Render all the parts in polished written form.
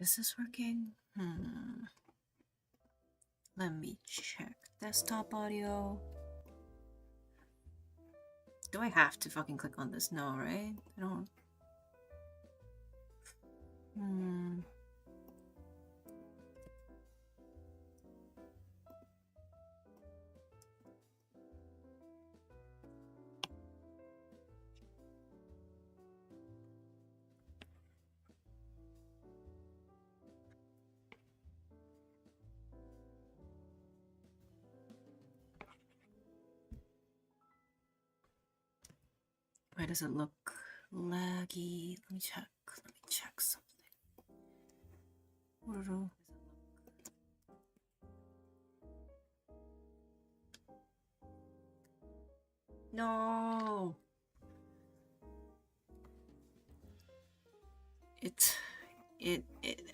Is this working? Let me check. Desktop audio. Do I have to fucking click on this? No, right? I don't. Why does it look laggy? Let me check. Let me check something. No.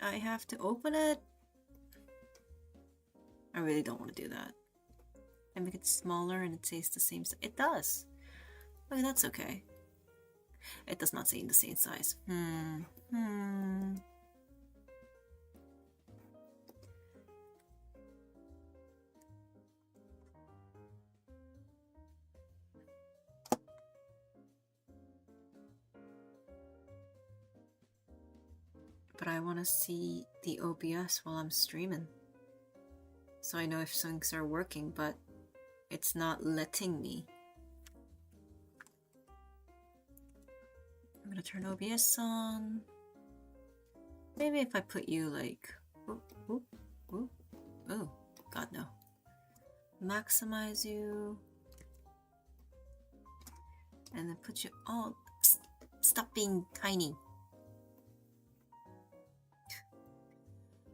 I have to open it. I really don't want to do that. I make it smaller and it says the same size. It does. Okay, that's okay. It does not say in the same size. But I want to see the OBS while I'm streaming. So I know if things are working, but it's not letting me. I'm gonna turn OBS on. Maybe if I put you like, oh, God no. Maximize you. And then put you all, stop being tiny.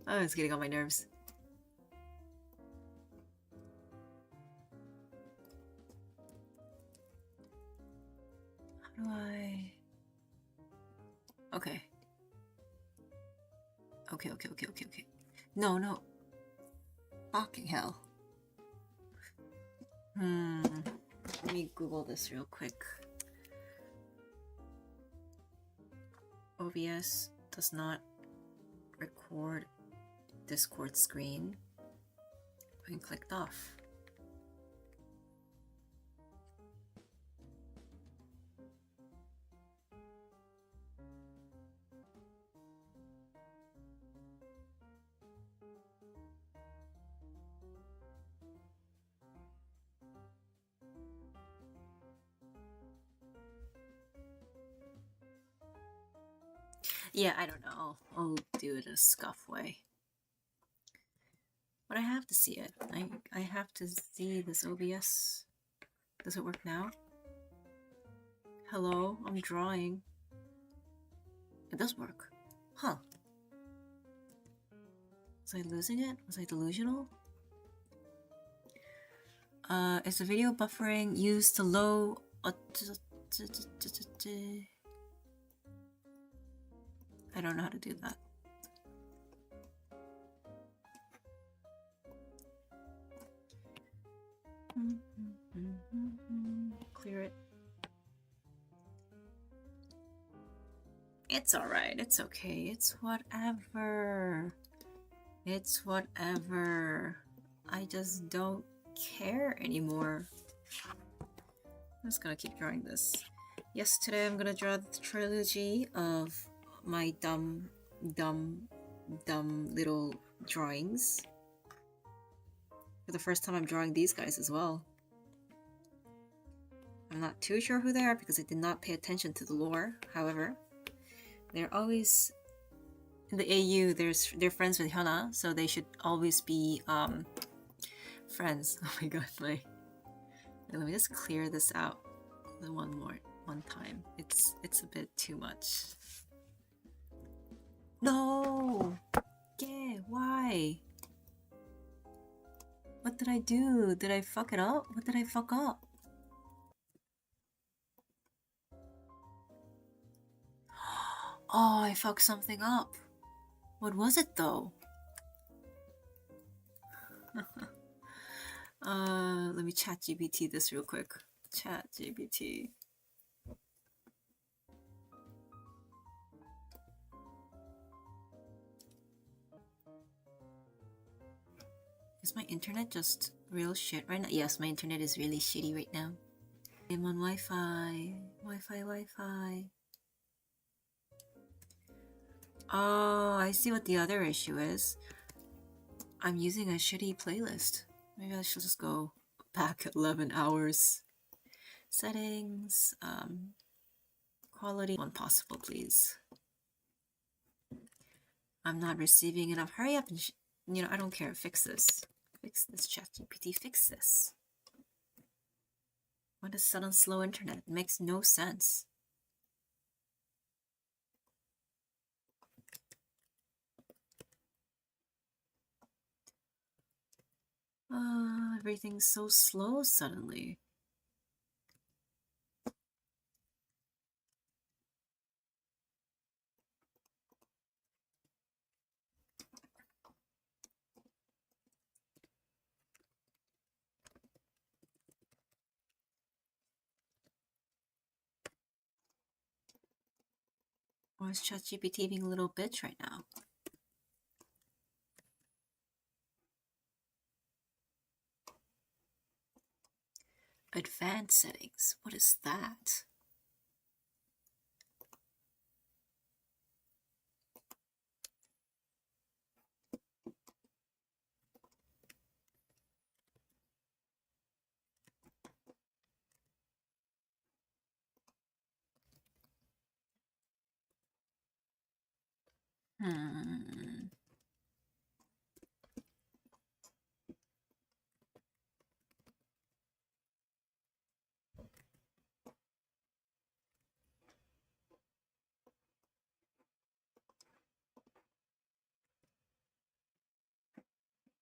Oh, it's getting on my nerves. How do I? Okay. Okay. No. Fucking hell. Let me Google this real quick. OBS does not record Discord screen when clicked off. Yeah, I don't know. I'll do it a scuff way. But I have to see it. I have to see this OBS. Does it work now? Hello, I'm drawing. It does work. Huh. Was I losing it? Was I delusional? Is the video buffering used to low... I don't know how to do that. Clear it. It's alright, it's okay, it's whatever. It's whatever. I just don't care anymore. I'm just gonna keep drawing this. Yes, today I'm gonna draw the trilogy of my dumb little drawings. For the first time I'm drawing these guys as well. I'm not too sure who they are because I did not pay attention to the lore. However, they're always in the AU. They're friends with Hyuna, so they should always be friends. Oh my god! Let me just clear this out one time. It's a bit too much. No! Yeah, why? What did I do? Did I fuck it up? What did I fuck up? Oh, I fucked something up. What was it though? Let me chat GPT this real quick. Chat GPT. Is my internet just real shit right now? Yes, my internet is really shitty right now. I'm on Wi-Fi. Wi-Fi. Oh, I see what the other issue is. I'm using a shitty playlist. Maybe I should just go back 11 hours. Settings, quality, one possible, please. I'm not receiving enough. Hurry up and, I don't care. Fix this. Fix this, ChatGPT. Fix this. What is sudden slow internet? It makes no sense. Everything's so slow suddenly. Or is ChatGPT being a little bitch right now? Advanced settings. What is that?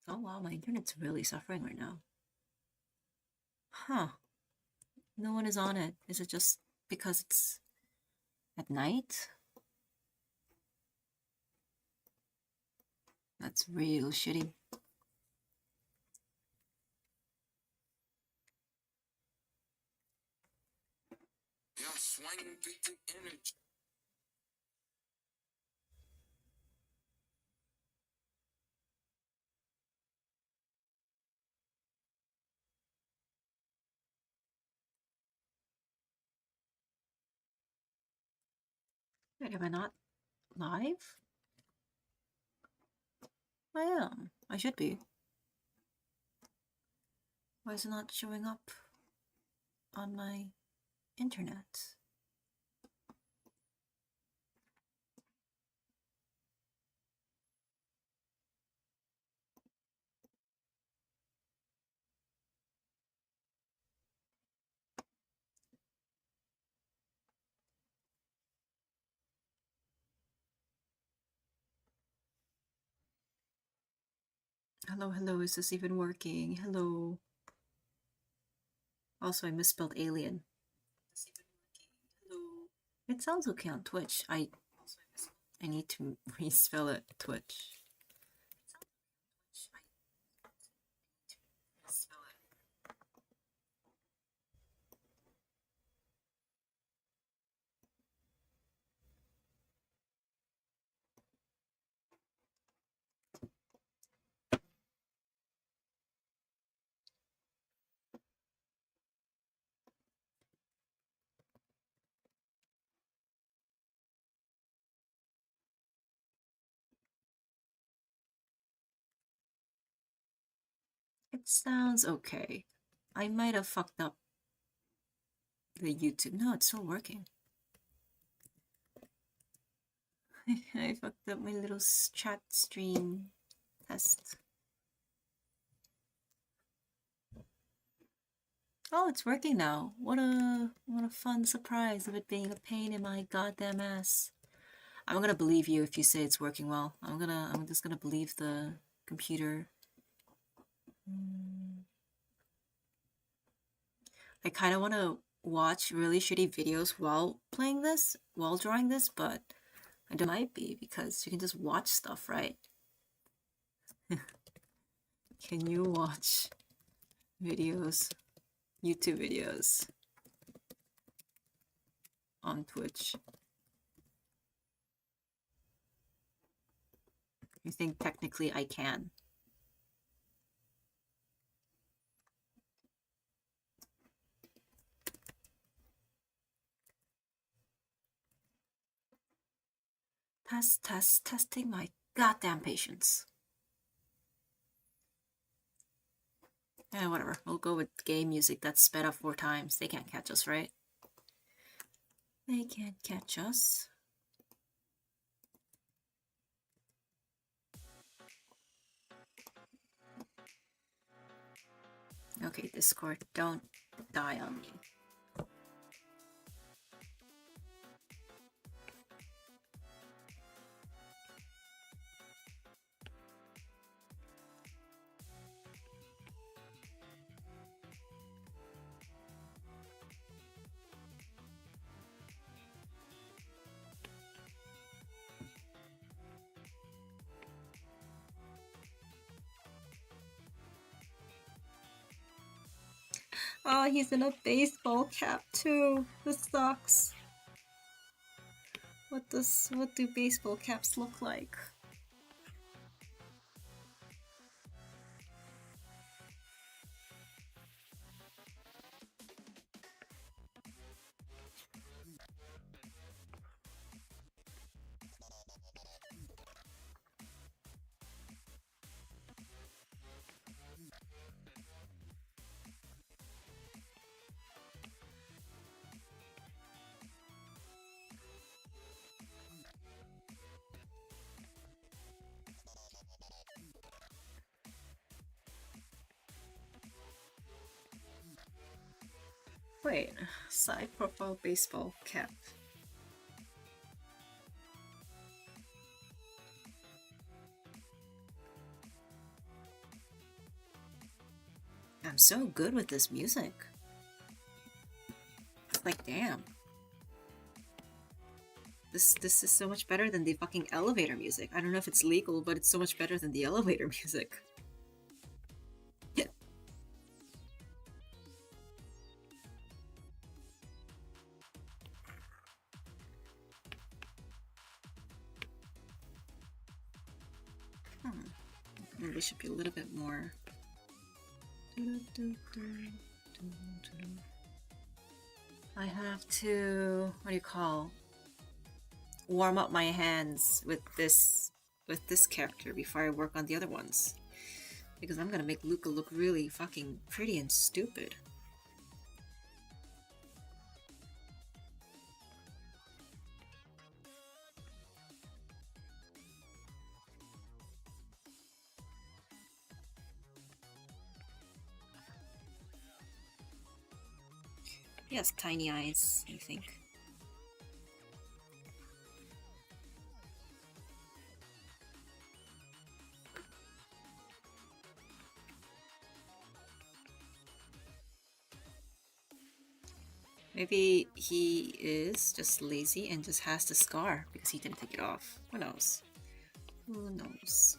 Oh wow, my internet's really suffering right now. Huh. No one is on it. Is it just because it's at night? That's real shitty. Wait, am I not live? I am. I should be. Why is it not showing up on my internet? Hello, is this even working? Hello. Also, I misspelled alien. Hello. It sounds okay on Twitch. I need to respell it, Twitch. It sounds okay. I might have fucked up the YouTube. No, it's still working. I fucked up my little chat stream test. Oh, it's working now. What a fun surprise of it being a pain in my goddamn ass. I'm gonna believe you if you say it's working well. I'm just gonna believe the computer. I kind of want to watch really shitty videos while playing this, while drawing this, but I don't might be because you can just watch stuff, right? Can you watch videos, YouTube videos on Twitch? You think technically I can? Testing my goddamn patience. Whatever. We'll go with game music that's sped up 4 times. They can't catch us, right? They can't catch us. Okay, Discord, don't die on me. Oh, he's in a baseball cap too. This sucks. What do baseball caps look like? Wait, side profile baseball cap. I'm so good with this music. Like, damn. This is so much better than the fucking elevator music. I don't know if it's legal, but it's so much better than the elevator music. Yeah. Maybe should be a little bit more. I have to, what do you call, warm up my hands with this character before I work on the other ones, because I'm gonna make Luca look really fucking pretty and stupid. He has tiny eyes, I think. Maybe he is just lazy and just has the scar because he didn't take it off. Who knows? Who knows?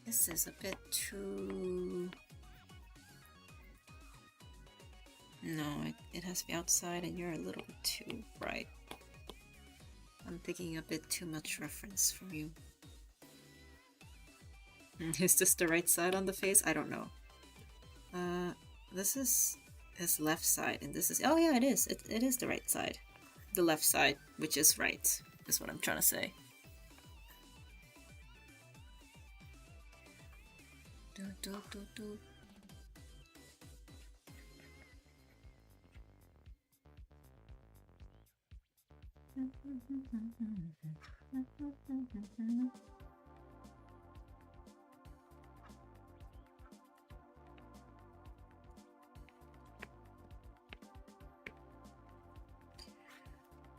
This is a bit too... No, it has to be outside and you're a little bit too bright. I'm thinking a bit too much reference from you. Is this the right side on the face? I don't know. This is his left side and this is... Oh yeah, it is. It is the right side. The left side, which is right, is what I'm trying to say. Do.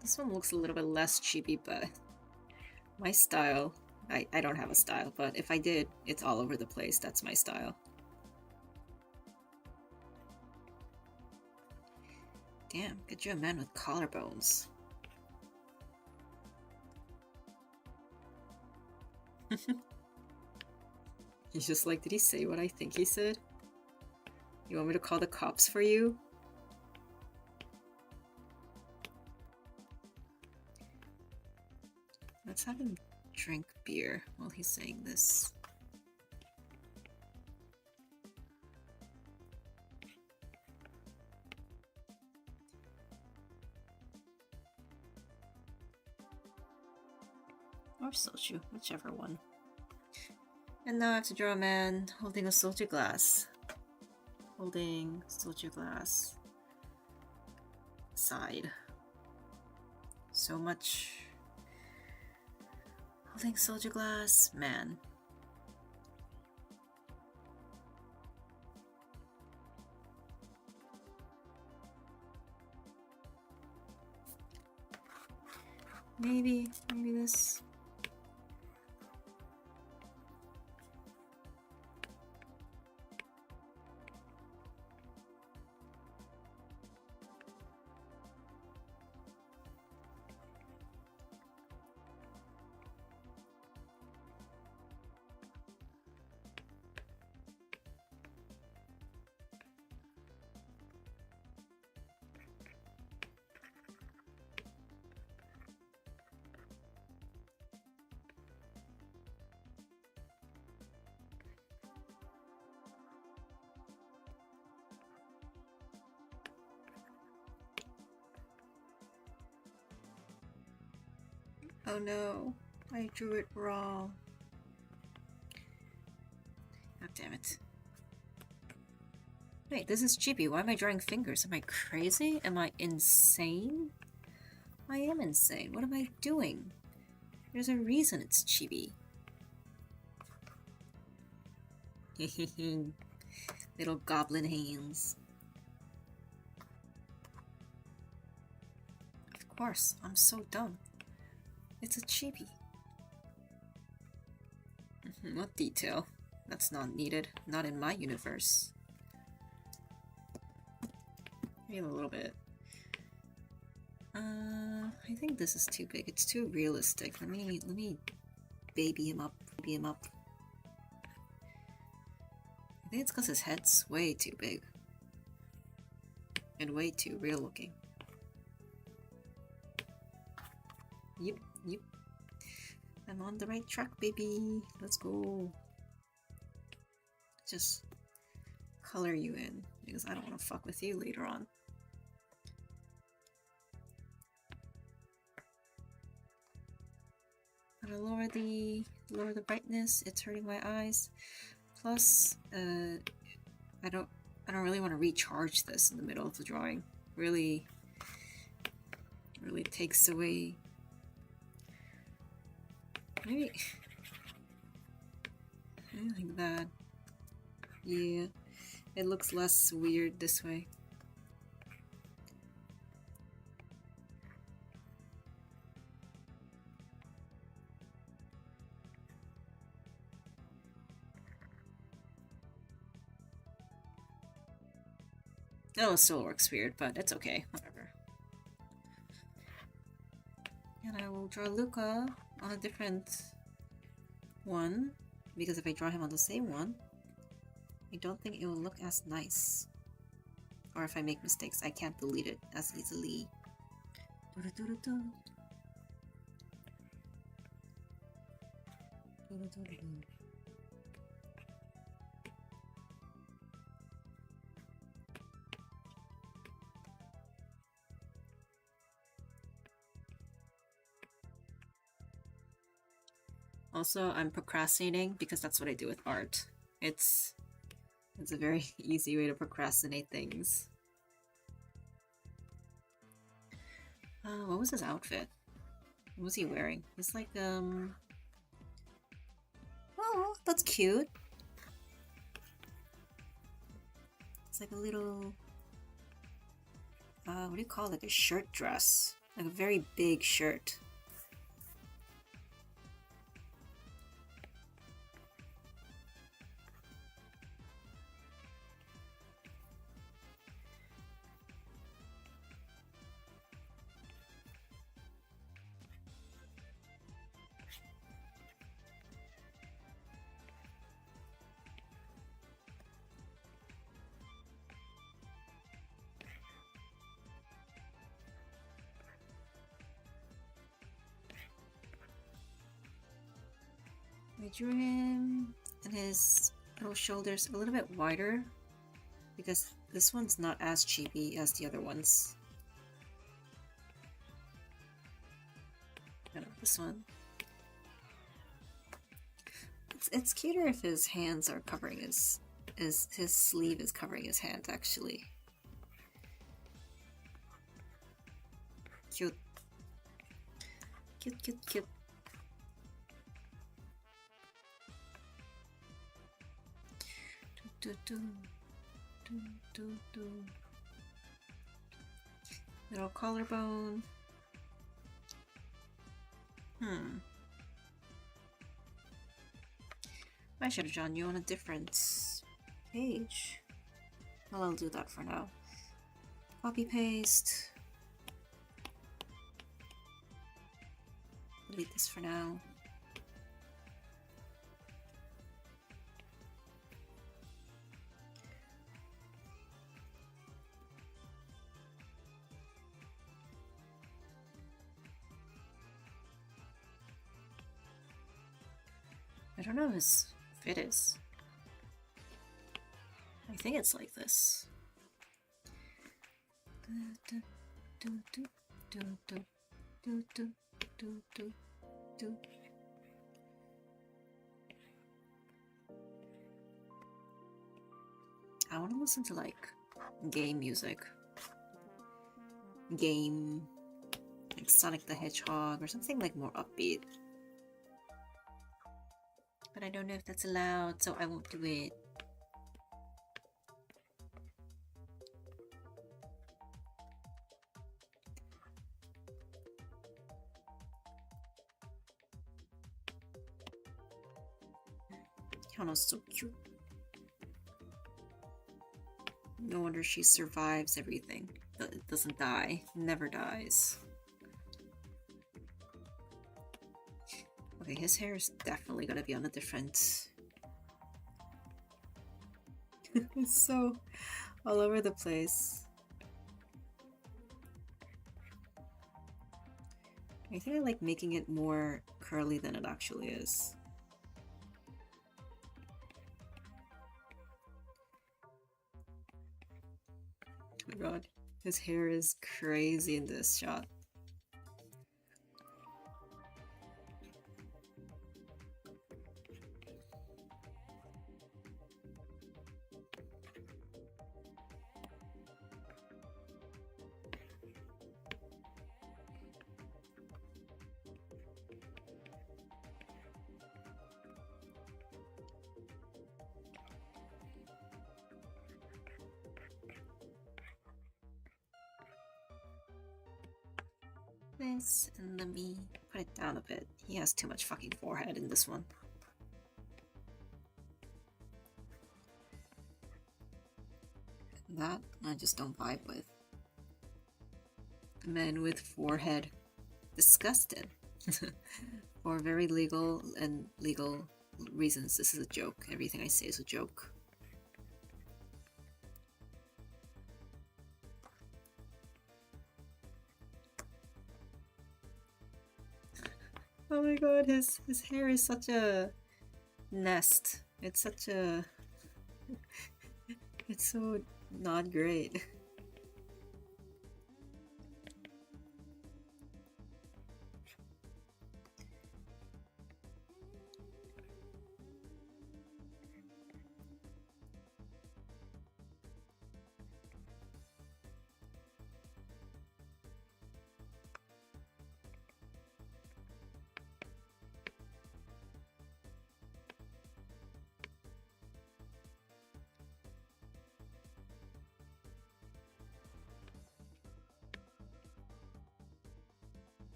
This one looks a little bit less cheapy, but my style, I don't have a style, but if I did, it's all over the place. That's my style. Damn, get you a man with collarbones. He's just like, did he say what I think he said? You want me to call the cops for you? Let's have him drink beer while he's saying this. or soju, whichever one. And now I have to draw a man holding a soju glass. Holding soju glass. Side. So much. Holding soju glass, man. Maybe this. Oh no, I drew it wrong. God damn it. Wait, this is chibi. Why am I drawing fingers? Am I crazy? Am I insane? I am insane. What am I doing? There's a reason it's chibi. Little goblin hands. Of course, I'm so dumb. It's a chibi. What detail? That's not needed. Not in my universe. Maybe a little bit. I think this is too big. It's too realistic. Let me baby him up. Baby him up. I think it's because his head's way too big. And way too real looking. Yep. I'm on the right track, baby. Let's go. Just color you in, because I don't want to fuck with you later on. I'm gonna lower the brightness. It's hurting my eyes. Plus, I don't really want to recharge this in the middle of the drawing. Really takes away. Maybe like that. Yeah, it looks less weird this way. Oh, it still works weird, but it's okay. Whatever. And I will draw Luca on a different one, because if I draw him on the same one, I don't think it will look as nice. Or if I make mistakes, I can't delete it as easily. Also, I'm procrastinating because that's what I do with art. It's a very easy way to procrastinate things. What was his outfit? What was he wearing? He's like, oh, that's cute. It's like a little, what do you call it? Like a shirt dress. Like a very big shirt. I drew him and his little shoulders a little bit wider because this one's not as chibi as the other ones. I know, this one. It's cuter if his hands are covering his sleeve is covering his hand, actually. Cute. Cute, cute, cute. Do, do, do, do, do. Little collarbone. I should have drawn you on a different page. Well, I'll do that for now. Copy paste. Delete this for now. I don't know if it is. I think it's like this. I want to listen to like game music. Game, like Sonic the Hedgehog or something like more upbeat. But I don't know if that's allowed, so I won't do it. Hana's so cute. No wonder she survives everything. It doesn't die. Never dies. Okay, his hair is definitely gonna be on a different... It's so all over the place. I think I like making it more curly than it actually is. Oh my god, his hair is crazy in this shot. This, and let me put it down a bit. He has too much fucking forehead in this one. That I just don't vibe with. Men with forehead. Disgusted. For very legal reasons, this is a joke. Everything I say is a joke. Oh my god, his hair is such a nest. It's such a... It's so not great.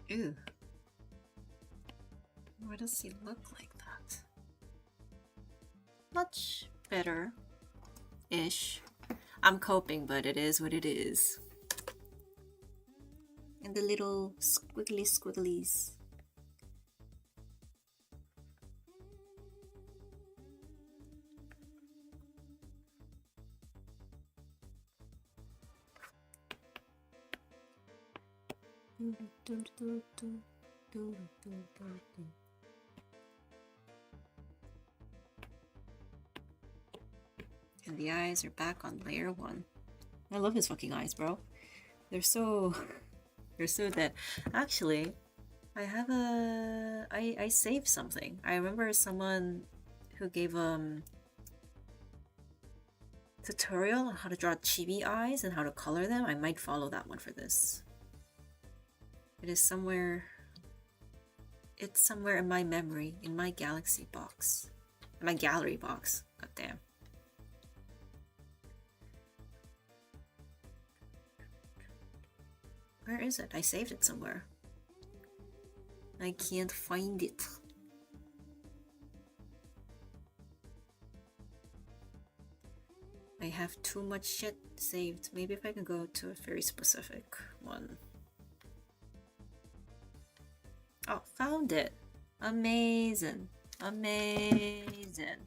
Ew. Why does he look like that? Much better-ish. I'm coping, but it is what it is. And the little squiggly squigglies. And the eyes are back on layer 1. I love his fucking eyes, bro. They're so... They're so dead. Actually, I have a... I saved something. I remember someone who gave tutorial on how to draw chibi eyes and how to color them. I might follow that one for this. It is somewhere... It's somewhere in my memory, in my galaxy box. In my gallery box. God damn. Where is it? I saved it somewhere. I can't find it. I have too much shit saved. Maybe if I can go to a very specific one. Oh, found it. Amazing. Amazing.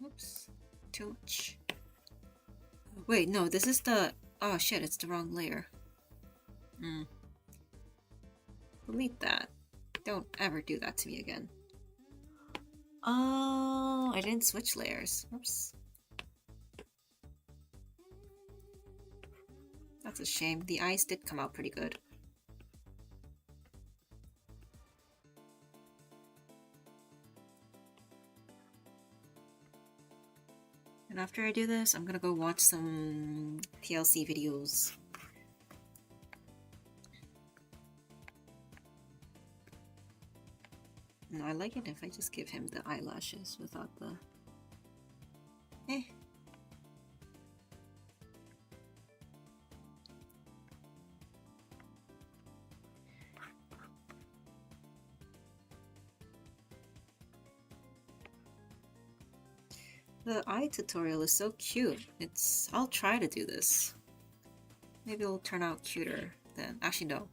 Oops. Tooch. Wait, no, this is the... Oh shit, it's the wrong layer. Delete that. Don't ever do that to me again. Oh, I didn't switch layers. Oops. That's a shame. The eyes did come out pretty good. And after I do this, I'm gonna go watch some TLC videos. No, I like it if I just give him the eyelashes without the... The eye tutorial is so cute. I'll try to do this. Maybe it'll turn out cuter then. Actually, no.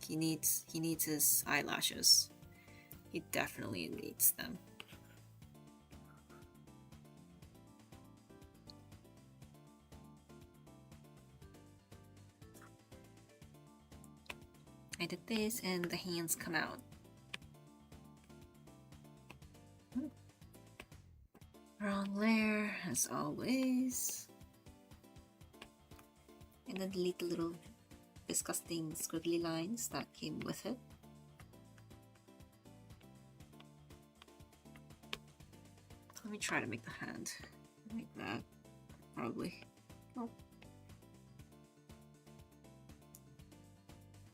He needs his eyelashes. He definitely needs them. I did this and the hands come out. Wrong layer, as always. And then delete the little disgusting squiggly lines that came with it. Let me try to make the hand like that. Probably. Oh.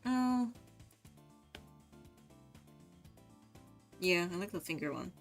Oh. Yeah, I like the finger one.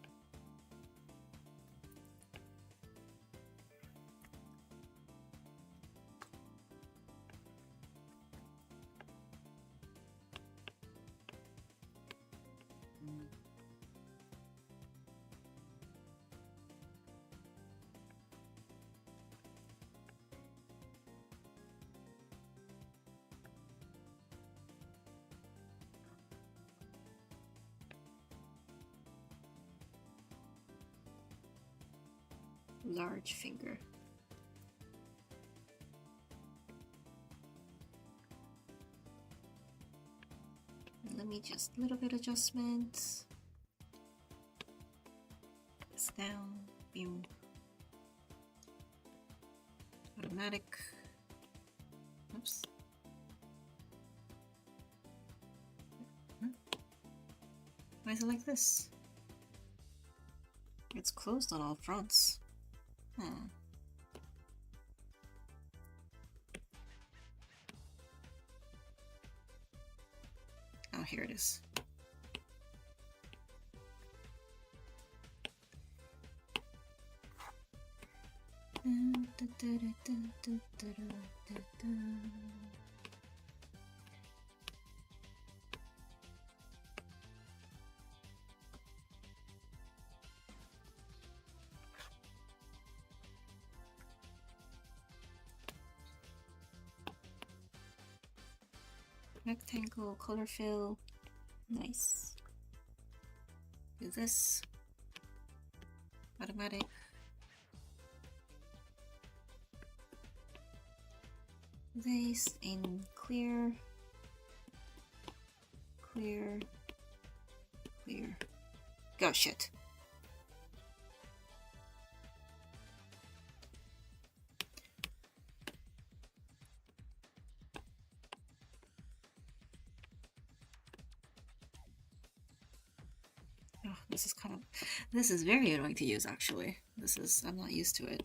Large finger. Let me just a little bit adjustments. This down. Boom. Automatic. Oops. Why is it like this? It's closed on all fronts. Oh, here it is. Rectangle, color fill. Nice. Do this. Automatic. This in clear. Clear. Clear. Go shit. Oh, this is very annoying to use actually. I'm not used to it.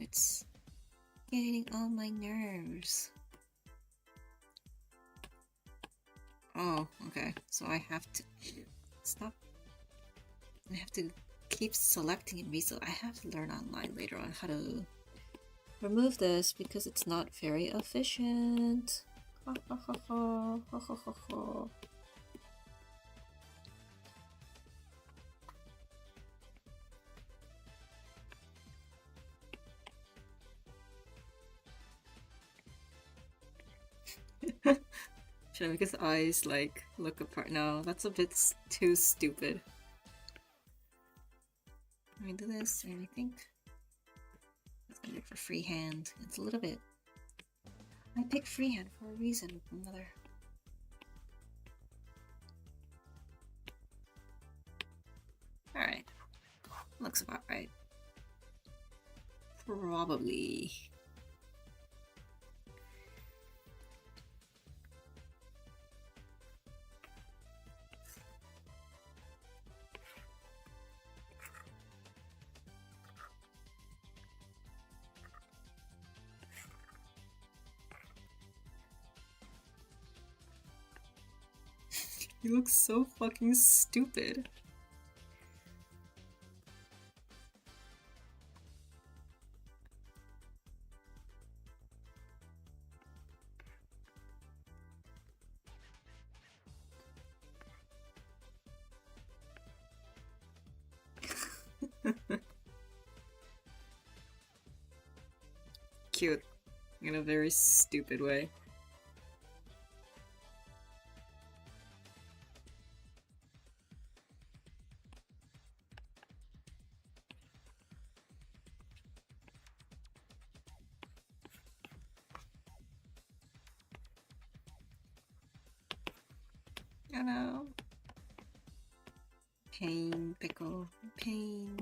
It's getting on my nerves. Oh, okay. So I have to stop. I have to keep selecting and I have to learn online later on how to remove this because it's not very efficient. Ha ha ha ha ha ha ha ha. Should I make his eyes like look apart? No, that's a bit too stupid. Let me do this, and I think that's gonna be for freehand. It's a little bit. I picked freehand for a reason, mother. Alright. Looks about right. Probably. He looks so fucking stupid. Cute. In a very stupid way. I know. Pain, pickle, pain.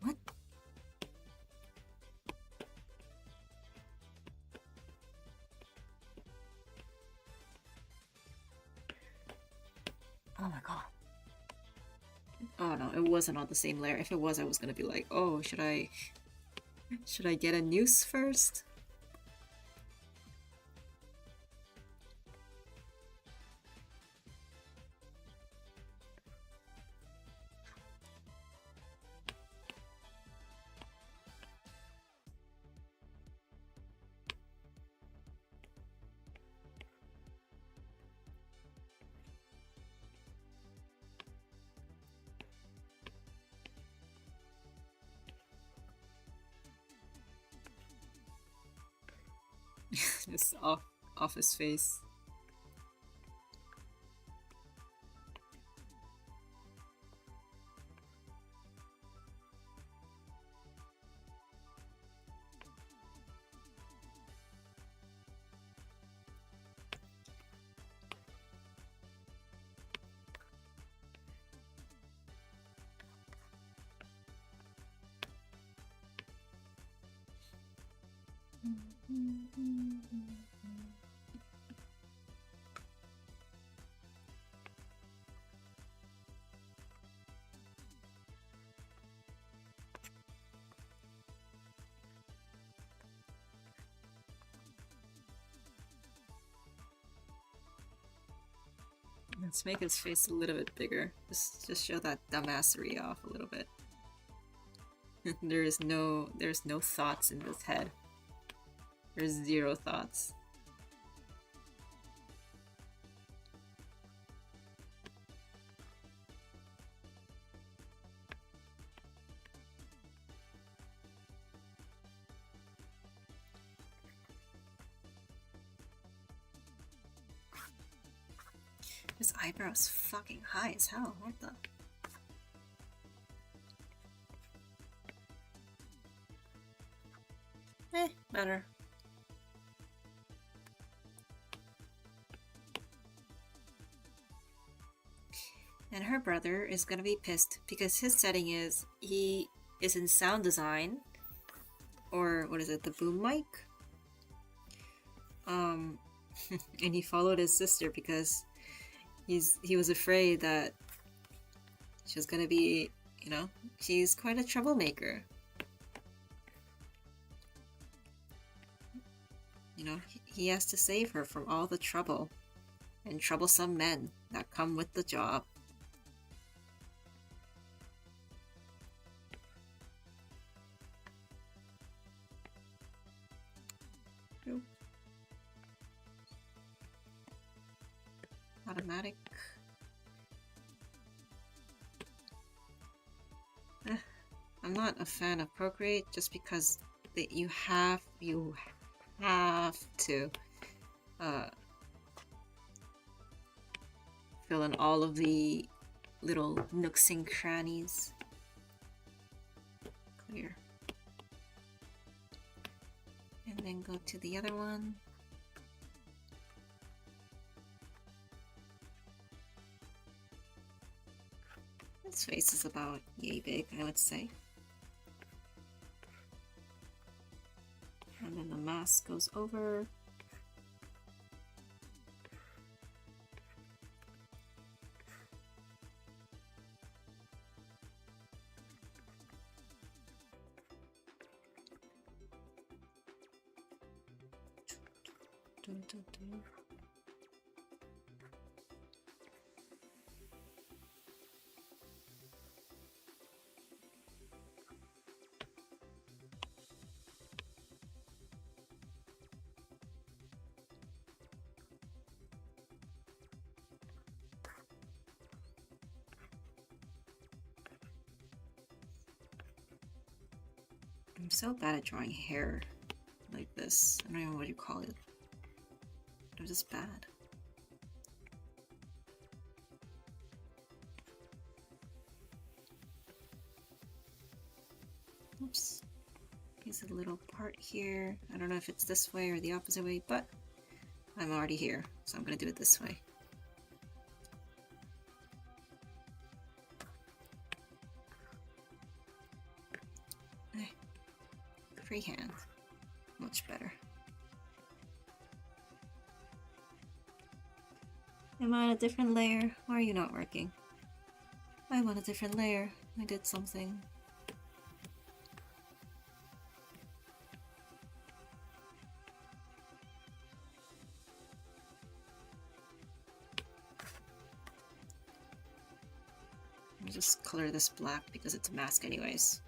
What? Oh my god. Oh no, it wasn't on the same layer. If it was, I was gonna be like, oh, should I get a noose first? Just off his face. Let's make his face a little bit bigger. Just show that dumbassery off a little bit. There's no thoughts in this head. There's zero thoughts. His eyebrow's fucking high as hell. What the? Better. And her brother is gonna be pissed because his setting is he is in sound design, or what is it, the boom mic? And he followed his sister because he was afraid that she was gonna be, you know, she's quite a troublemaker. You know, he has to save her from all the trouble and troublesome men that come with the job. Automatic. I'm not a fan of Procreate just because you have to fill in all of the little nooks and crannies. Clear. And then go to the other one. His face is about yay big, I would say. And then the mask goes over. I'm so bad at drawing hair like this. I don't even know what you call it. I'm just bad. Oops. Here's a little part here. I don't know if it's this way or the opposite way, but I'm already here, so I'm gonna do it this way. Freehand. Much better. Am I on a different layer? Why are you not working? I'm on a different layer. I did something. I'll just color this black because it's a mask anyways.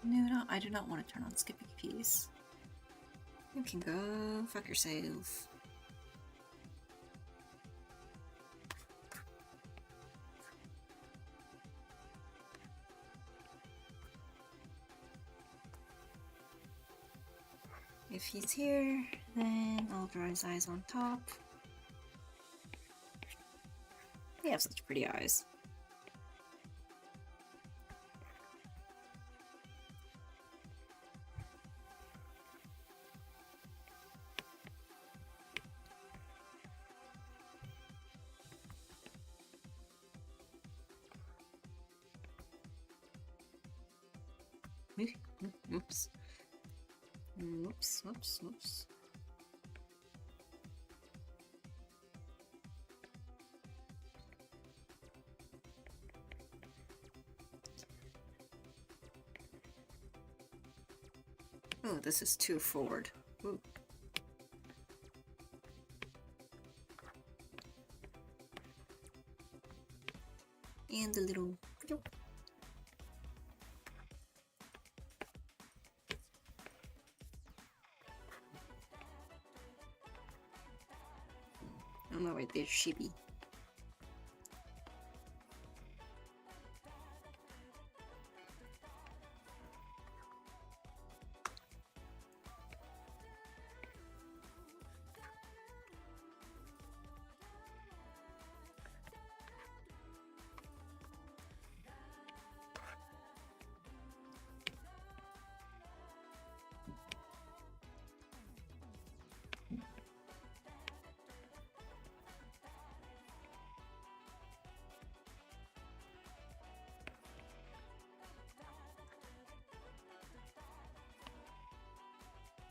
No, I do not want to turn on skipping keys. You can go fuck yourself. If he's here, then I'll draw his eyes on top. They have such pretty eyes. Oops. Whoops, whoops, whoops. Oh, this is too forward. Ooh. And the little... Oh no, wait, there's Shibi.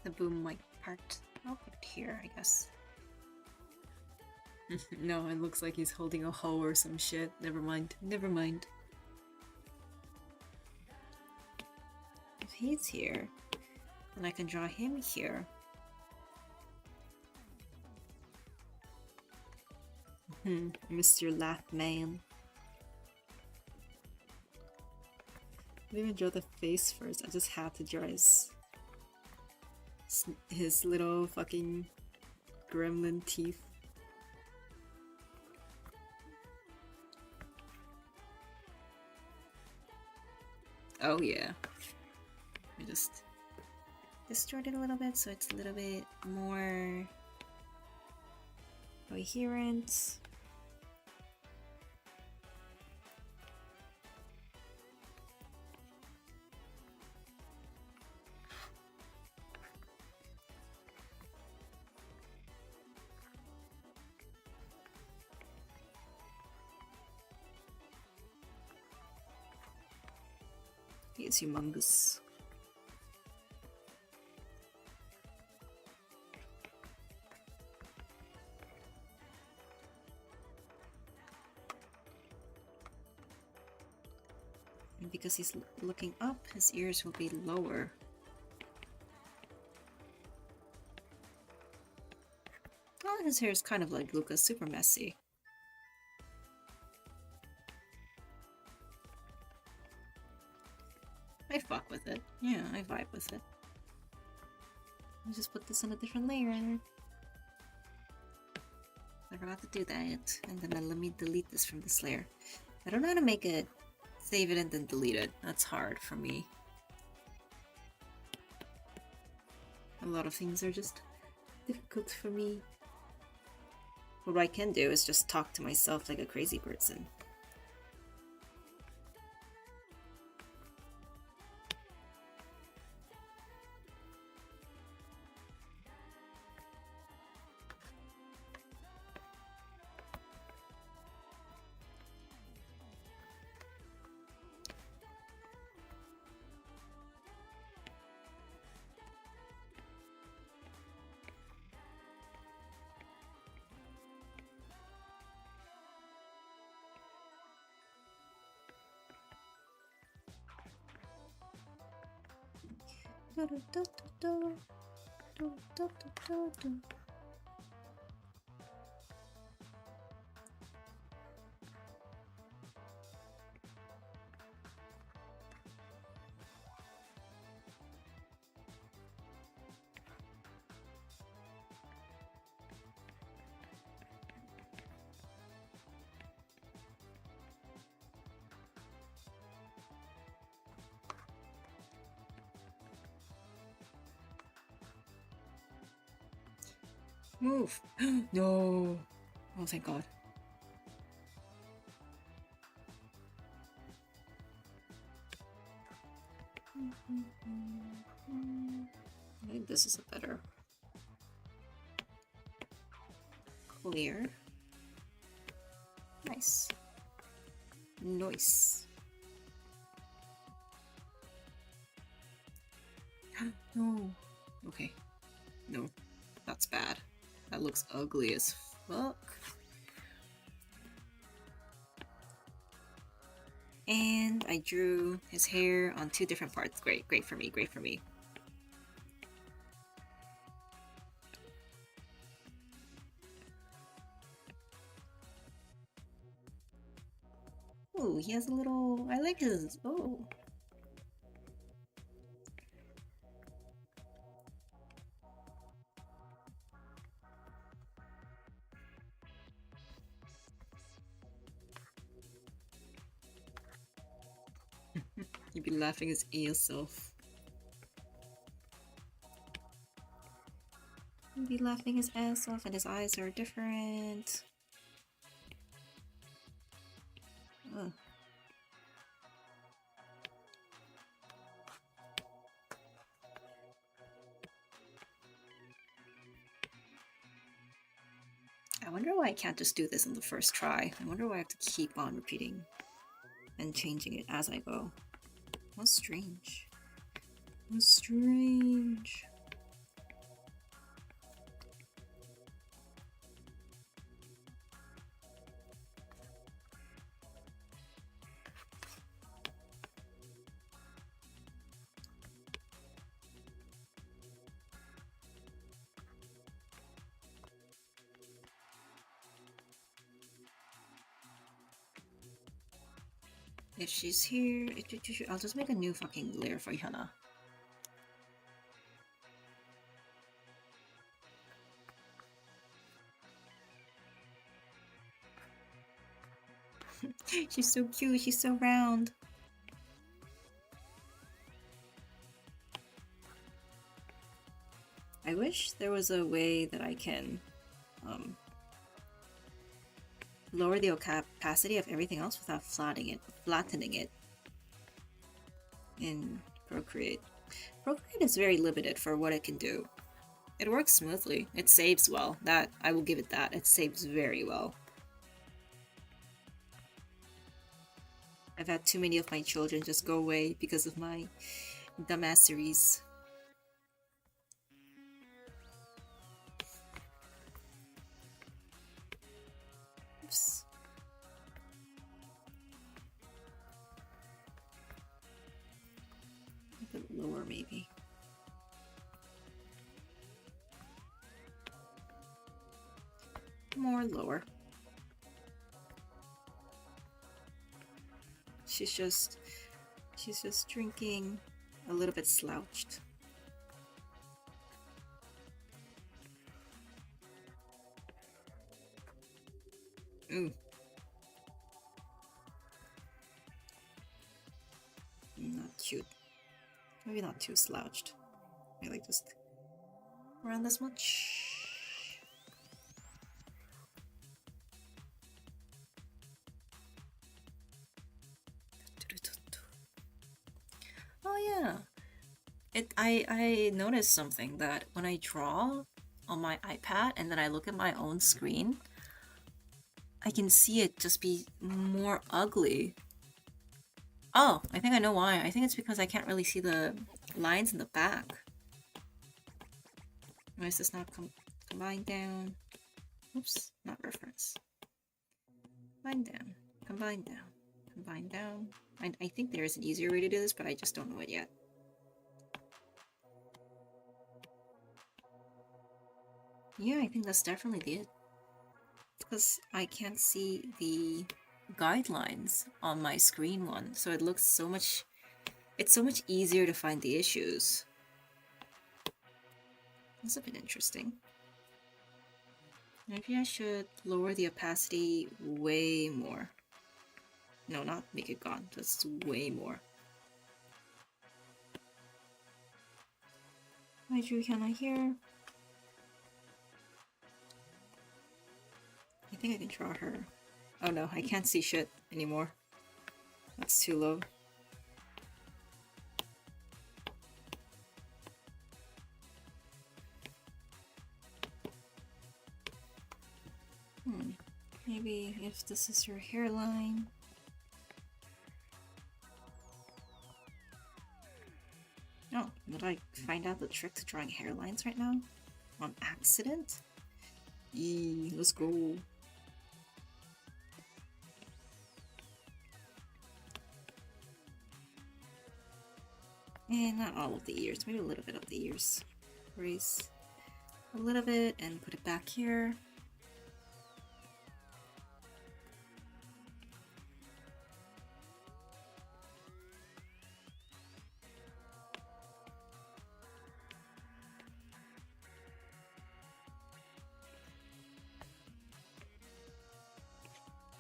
The boom mic part. I'll put it here, I guess. No, it looks like he's holding a hoe or some shit. Never mind. Never mind. If he's here, then I can draw him here. Mr. Laugh Man. I didn't even draw the face first. I just had to draw his little fucking gremlin teeth. Oh yeah. Let me just distort it a little bit so it's a little bit more coherent. He is humongous. And because he's looking up, his ears will be lower. Oh, his hair is kind of like Luca's, super messy. I fuck with it. Yeah, I vibe with it. I'll just put this on a different layer. I forgot to do that. And then let me delete this from this layer. I don't know how to make it, save it and then delete it. That's hard for me. A lot of things are just difficult for me. What I can do is just talk to myself like a crazy person. Move! No! Oh, thank God. I think this is a better clear. Nice. Nice. No. Okay. No. That's bad. That looks ugly as fuck. And I drew his hair on 2 different parts. Great. Great for me. Great for me. Oh, he has a little... I like his... Oh. He'd be laughing his ass off. He'd be laughing his ass off and his eyes are different. Ugh. I wonder why I can't just do this on the first try. I wonder why I have to keep on repeating and changing it as I go. How strange. How strange. If she's here, I'll just make a new fucking layer for Hyuna. She's so cute, she's so round. I wish there was a way that I can lower the opacity of everything else without flattening it in Procreate. Procreate is very limited for what it can do. It works smoothly. It saves well. That I will give it that. It saves very well. I've had too many of my children just go away because of my dumbasseries. Oops. A bit lower, maybe. More lower. She's just drinking a little bit slouched. Ooh. Not cute. Maybe not too slouched. Maybe like just around this much. Oh yeah. I noticed something that when I draw on my iPad and then I look at my own screen, I can see it just be more ugly. Oh, I think I know why. I think it's because I can't really see the lines in the back. Why is this not combined down? Oops, not reference. Combine down, combine down, combine down. I think there is an easier way to do this, but I just don't know it yet. Yeah, I think that's definitely it. Because I can't see the guidelines on my screen one, so it looks so much... It's so much easier to find the issues. That's a bit interesting. Maybe I should lower the opacity way more. No, not make it gone, just way more. I drew Hyuna here. think I can draw her. Oh no, I can't see shit anymore. That's too low. Maybe if this is her hairline. Oh, did I find out the trick to drawing hairlines right now? On accident? Yee, let's go. And not all of the ears, maybe a little bit of the ears. Erase a little bit and put it back here.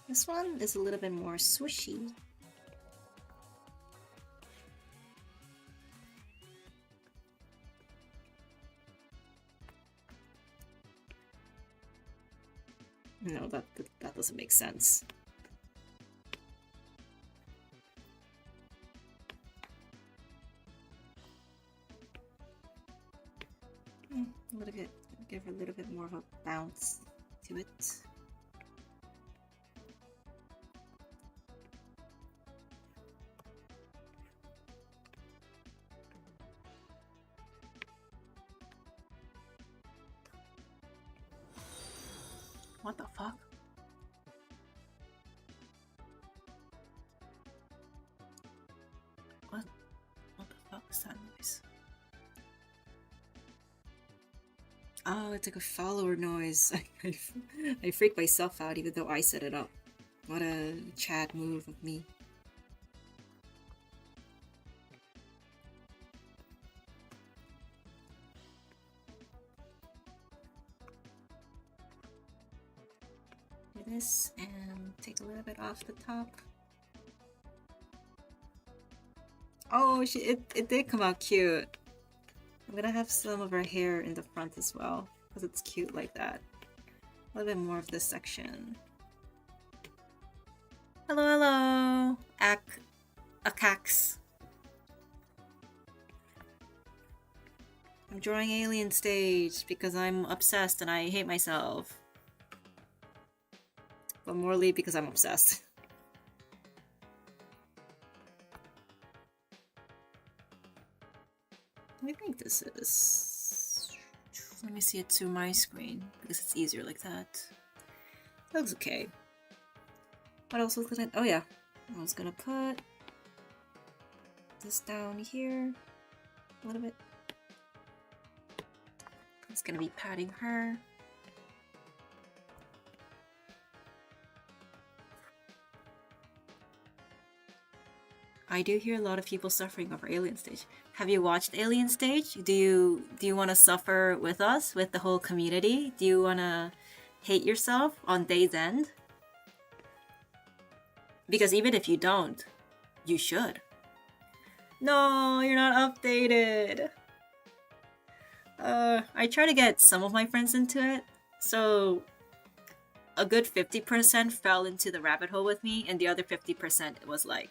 This one is a little bit more swishy. No, that doesn't make sense. A little bit, give her a little bit more of a bounce to it. What the fuck? What the fuck is that noise? Oh, it's like a follower noise. I freaked myself out even though I set it up. What a Chad move of me. Do this and take a little bit off the top. Oh, it did come out cute. I'm gonna have some of her hair in the front as well, because it's cute like that. A little bit more of this section. Hello, hello! Akax. I'm drawing alienstage because I'm obsessed and I hate myself. But morely because I'm obsessed. I think this is... Let me see it to my screen, because it's easier like that. That looks okay. What else was gonna... Oh yeah, I was gonna put this down here a little bit. It's gonna be patting her. I do hear a lot of people suffering over alienstage. Have you watched alienstage? Do you want to suffer with us, with the whole community? Do you want to hate yourself on day's end? Because even if you don't, you should. No, you're not updated. I try to get some of my friends into it, so a good 50% fell into the rabbit hole with me, and the other 50% was like,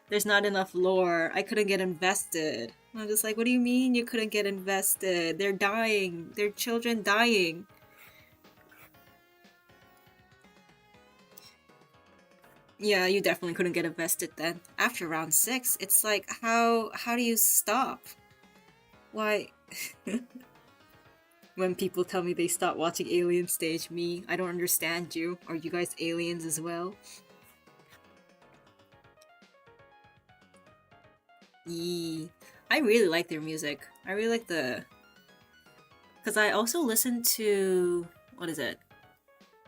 there's not enough lore, I couldn't get invested. I'm just like, what do you mean you couldn't get invested? They're dying, their children dying. Yeah, you definitely couldn't get invested then. After round 6, it's like, how do you stop? Why? When people tell me they stop watching alienstage, me, I don't understand you. Are you guys aliens as well? Yee. I really like their music. I really like the... Because I also listen to... What is it?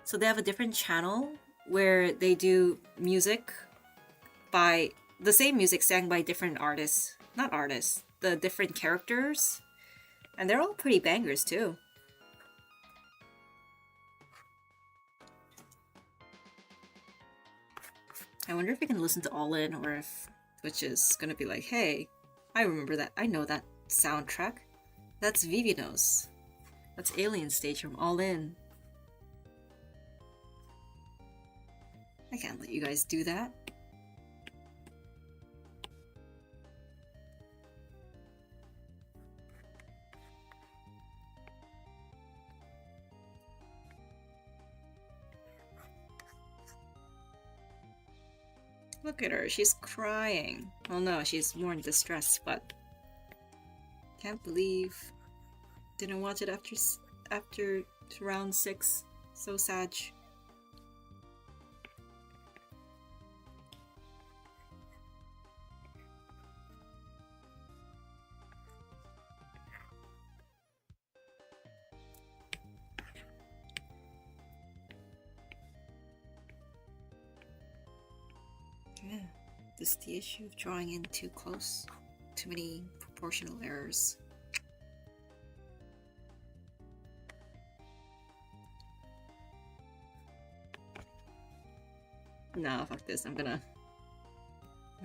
So they have a different channel where they do music by... The same music sang by different artists. Not artists. The different characters. And they're all pretty bangers too. I wonder if we can listen to All In, or if Twitch is gonna be like, hey, I remember that, I know that soundtrack. That's Vivinos. That's alienstage from All In. I can't let you guys do that. Look at her, she's crying. Well, no, she's more in distress, but can't believe didn't watch it after round 6. So sad. Yeah, this is the issue of drawing in too close. Too many proportional errors. No, fuck this. I'm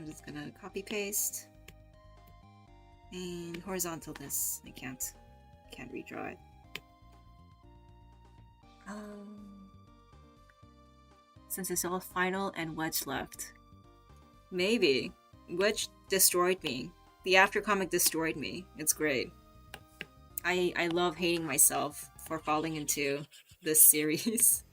just gonna copy paste and horizontal this. I can't redraw it. Since it's all final and Wedge left. Maybe. Wedge destroyed me. The after comic destroyed me. It's great. I love hating myself for falling into this series.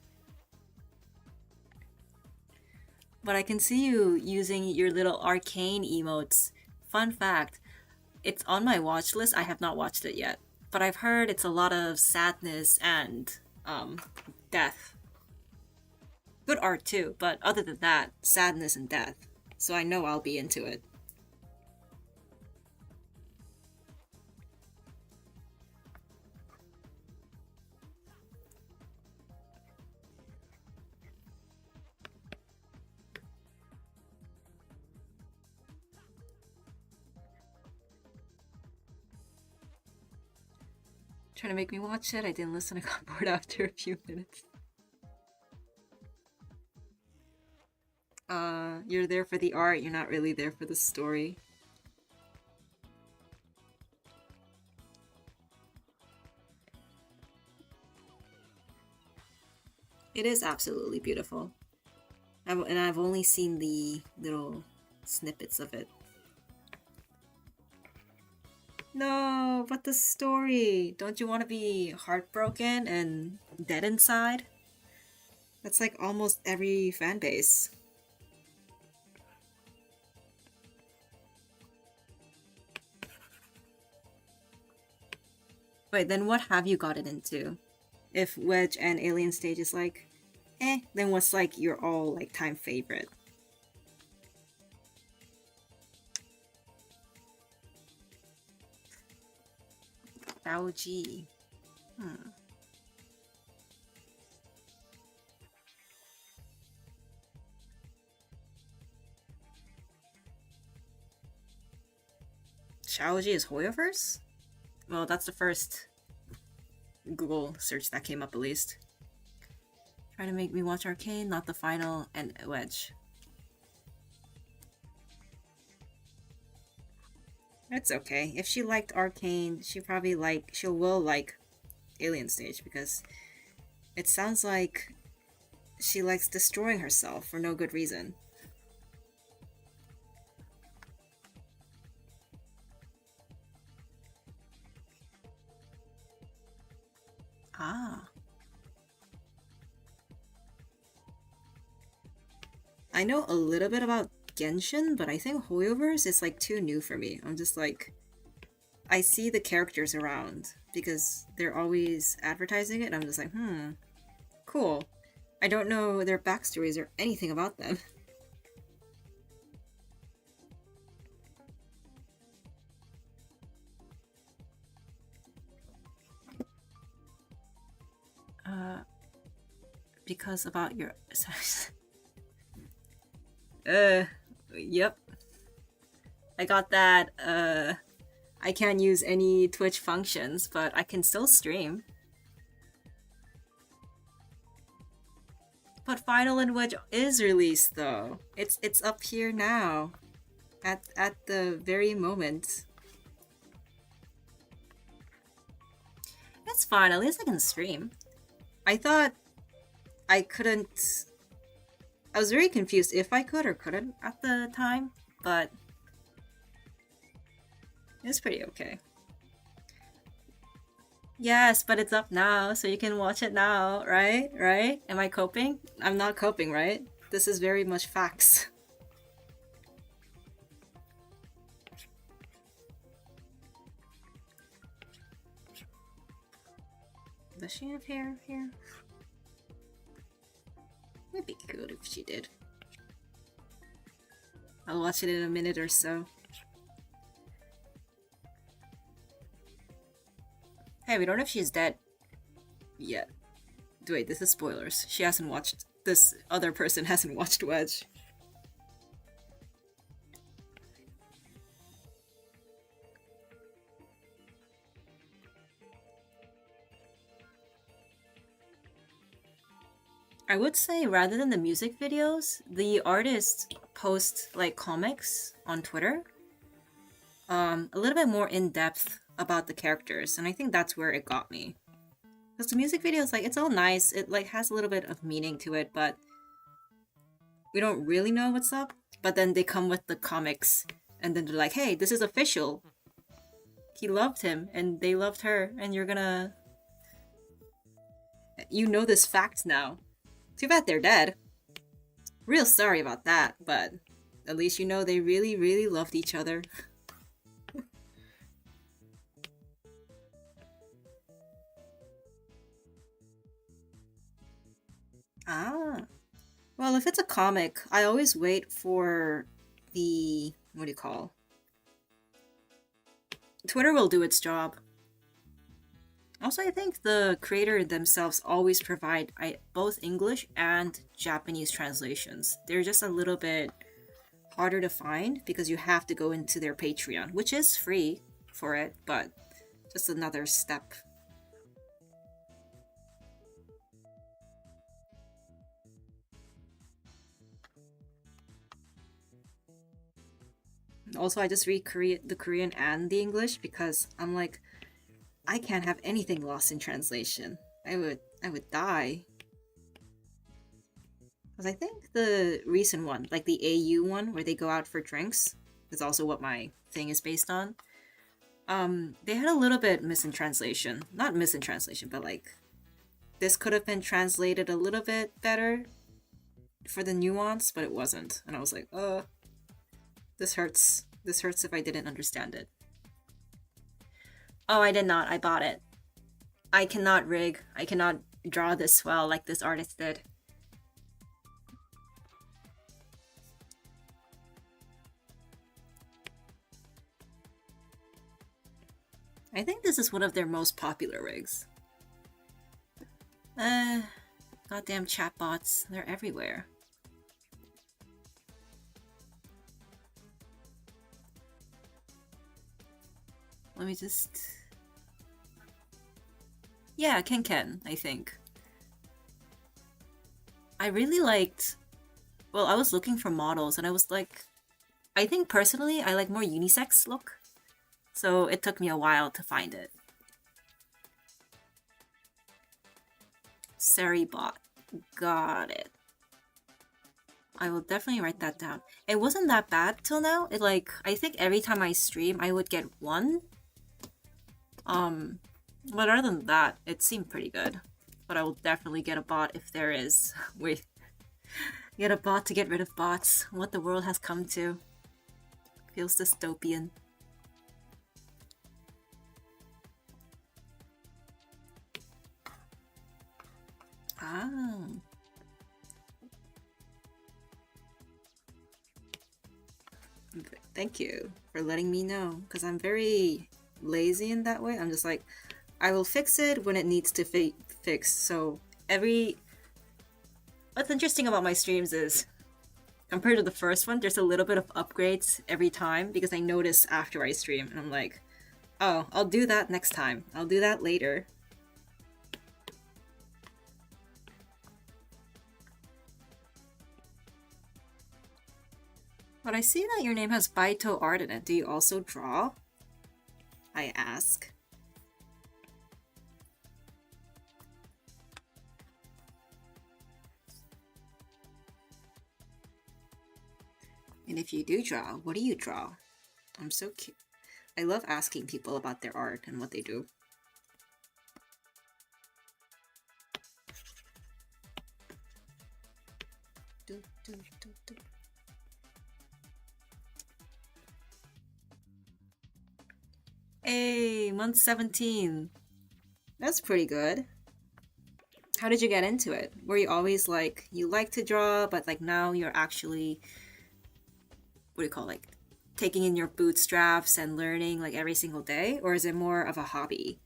But I can see you using your little arcane emotes. Fun fact, it's on my watch list. I have not watched it yet. But I've heard it's a lot of sadness and death. Good art too, but other than that, sadness and death. So I know I'll be into it. Trying to make me watch it. I didn't listen. I got bored after a few minutes. You're there for the art. You're not really there for the story. It is absolutely beautiful. And I've only seen the little snippets of it. No, but the story. Don't you want to be heartbroken and dead inside? That's like almost every fan base. Wait, then what have you gotten into? If Wedge and alienstage is like, then what's like your all like time favorite? Baoji. Shaoji is Hoyoverse? Well, that's the first Google search that came up at least. Try to make me watch Arcane, not the final, and Wedge. It's okay. If she liked Arcane, she will like alienstage because it sounds like she likes destroying herself for no good reason. Ah. I know a little bit about Genshin, but I think Hoyoverse is like too new for me. I'm just like, I see the characters around because they're always advertising it, and I'm just like, cool. I don't know their backstories or anything about them. Because about your... yep. I got that, I can't use any Twitch functions, but I can still stream. But Final and Wedge is released though. It's up here now. At the very moment. It's fine, at least I can stream. I thought I couldn't I was very confused if I could or couldn't at the time, but it's pretty okay. Yes, but it's up now, so you can watch it now, right? Right? Am I coping? I'm not coping, right? This is very much facts. Does she have hair here? It'd be good if she did. I'll watch it in a minute or so. Hey, we don't know if she's dead yet. Wait, this is spoilers. She hasn't watched. This other person hasn't watched Wedge. I would say rather than the music videos, the artists post like comics on Twitter. A little bit more in depth about the characters, and I think that's where it got me. Because the music videos, like, it's all nice. It like has a little bit of meaning to it, but we don't really know what's up. But then they come with the comics, and then they're like, "Hey, this is official. He loved him, and they loved her, and you're gonna, you know this fact now." Too bad they're dead. Real sorry about that, but at least you know they really, really loved each other. Ah. Well, if it's a comic, I always wait for the... what do you call? Twitter will do its job. Also, I think the creator themselves always provide both English and Japanese translations. They're just a little bit harder to find because you have to go into their Patreon, which is free for it, but just another step. Also, I just read the Korean and the English because I'm like, I can't have anything lost in translation. I would die. Because I think the recent one, like the AU one, where they go out for drinks, is also what my thing is based on. They had a little bit missing translation. Not missing translation, but like, this could have been translated a little bit better for the nuance, but it wasn't. And I was like, this hurts. This hurts if I didn't understand it. Oh, I did not. I bought it. I cannot rig. I cannot draw this well like this artist did. I think this is one of their most popular rigs. Goddamn chatbots. They're everywhere. Let me just... Yeah, Ken, I think. I really liked... Well, I was looking for models and I was like... I think personally I like more unisex look. So it took me a while to find it. Seribot. Got it. I will definitely write that down. It wasn't that bad till now. It like, I think every time I stream I would get one. But other than that, it seemed pretty good. But I will definitely get a bot if there is. Wait. Get a bot to get rid of bots. What the world has come to. Feels dystopian. Ah. Thank you for letting me know, because I'm very lazy in that way. I'm just like, I will fix it when it needs to fix. So what's interesting about my streams is, compared to the first one, there's a little bit of upgrades every time because I notice after I stream and I'm like, oh, I'll do that next time. I'll do that later. But I see that your name has Baito art in it. Do you also draw? I ask. And if you do draw, what do you draw? I'm so cute. I love asking people about their art and what they do. Hey, month 17. That's pretty good. How did you get into it? Were you always like, you like to draw, but like now you're actually, what do you call it, like taking in your bootstraps and learning like every single day? Or is it more of a hobby?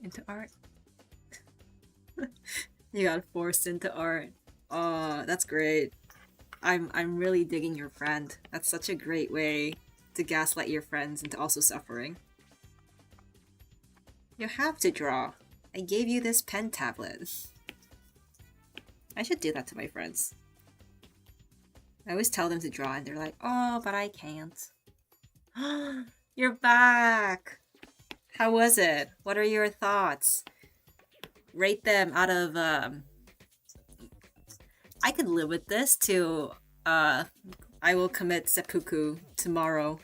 Into art? You got forced into art. Oh, that's great. I'm really digging your friend. That's such a great way to gaslight your friends into also suffering. You have to draw. I gave you this pen tablet. I should do that to my friends. I always tell them to draw and they're like, oh, but I can't. You're back! How was it? What are your thoughts? Rate them out of, I could live with this to, I will commit seppuku tomorrow.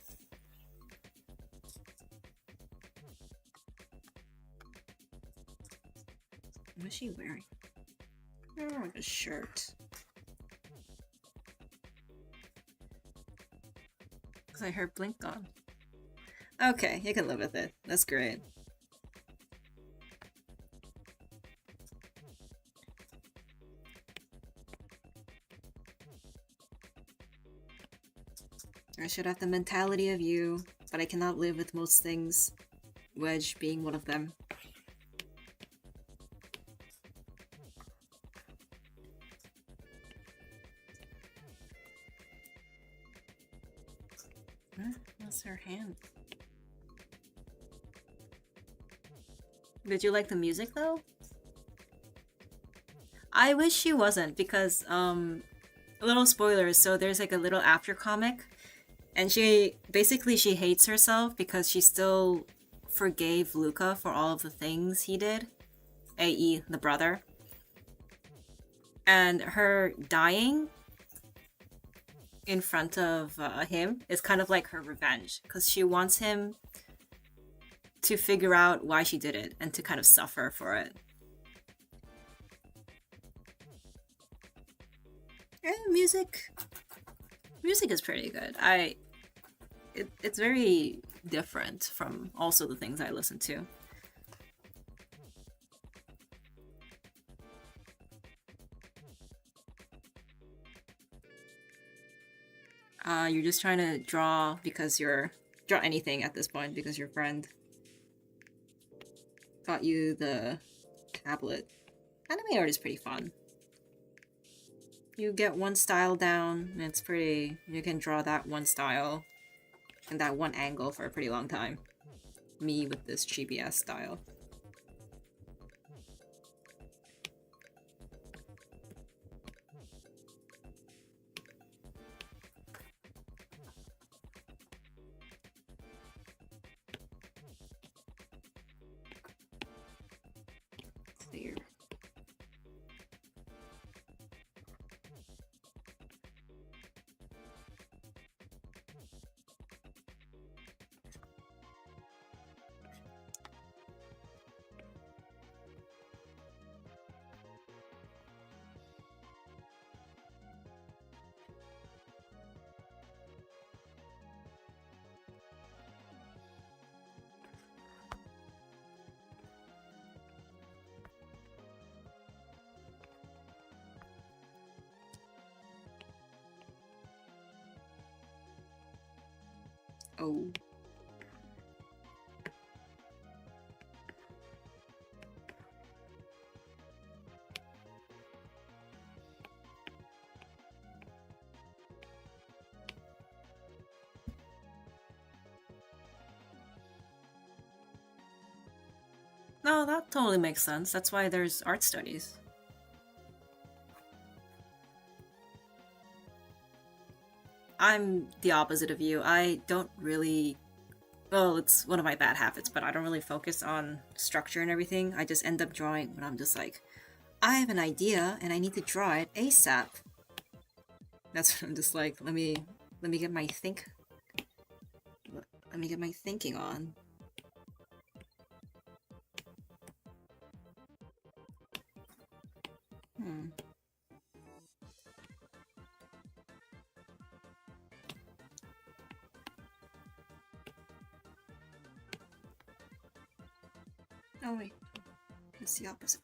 What is she wearing? Oh, like a shirt. Because I heard blink on. Okay, you can live with it. That's great. I should have the mentality of you, but I cannot live with most things. Wedge being one of them. Huh? What's her hand? Did you like the music though? I wish she wasn't because little spoilers, so there's like a little after comic and she hates herself because she still forgave Luca for all of the things he did, i.e. the brother. And her dying in front of him is kind of like her revenge because she wants him to figure out why she did it and to kind of suffer for it. And music is pretty good. It's very different from also the things I listen to. You're just trying to draw because draw anything at this point because your friend got you the tablet. Anime art is pretty fun. You get one style down, and it's pretty. You can draw that one style and that one angle for a pretty long time. Me with this cheapy ass style. Clear. Oh. No, that totally makes sense. That's why there's art studies. I'm the opposite of you. I don't really... Well, it's one of my bad habits, but I don't really focus on structure and everything. I just end up drawing when I'm just like, I have an idea and I need to draw it ASAP. That's what I'm just like, let me get my let me get my thinking on. Oh wait, it's the opposite.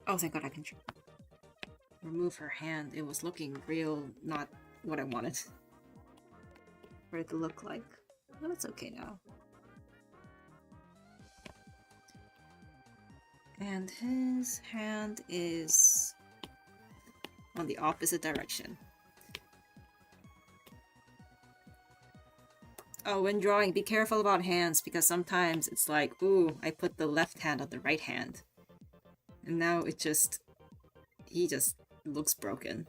Oh, thank god I can remove her hand. It was looking real, not what I wanted for it to look like. But it's okay now. And his hand is on the opposite direction. Oh, when drawing, be careful about hands because sometimes it's like, ooh, I put the left hand on the right hand. And now it just... he just looks broken.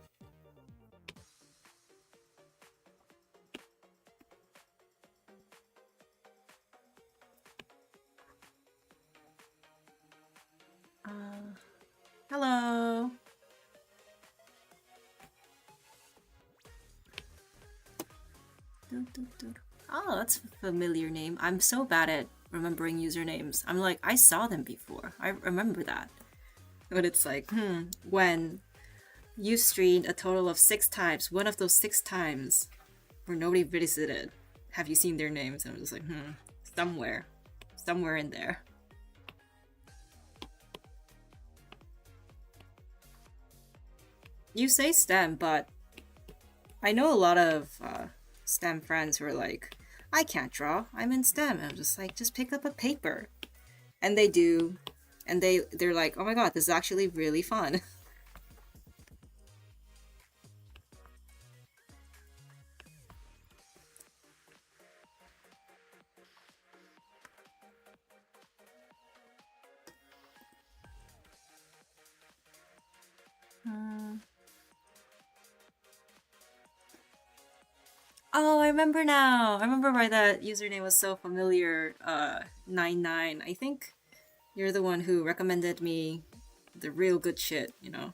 Hello! Oh, that's a familiar name. I'm so bad at remembering usernames. I'm like, I saw them before. I remember that. But it's like, when you streamed a total of 6 times, one of those 6 times where nobody visited, have you seen their names? And I'm just like, somewhere in there. You say STEM, but I know a lot of STEM friends who are like, I can't draw, I'm in STEM. And I'm just like, just pick up a paper. And they do. And they're like, oh my god, this is actually really fun. Oh, I remember now. I remember why that username was so familiar. 99. I think you're the one who recommended me the real good shit, you know?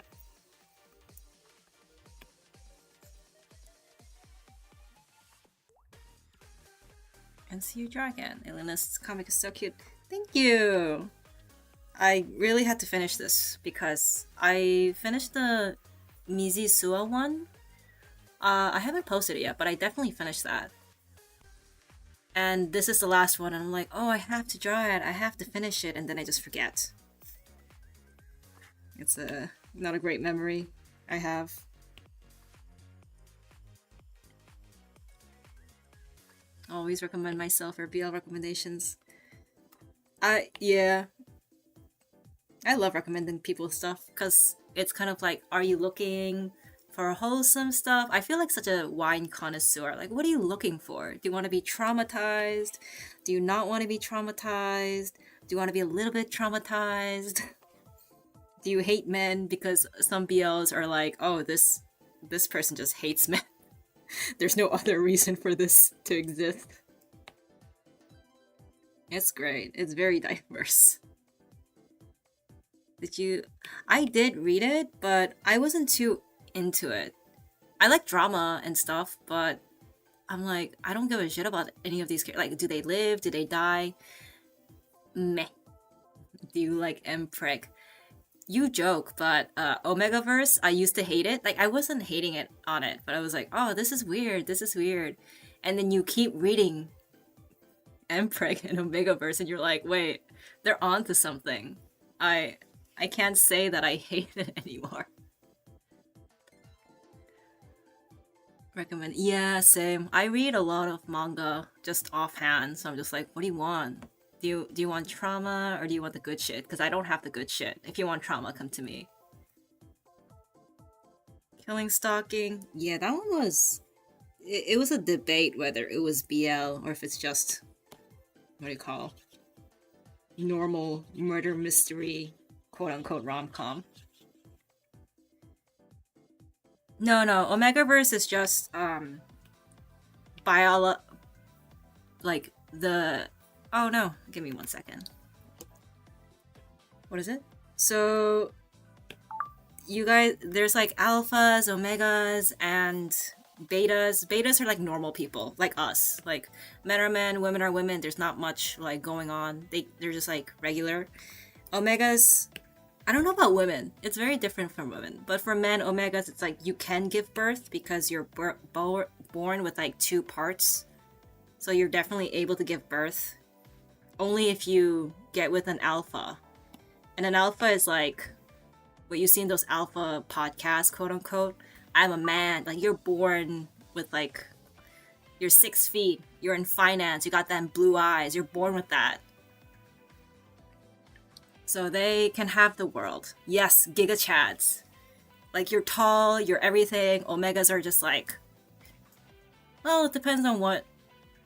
And see you dragon. Elena's comic is so cute. Thank you! I really had to finish this because I finished the Mizisua one. I haven't posted it yet, but I definitely finished that. And this is the last one, and I'm like, oh, I have to draw it, I have to finish it, and then I just forget. It's not a great memory I have. Always recommend myself for BL recommendations. Yeah. I love recommending people stuff, because it's kind of like, are you looking for wholesome stuff? I feel like such a wine connoisseur. Like, what are you looking for? Do you want to be traumatized? Do you not want to be traumatized? Do you want to be a little bit traumatized? Do you hate men? Because some BLs are like, oh, this person just hates men. There's no other reason for this to exist. It's great. It's very diverse. I did read it, but I wasn't too into it. I like drama and stuff, but I'm like, I don't give a shit about any of these characters. Like, do they live? Do they die? Meh. Do you like Mpreg? You joke, but Omegaverse, I used to hate it. Like, I wasn't hating it on it, but I was like, oh, this is weird, this is weird. And then you keep reading Mpreg and Omegaverse, and you're like, wait, they're onto something. I I can't say that I hate it anymore. Recommend. Yeah, same. I read a lot of manga just offhand, so I'm just like, what do you want? Do you want trauma or do you want the good shit? Because I don't have the good shit. If you want trauma, come to me. Killing Stalking. Yeah, that one was. It was a debate whether it was BL or if it's just what do you call normal murder mystery, quote unquote rom com. No, no, Omegaverse is just biolo like the. Oh no, give me 1 second. What is it? So you guys, there's like alphas, omegas, and betas. Betas are like normal people, like us. Like men are men, women are women. There's not much like going on. They're just like regular. Omegas, I don't know about women. It's very different from women. But for men, omegas, it's like you can give birth because you're born with like two parts. So you're definitely able to give birth. Only if you get with an alpha. And an alpha is like what you see in those alpha podcasts, quote unquote. I'm a man. Like you're born with like you're 6 feet. You're in finance. You got them blue eyes. You're born with that. So they can have the world. Yes, Giga Chads. Like you're tall, you're everything. Omegas are just like, well, it depends on what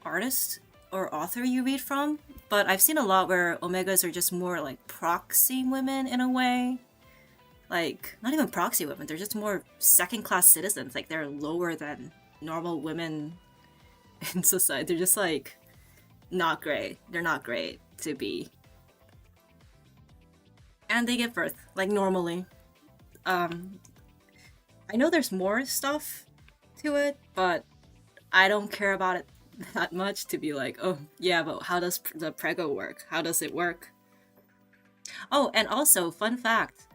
artist or author you read from. But I've seen a lot where Omegas are just more like proxy women in a way. Like, not even proxy women, they're just more second class citizens. Like, they're lower than normal women in society. They're just like, not great. They're not great to be. And they give birth, like, normally. I know there's more stuff to it, but I don't care about it that much to be like, oh, yeah, but how does the prego work? How does it work? Oh, and also, fun fact,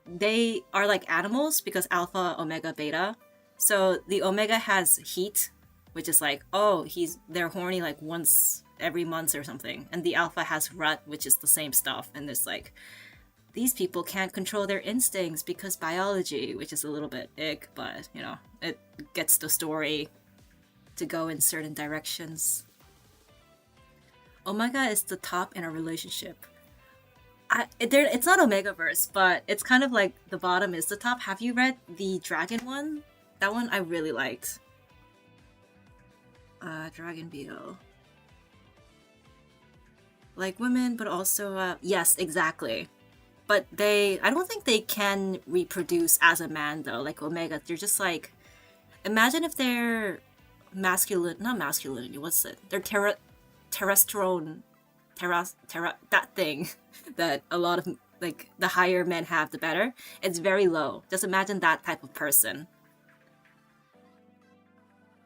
they are like animals because alpha, omega, beta. So the omega has heat, which is like, oh, they're horny like once every month or something. And the alpha has rut, which is the same stuff. And it's like, these people can't control their instincts because biology, which is a little bit ick, but you know, it gets the story to go in certain directions. Omega is the top in a relationship. It's not Omegaverse, but it's kind of like the bottom is the top. Have you read the dragon one? That one I really liked. Dragon BL. Like women, but also, yes, exactly. But I don't think they can reproduce as a man though, like Omega. They're just like, imagine if they're masculine, not masculinity, what's it? They're testosterone, that thing that a lot of like the higher men have, the better. It's very low. Just imagine that type of person.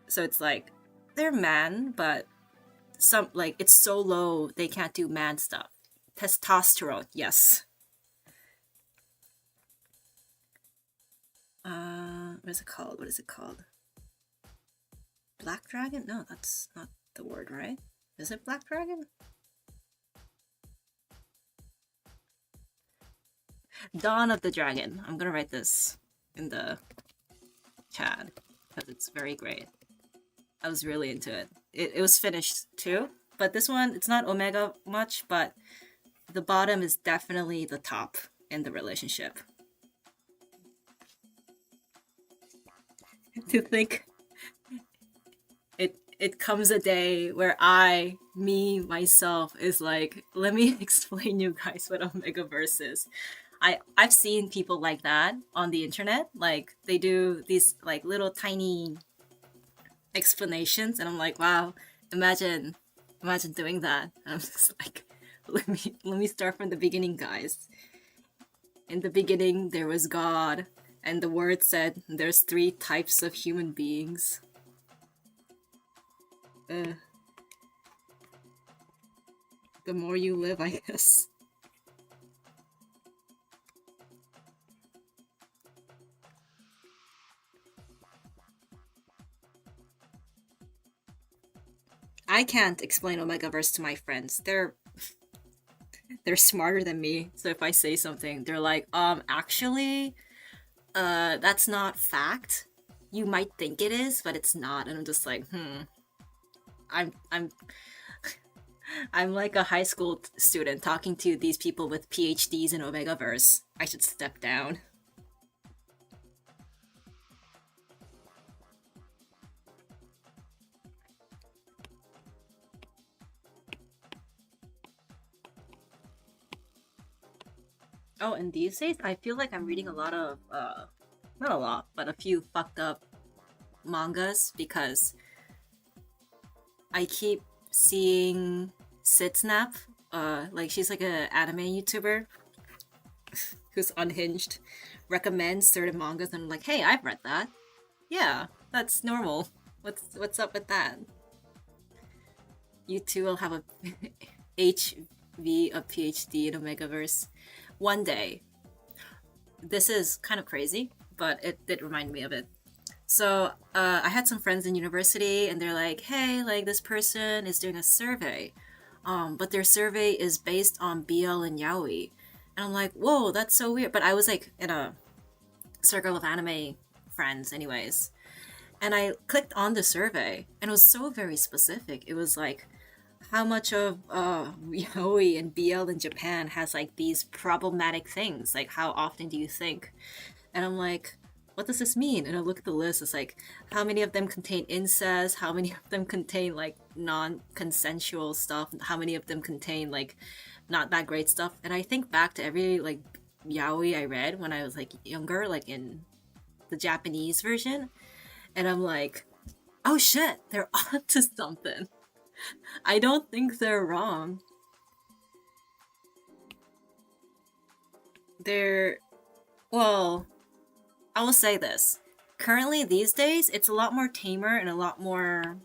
So it's like they're man, but some like it's so low they can't do man stuff. Testosterone, yes. What is it called? What is it called? Black Dragon? No, that's not the word, right? Is it Black Dragon? Dawn of the Dragon. I'm gonna write this in the chat because it's very great. I was really into it. It was finished too, but this one, it's not Omega much, but the bottom is definitely the top in the relationship. To think it comes a day where myself is like, let me explain you guys what Omegaverse is. I've seen people like that on the internet. Like they do these like little tiny explanations, and I'm like, wow, imagine doing that. And I'm just like, let me start from the beginning, guys. In the beginning, there was God, and the word said there's 3 types of human beings. The more you live, I guess. I can't explain Omegaverse to my friends. They're they're smarter than me. So if I say something, they're like, actually, that's not fact. You might think it is, but it's not. And I'm just like, I'm I'm like a high school student talking to these people with PhDs in Omegaverse. I should step down. Oh, and these days, I feel like I'm reading a lot of, not a lot, but a few fucked up mangas because I keep seeing Sitsnap, like she's like a anime YouTuber who's unhinged, recommends certain mangas, and I'm like, hey, I've read that. Yeah, that's normal. What's up with that? You two will have a HV, a PhD in Omegaverse one day. This is kind of crazy, but it did remind me of it. So I had some friends in university, and they're like, "Hey, like this person is doing a survey, but their survey is based on BL and yaoi," and I'm like, "Whoa, that's so weird." But I was like in a circle of anime friends, anyways, and I clicked on the survey, and it was so very specific. It was like how much of yaoi and BL in Japan has like these problematic things. Like, how often do you think? And I'm like, what does this mean? And I look at the list, it's like, how many of them contain incest? How many of them contain like non consensual stuff? How many of them contain like not that great stuff? And I think back to every like yaoi I read when I was like younger, like in the Japanese version. And I'm like, oh shit, they're onto something. I don't think they're wrong. They're, well, I will say this. Currently, these days, it's a lot more tamer and a lot more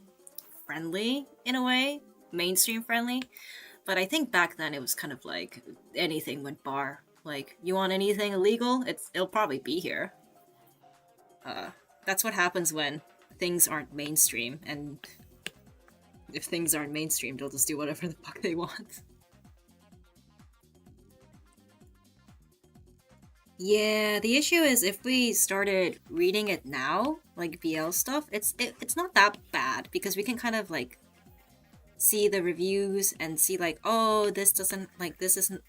friendly in a way, mainstream friendly. But I think back then it was kind of like anything went bar. Like, you want anything illegal? It'll probably be here. Uh, that's what happens when things aren't mainstream, and if things aren't mainstream, they'll just do whatever the fuck they want. Yeah, the issue is if we started reading it now, like BL stuff, it's not that bad because we can kind of like see the reviews and see like, oh, this isn't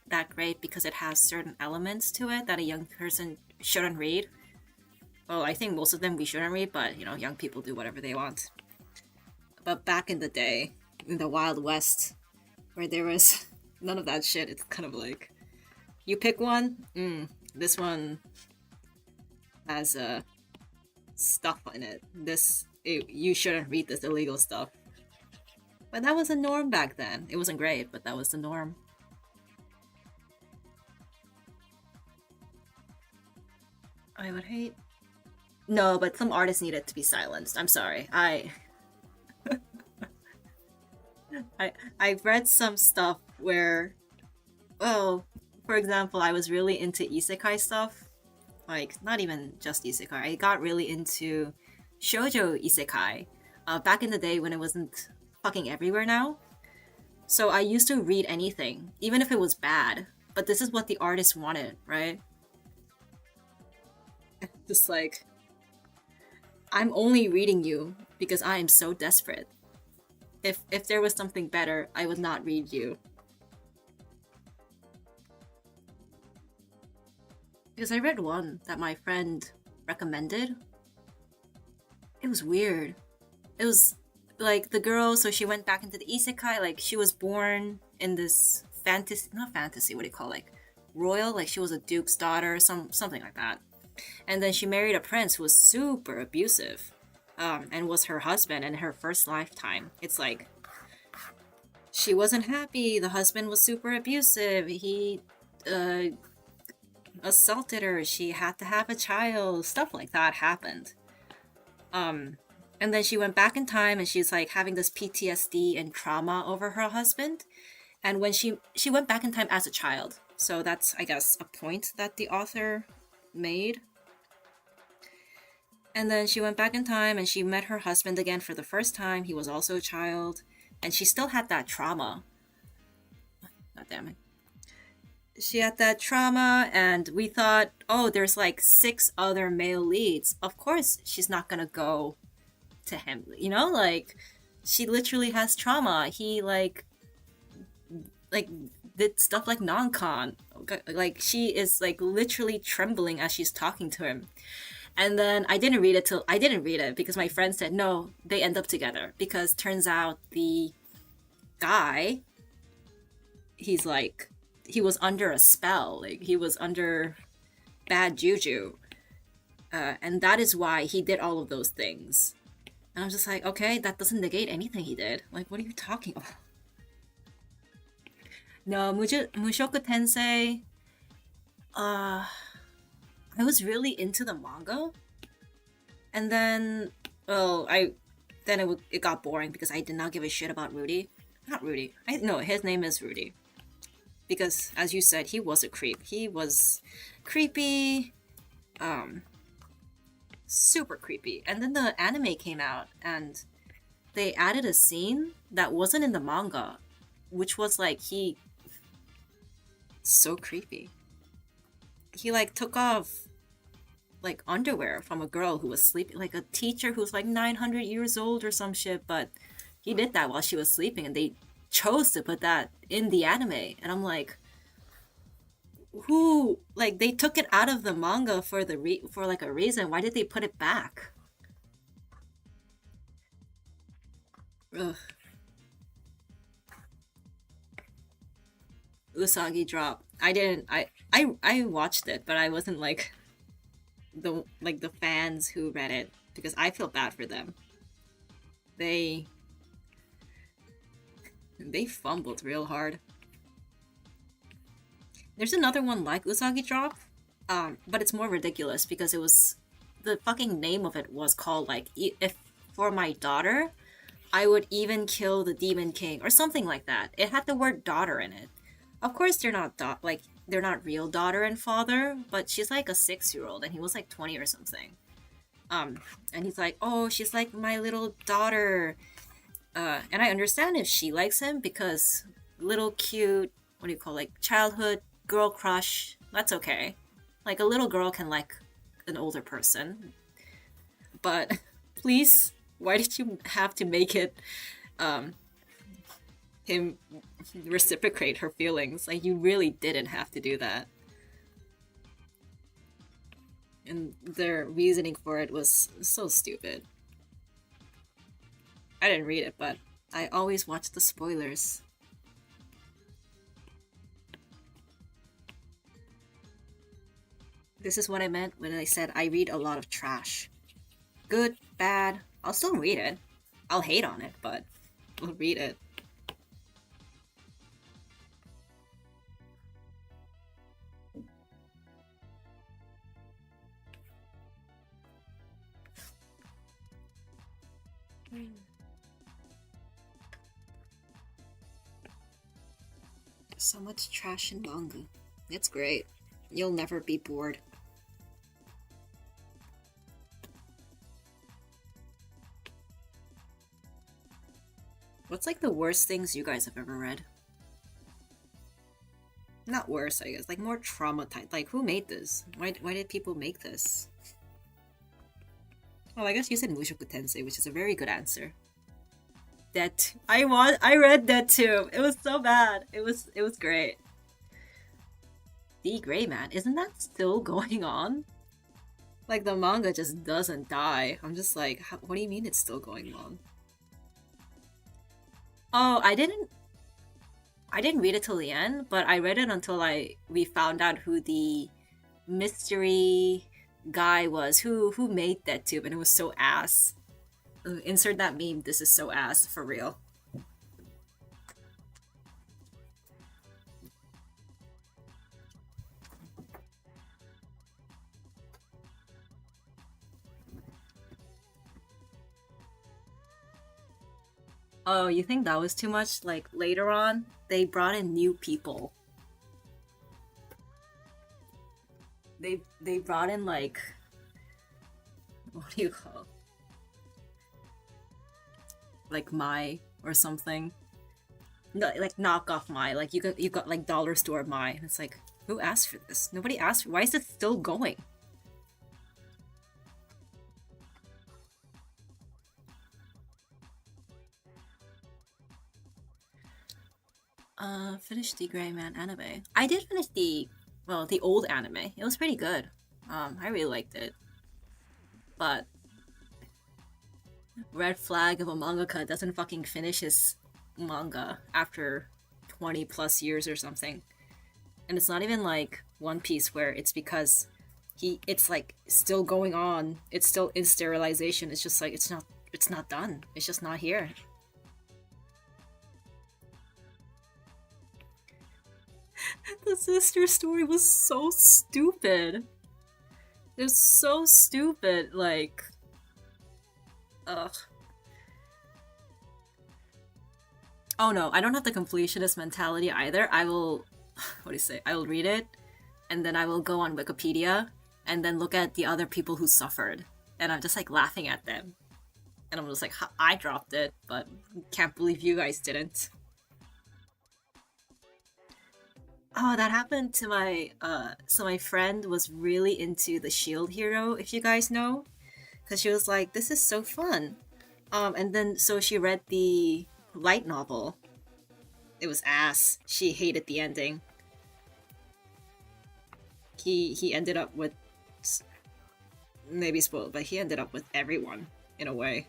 that great because it has certain elements to it that a young person shouldn't read. Well, I think most of them we shouldn't read, but young people do whatever they want. But back in the day, in the Wild West, where there was none of that shit, it's kind of like, you pick one, this one has stuff in it. You shouldn't read this illegal stuff. But that was the norm back then. It wasn't great, but that was the norm. I would hate. No, but some artists needed to be silenced. I'm sorry. I've read some stuff where, well, for example, I was really into isekai stuff. Like, not even just isekai. I got really into shoujo isekai back in the day when it wasn't fucking everywhere now. So I used to read anything, even if it was bad. But this is what the artist wanted, right? Just like, I'm only reading you because I am so desperate. If there was something better, I would not read you. Because I read one that my friend recommended. It was weird. It was like the girl, so she went back into the isekai, like she was born in this fantasy, not fantasy, what do you call it? Like royal, like she was a duke's daughter, something like that. And then she married a prince who was super abusive, and was her husband in her first lifetime. It's like, she wasn't happy, the husband was super abusive, he assaulted her, she had to have a child, stuff like that happened. And then she went back in time and she's like having this PTSD and trauma over her husband. And when she went back in time as a child. So that's, I guess, a point that the author made. And then she went back in time and she met her husband again for the first time. He was also a child. And she still had that trauma. God damn it. she had that trauma, and we thought, oh, there's like 6 other male leads. Of course, she's not gonna go to him. You know, like she literally has trauma. He like did stuff like non-con. Like she is like literally trembling as she's talking to him. And then I didn't read it because my friend said no, they end up together because turns out the guy, he's like, he was under a spell, like he was under bad juju, and that is why he did all of those things. And I'm just like, okay, that doesn't negate anything he did. Like, what are you talking about? No, Mushoku Tensei. Uh, I was really into the manga, and then, well, it got boring because I did not give a shit about Rudy. Not Rudy. No, his name is Rudy. Because, as you said, he was a creep. He was creepy, um, super creepy. And then the anime came out, and they added a scene that wasn't in the manga, which was like so creepy. He like took off like underwear from a girl who was sleeping, like a teacher who's like 900 years old or some shit, but he did that while she was sleeping, and they chose to put that in the anime. And I'm like, who, like, they took it out of the manga for for like a reason. Why did they put it back? Ugh. Usagi drop. I didn't. I watched it, but I wasn't like the fans who read it because I feel bad for them. They they fumbled real hard. There's another one like Usagi drop, but it's more ridiculous because it was, the fucking name of it was called like, if for my daughter, I would even kill the Demon King or something like that. It had the word daughter in it. Of course, they're not like they're not real daughter and father, but she's like a 6-year old, and he was like 20 or something. And he's like, oh, she's like my little daughter. And I understand if she likes him because little cute, what do you call, like childhood girl crush. That's okay. Like a little girl can like an older person, but please, why did you have to make it um him reciprocate her feelings? Like, you really didn't have to do that. And their reasoning for it was so stupid. I didn't read it, but I always watch the spoilers. This is what I meant when I said I read a lot of trash. Good, bad, I'll still read it. I'll hate on it, but I'll read it. So much trash in manga. It's great. You'll never be bored. What's like the worst things you guys have ever read? Not worse, I guess. Like more traumatized. Like, who made this? Why did people make this? Well, I guess you said Mushoku Tensei, which is a very good answer. That I read that too. It was so bad. It was great. The Gray Man, isn't that still going on? Like the manga just doesn't die. I'm just like, what do you mean it's still going on? Oh, I didn't read it till the end, but I read it until we found out who the mystery guy was, who made that tube, and it was so ass. Insert that meme. This is so ass for real. Oh, you think that was too much? Like later on, they brought in new people. They brought in like, what do you call, like Mai or something. like knockoff Mai. Like you got like dollar store Mai. And it's like, who asked for this? Nobody asked for. Why is it still going? Finish the Gray Man anime. I did finish the old anime. It was pretty good. I really liked it. But red flag of a mangaka doesn't fucking finish his manga after 20 plus years or something. And it's not even like One Piece where it's because it's like still going on. It's still in sterilization. It's just like it's not done. It's just not here. The sister story was so stupid. It was so stupid. Like, ugh. Oh no, I don't have the completionist mentality either. I will, what do you say? I will read it, and then I will go on Wikipedia, and then look at the other people who suffered, and I'm just like laughing at them, and I'm just like, I dropped it, but can't believe you guys didn't. Oh, that happened to my so my friend was really into the Shield Hero, if you guys know, because she was like, "This is so fun," and then so she read the light novel. It was ass. She hated the ending. He ended up with, maybe spoiled, but he ended up with everyone in a way.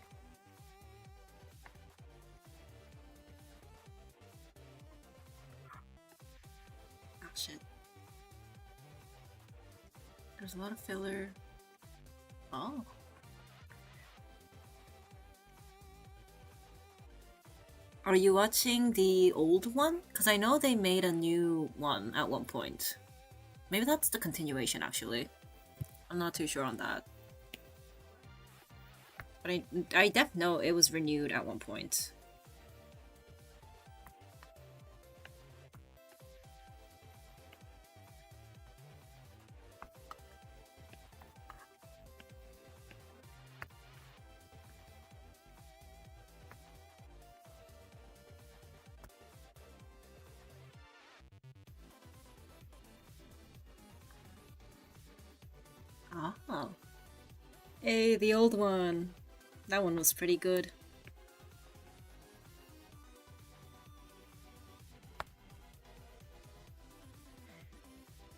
Oh shit. There's a lot of filler. Oh. Are you watching the old one? Because I know they made a new one at one point. Maybe that's the continuation, actually. I'm not too sure on that. But I def know it was renewed at one point. Oh. Hey, the old one. That one was pretty good.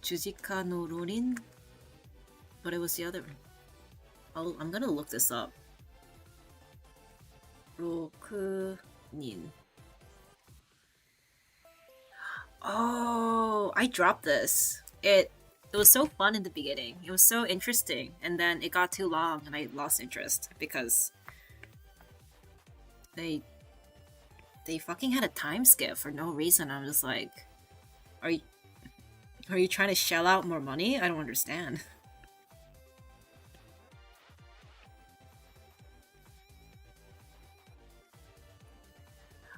Jujika no Ronin? But it was the other. I'm gonna look this up. Rokunin. Oh, I dropped this. It was so fun in the beginning. It was so interesting, and then it got too long, and I lost interest because they fucking had a time skip for no reason. I'm just like, are you trying to shell out more money? I don't understand.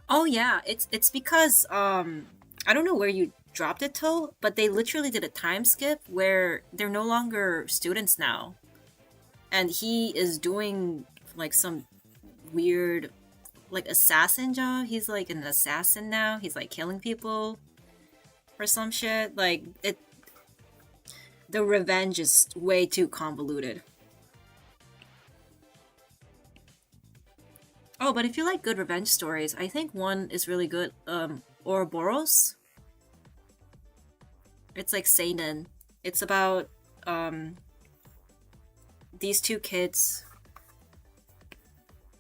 Oh yeah, it's because I don't know where you dropped it to, but they literally did a time skip where they're no longer students now. And he is doing like some weird like assassin job. He's like an assassin now. He's like killing people or some shit. Like it the revenge is way too convoluted. Oh, but if you like good revenge stories, I think one is really good. Ouroboros. It's like seinen. It's about these two kids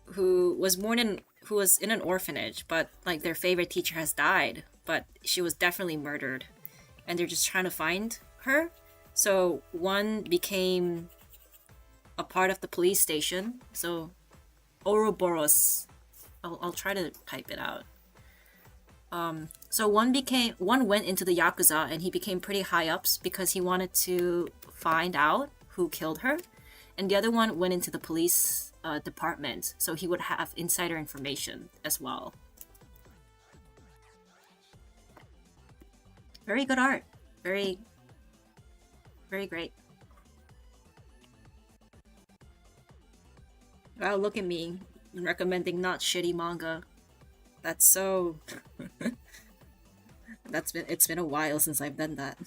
who was in an orphanage, but like their favorite teacher has died, but she was definitely murdered, and they're just trying to find her. So one became a part of the police station. So Ouroboros. I'll try to type it out. So one went into the yakuza and he became pretty high ups because he wanted to find out who killed her, and the other one went into the police department so he would have insider information as well. Very good art. Very, very great. Wow, look at me recommending not shitty manga. That's so... It's been a while since I've done that.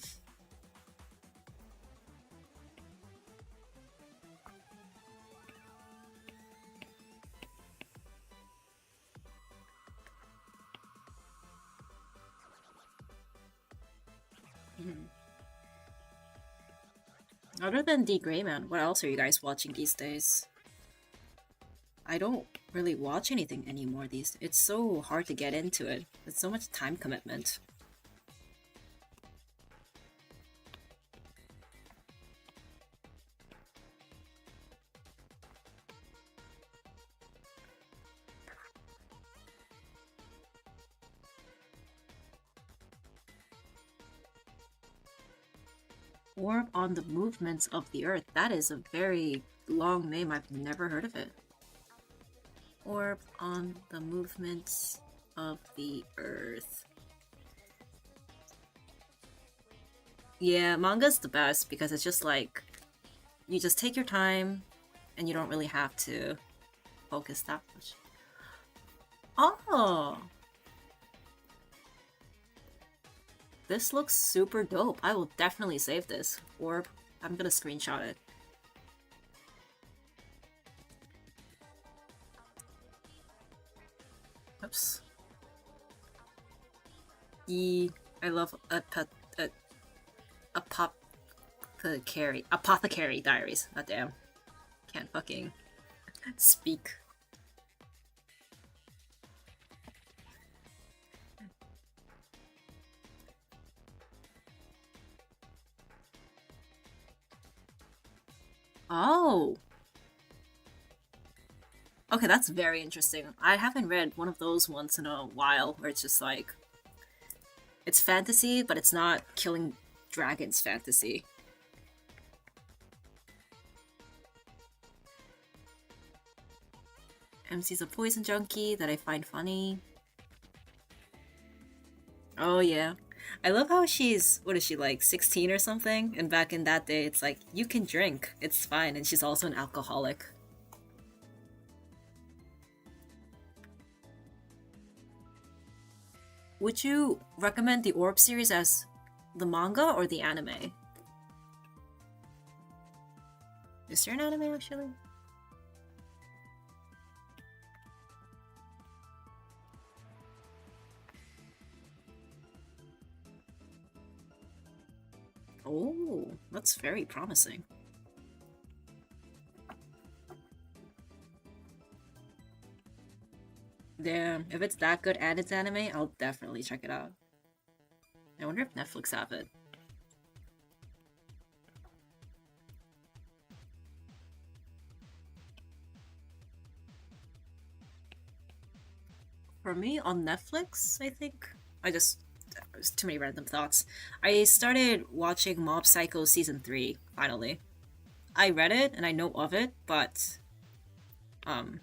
Mhm. Other than D. Greyman, what else are you guys watching these days? I don't really watch anything anymore these. It's so hard to get into it. It's so much time commitment. Orb on the movements of the earth. That is a very long name. I've never heard of it. Orb on the movements of the earth. Yeah, manga's the best because it's just like you just take your time and you don't really have to focus that much. Oh, this looks super dope. I will definitely save this. Orb, I'm gonna screenshot it. Oops. I love apothecary diaries. God damn. Can't fucking speak. Oh. Okay, that's very interesting. I haven't read one of those once in a while where it's just like it's fantasy, but it's not killing dragons fantasy. MC's a poison junkie that I find funny. Oh yeah. I love how she's, what is she, like 16 or something? And back in that day, it's like, you can drink, it's fine. And she's also an alcoholic. Would you recommend the Orb series as the manga or the anime? Is there an anime actually? Oh, that's very promising. Damn, if it's that good and it's anime, I'll definitely check it out. I wonder if Netflix have it. For me, on Netflix, I think I just there's too many random thoughts. I started watching Mob Psycho season 3 finally. I read it and I know of it, but um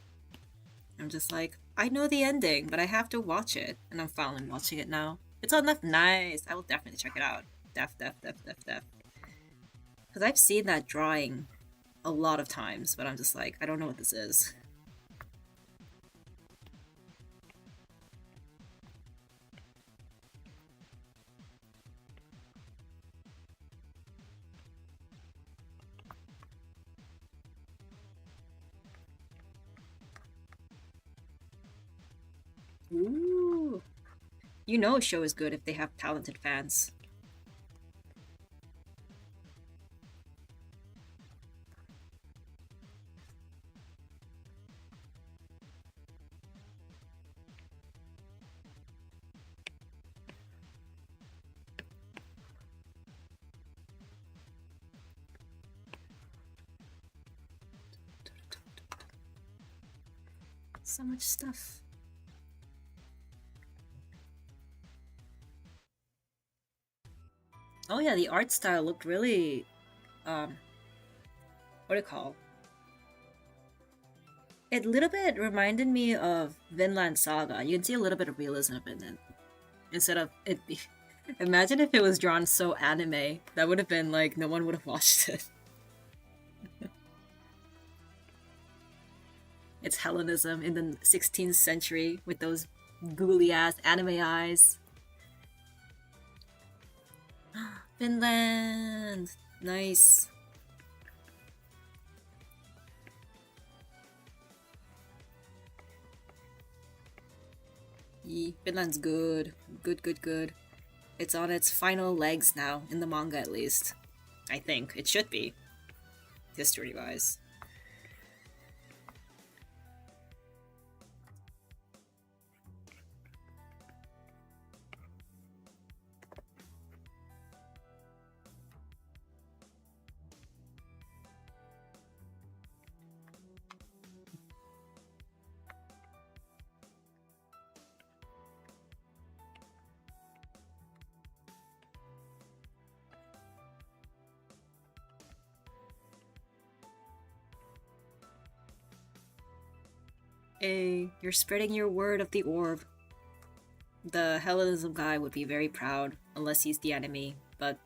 I'm just like I know the ending, but I have to watch it, and I'm finally watching it now. It's on Netflix. Nice. I will definitely check it out. Def. Because I've seen that drawing a lot of times, but I'm just like I don't know what this is. Ooh. You know a show is good if they have talented fans. So much stuff. Oh yeah, the art style looked really what do you call? It a little bit reminded me of Vinland Saga. You can see a little bit of realism in it. Instead of it imagine if it was drawn so anime. That would have been like no one would have watched it. It's Hellenism in the 16th century with those Googly ass anime eyes. Finland! Nice. Finland's good. Good, good, good. It's on its final legs now, in the manga at least. I think. It should be. History-wise. Hey, you're spreading your word of the orb. The Hellenism guy would be very proud, unless he's the enemy, but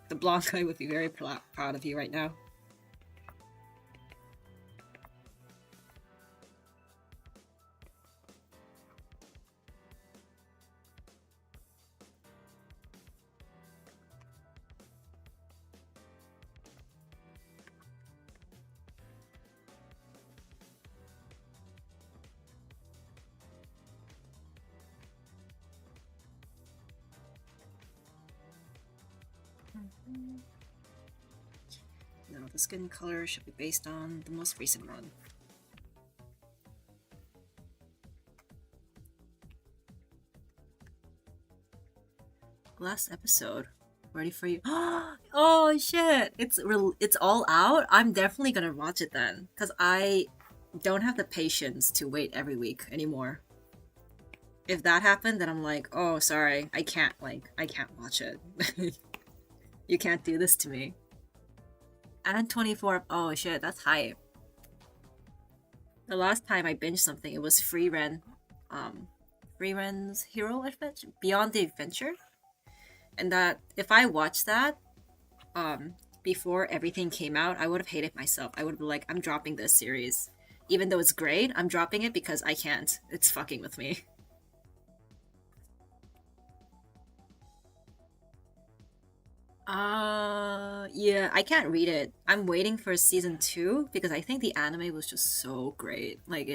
the blonde guy would be very proud of you right now. No, the skin color should be based on the most recent one. Last episode. Ready for you. Oh shit! It's all out? I'm definitely gonna watch it then. Because I don't have the patience to wait every week anymore. If that happened, then I'm like, oh, sorry, I can't watch it. You can't do this to me. And 24, oh shit, that's hype. The last time I binged something, it was Free Ren's Hero Adventure, Beyond the Adventure. And that, if I watched that, before everything came out, I would have hated myself. I would be like, I'm dropping this series. Even though it's great, I'm dropping it because I can't. It's fucking with me. Yeah, I can't read it. I'm waiting for season 2 because I think the anime was just so great. Like,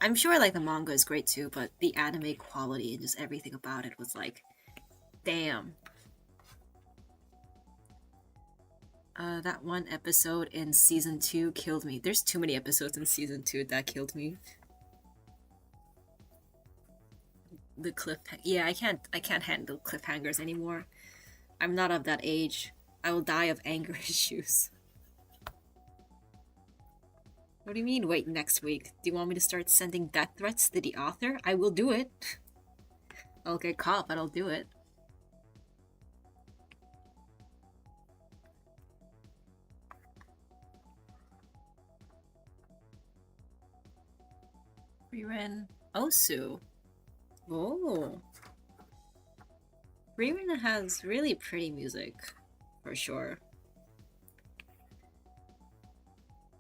I'm sure, like, the manga is great too, but the anime quality and just everything about it was like, damn. That one episode in season 2 killed me. There's too many episodes in season 2 that killed me. The yeah, I can't handle cliffhangers anymore. I'm not of that age. I will die of anger issues. What do you mean, wait next week? Do you want me to start sending death threats to the author? I will do it. I'll get caught, but I'll do it. Frieren Osu. Oh. Frieren has really pretty music, for sure.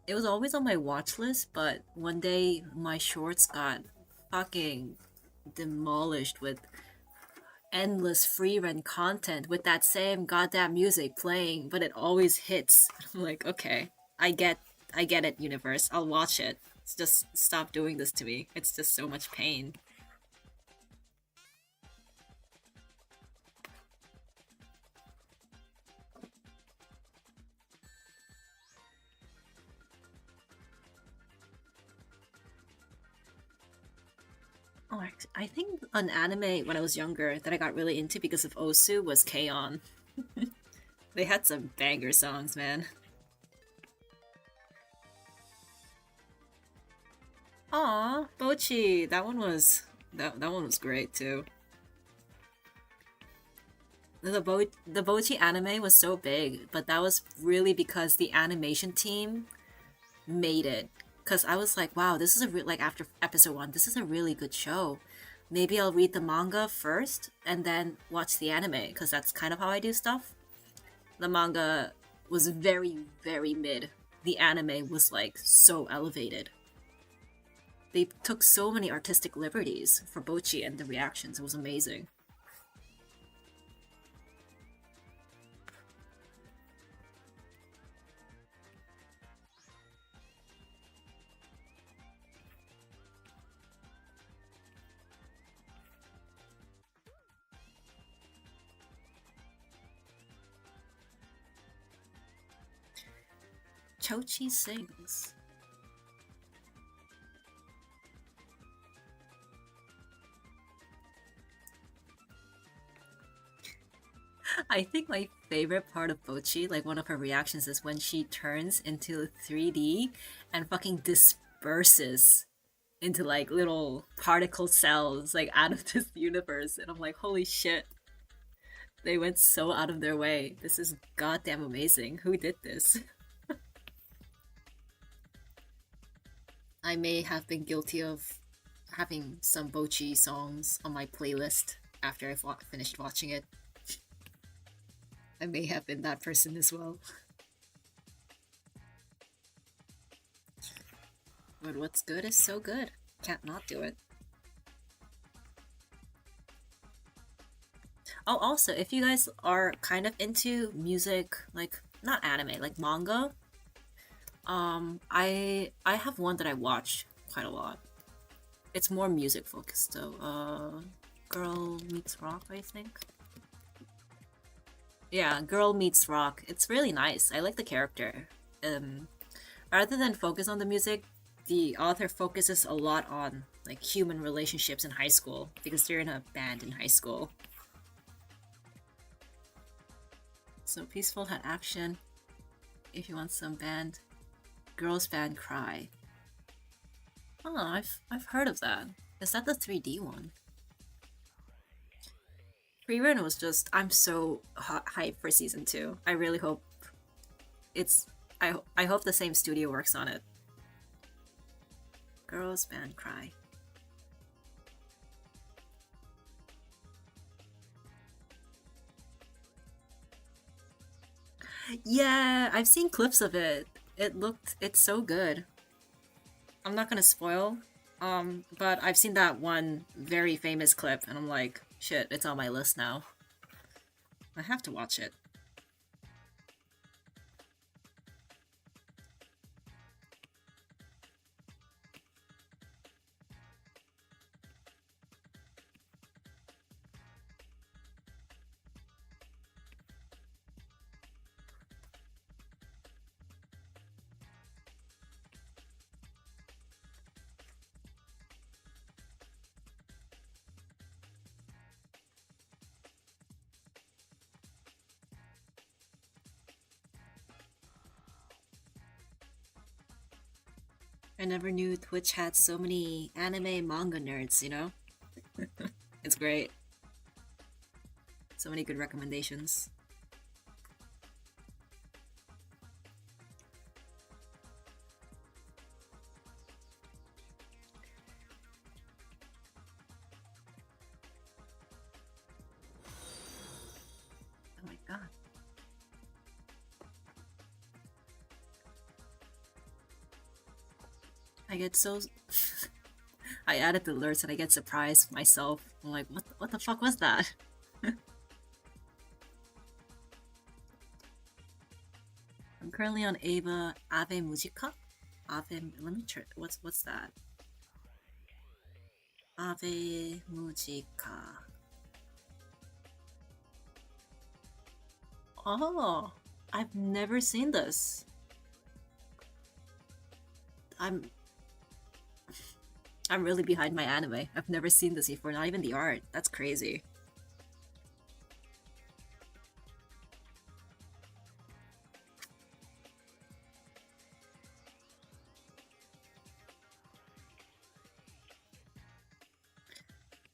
It was always on my watch list, but one day my shorts got fucking demolished with endless Frieren content with that same goddamn music playing, but it always hits. I'm like, okay, I get it, universe. I'll watch it. Just stop doing this to me. It's just so much pain. Oh, I think an anime when I was younger that I got really into because of Osu was K-On! They had some banger songs, man. Aw, Bochi! That one was great too. The Bochi anime was so big, but that was really because the animation team made it. Cause I was like, wow, this is like after episode 1, this is a really good show. Maybe I'll read the manga first and then watch the anime, cause that's kind of how I do stuff. The manga was very, very mid. The anime was like so elevated. they took so many artistic liberties for Bochi and the reactions. It was amazing. Chochi sings. I think my favorite part of Bochi, like one of her reactions, is when she turns into 3D and fucking disperses into like little particle cells like out of this universe. And I'm like, holy shit. They went so out of their way. This is goddamn amazing. Who did this? I may have been guilty of having some Bochi songs on my playlist after I finished watching it. I may have been that person as well. But what's good is so good. Can't not do it. Oh, also, if you guys are kind of into music, like, not anime, like manga, I have one that I watch quite a lot. It's more music focused though. Girl Meets Rock, I think. Yeah, Girl Meets Rock. It's really nice. I like the character. Rather than focus on the music, the author focuses a lot on like human relationships in high school because they're in a band in high school. So Peaceful had action. If you want some band, girls band cry. Oh, I've heard of that. Is that the 3D one? Rerun was just, I'm so hyped for season 2. I really hope it's, I hope the same studio works on it. Girls band cry. Yeah, I've seen clips of it. It's so good. I'm not gonna spoil, but I've seen that one very famous clip and I'm like, shit, it's on my list now. I have to watch it. I never knew Twitch had so many anime manga nerds, you know? It's great. So many good recommendations. Oh my god. I get so... I added the alerts and I get surprised myself. I'm like, what the fuck was that? I'm currently on Ave Musica? Let me try, what's that? Ave Musica. Oh, I've never seen this. I'm really behind my anime. I've never seen this before, not even the art. That's crazy.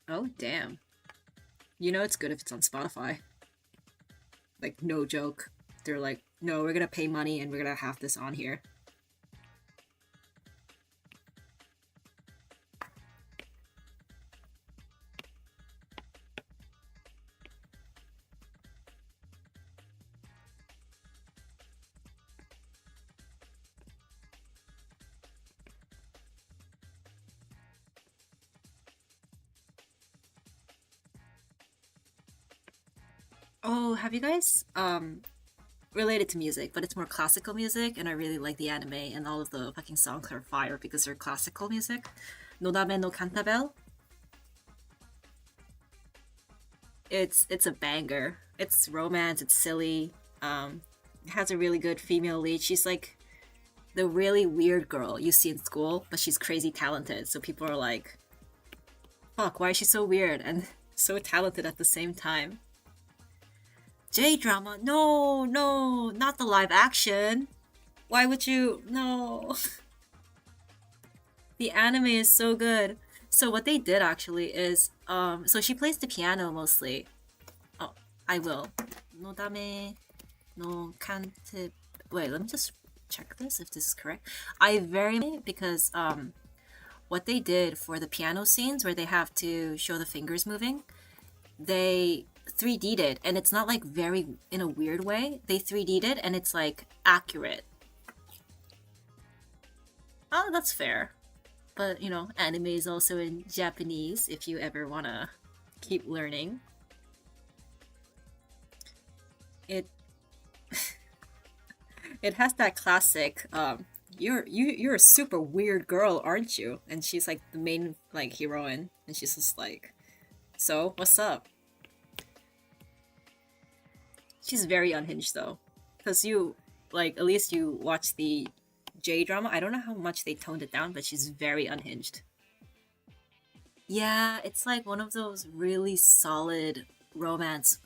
Oh, damn. You know it's good if it's on Spotify. Like, no joke. They're like, no, we're gonna pay money and we're gonna have this on here. Oh, have you guys related to music, but it's more classical music, and I really like the anime, and all of the fucking songs are fire because they're classical music. Nodame no Cantabile. It's a banger. It's romance. It's silly. It has a really good female lead. She's like the really weird girl you see in school, but she's crazy talented. So people are like, "Fuck, why is she so weird and so talented at the same time?" J drama? No, no, not the live action. Why would you? No. The anime is so good. So what they did actually is, so she plays the piano mostly. Oh, I will. No dame, no can't. Wait, let me just check this if this is correct. I very because what they did for the piano scenes where they have to show the fingers moving, they 3D'd it, and it's not like very in a weird way. They 3D'd it, and it's like accurate. Oh, that's fair. But you know, anime is also in Japanese if you ever wanna keep learning. It it has that classic you're a super weird girl, aren't you? And she's like the main like heroine, and she's just like, so what's up? She's very unhinged though, because you like at least you watch the J drama. I don't know how much they toned it down, but she's very unhinged. Yeah, it's like one of those really solid romance.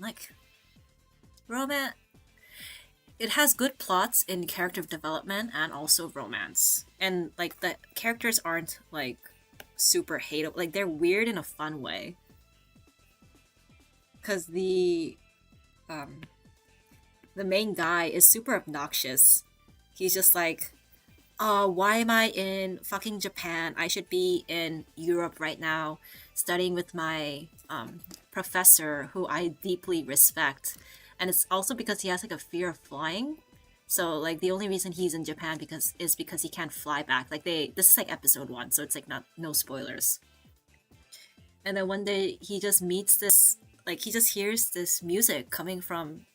It has good plots in character development and also romance. And like the characters aren't like super hateable. Like they're weird in a fun way. Cause um the main guy is super obnoxious. He's just like, why am I in fucking Japan? I should be in Europe right now, studying with my professor who I deeply respect. And it's also because he has like a fear of flying. So like the only reason he's in Japan because he can't fly back. Like this is like episode 1, so it's like not no spoilers. And then one day he just meets this like he just hears this music coming from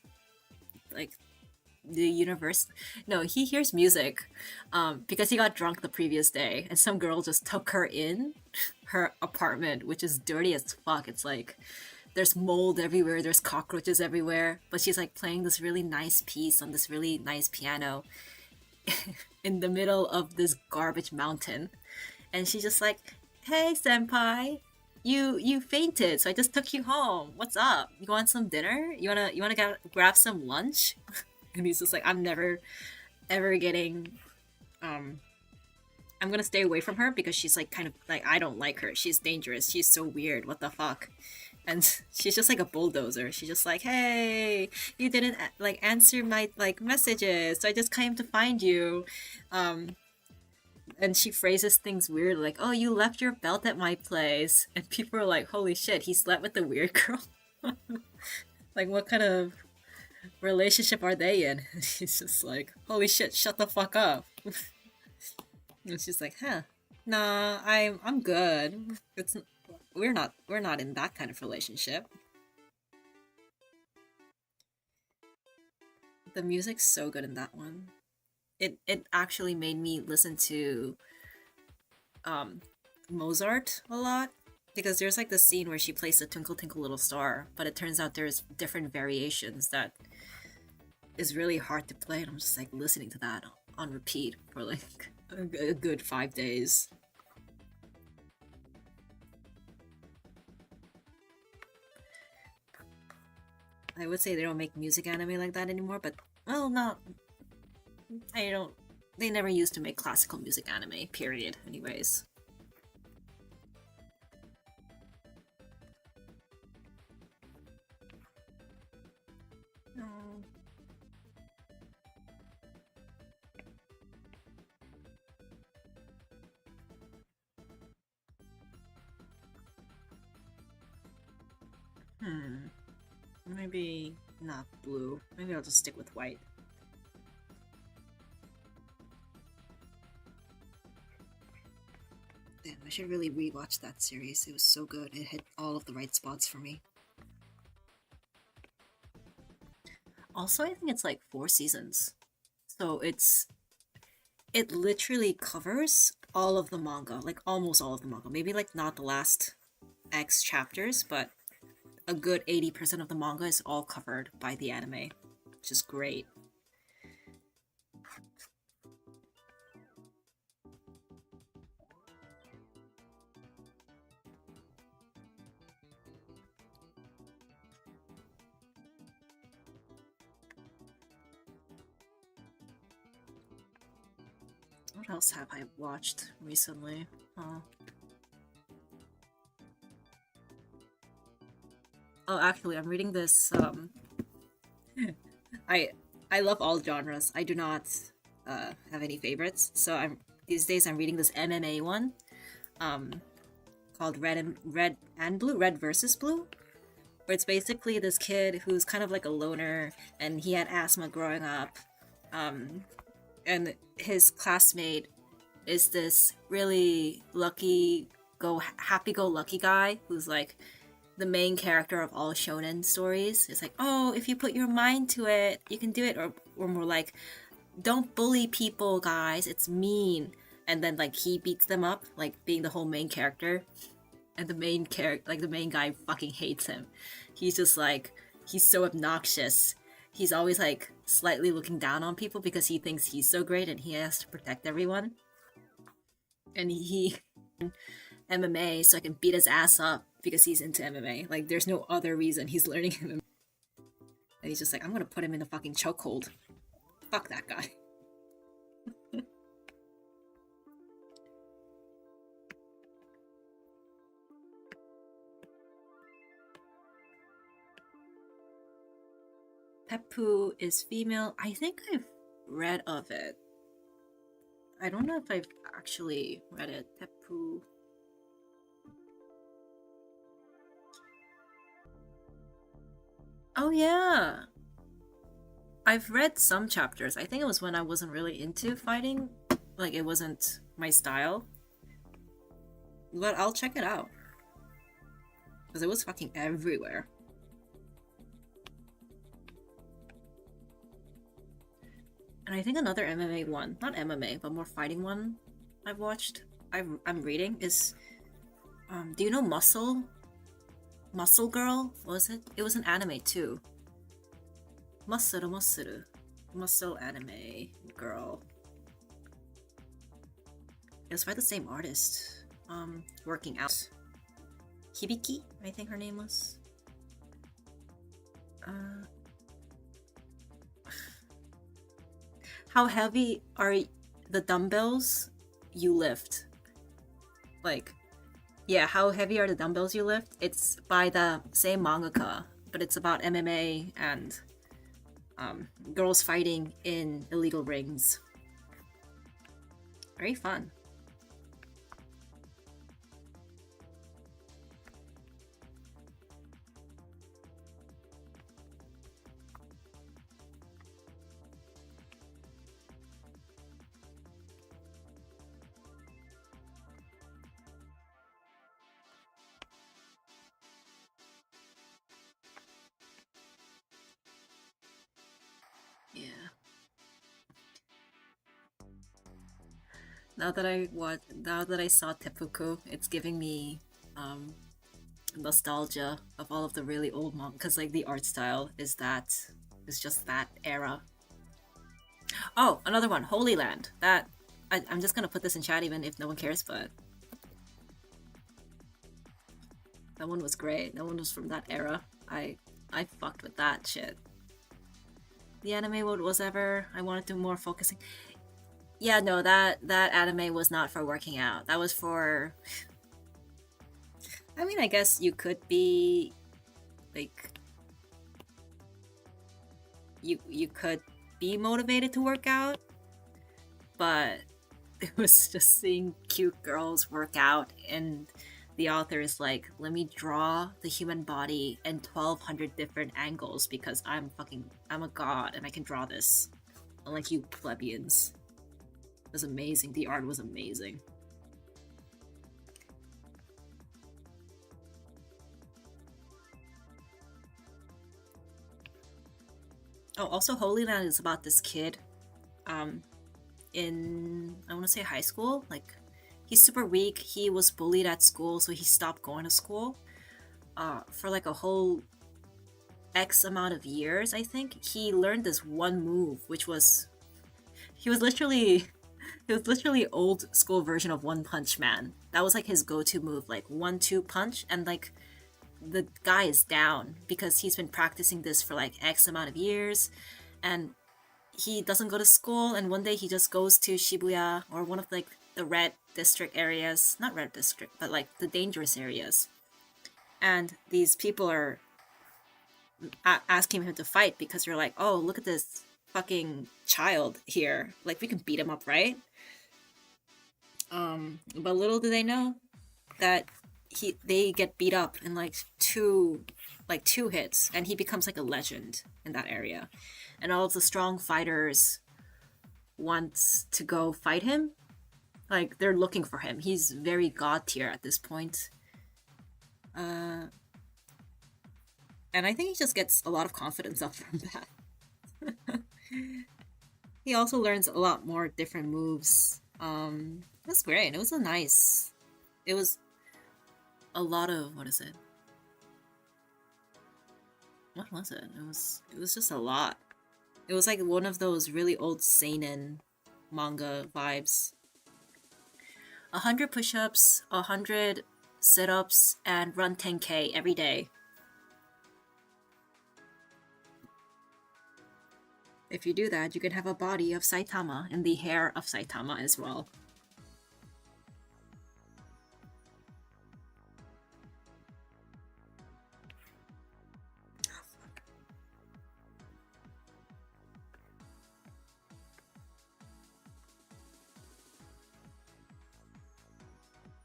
like the universe. No, he hears music because he got drunk the previous day, and some girl just took her in her apartment, which is dirty as fuck. It's like there's mold everywhere, there's cockroaches everywhere, but she's like playing this really nice piece on this really nice piano in the middle of this garbage mountain, and she's just like, "Hey, senpai." You fainted, so I just took you home. What's up? You want some dinner? You wanna grab some lunch? And he's just like, I'm never ever getting um I'm gonna stay away from her because she's like kind of like I don't like her. She's dangerous. She's so weird. What the fuck? And she's just like a bulldozer. She's just like, hey, you didn't like answer my like messages, so I just came to find you. Um, and she phrases things weird, like, oh, you left your belt at my place, and people are like, holy shit, he slept with the weird girl. Like, what kind of relationship are they in? And he's just like, holy shit, shut the fuck up. And she's like, huh, nah, I'm good. It's we're not in that kind of relationship. The music's so good in that one. It actually made me listen to um Mozart a lot, because there's like the scene where she plays the Twinkle Twinkle Little Star, but it turns out there's different variations that is really hard to play, and I'm just like listening to that on repeat for like a good 5 days. I would say they don't make music anime like that anymore, but well, not. I don't. They never used to make classical music anime. Period. Anyways. No. Hmm. Maybe not blue. Maybe I'll just stick with white. Damn, I should really rewatch that series. It was so good. It hit all of the right spots for me. Also, I think it's like 4 seasons. So it literally covers all of the manga, like almost all of the manga. Maybe like not the last X chapters, but a good 80% of the manga is all covered by the anime, which is great. What else have I watched recently? Oh, actually, I'm reading this. I I love all genres. I do not have any favorites. So these days I'm reading this MMA one, um, called Red and Blue, Red versus Blue, where it's basically this kid who's kind of like a loner, and he had asthma growing up, um, and his classmate is this really happy-go-lucky guy who's like the main character of all shonen stories. It's like, oh, if you put your mind to it, you can do it, or more like, don't bully people, guys. It's mean. And then like he beats them up, like being the whole main character, and the main character, like the main guy, fucking hates him. He's just like, he's so obnoxious. He's always like slightly looking down on people because he thinks he's so great and he has to protect everyone. And he MMA so I can beat his ass up because he's into MMA. Like, there's no other reason he's learning MMA. And he's just like, I'm gonna put him in a fucking chokehold. Fuck that guy. Peppu is female. I think I've read of it. I don't know if I've actually read it. Peppu. Oh yeah. I've read some chapters. I think it was when I wasn't really into fighting. Like, it wasn't my style. But I'll check it out. Because it was fucking everywhere. And I think another MMA one, not MMA, but more fighting one I've watched, I'm reading is, do you know Muscle? Muscle Girl? Was it? It was an anime too. Muscle anime girl. It was by the same artist. Working out. Hibiki, I think her name was. How heavy are the dumbbells you lift? Like, yeah, how heavy are the dumbbells you lift? It's by the same mangaka, but it's about MMA and girls fighting in illegal rings. Very fun. Yeah. Now that I saw Tepuku, it's giving me nostalgia of all of the really old manga, because like the art style is just that era. Oh, another one, Holy Land. I'm just gonna put this in chat even if no one cares, but that one was great. That one was from that era. I fucked with that shit. The anime was ever I wanted to more focusing. Yeah, no, that anime was not for working out. That was for. I mean, I guess you could be like you could be motivated to work out, but it was just seeing cute girls work out, and the author is like, let me draw the human body in 1,200 different angles because I'm a god and I can draw this, unlike you plebeians. It was amazing. The art was amazing. Oh, also Holy Land is about this kid um in, I want to say, high school. Like, he's super weak. He was bullied at school, so he stopped going to school for like a whole X amount of years. I think he learned this one move, which was, he was literally it was literally old school version of One Punch Man. That was like his go-to move, like 1-2 punch, and like the guy is down because he's been practicing this for like X amount of years, and he doesn't go to school. And one day he just goes to Shibuya, or one of like the red district areas, not red district, but like the dangerous areas, and these people are asking him to fight because you're like, oh, look at this fucking child here, like we can beat him up, right? But little do they know that they get beat up in like two hits, and he becomes like a legend in that area, and all of the strong fighters want to go fight him. Like, they're looking for him. He's very god tier at this point. And I think he just gets a lot of confidence up from that. He also learns a lot more different moves. It was great. It was a nice. It was a lot of, what is it? What was it? It was just a lot. It was like one of those really old seinen manga vibes. 100 push-ups, 100 sit-ups, and run 10k every day. If you do that, you can have a body of Saitama and the hair of Saitama as well.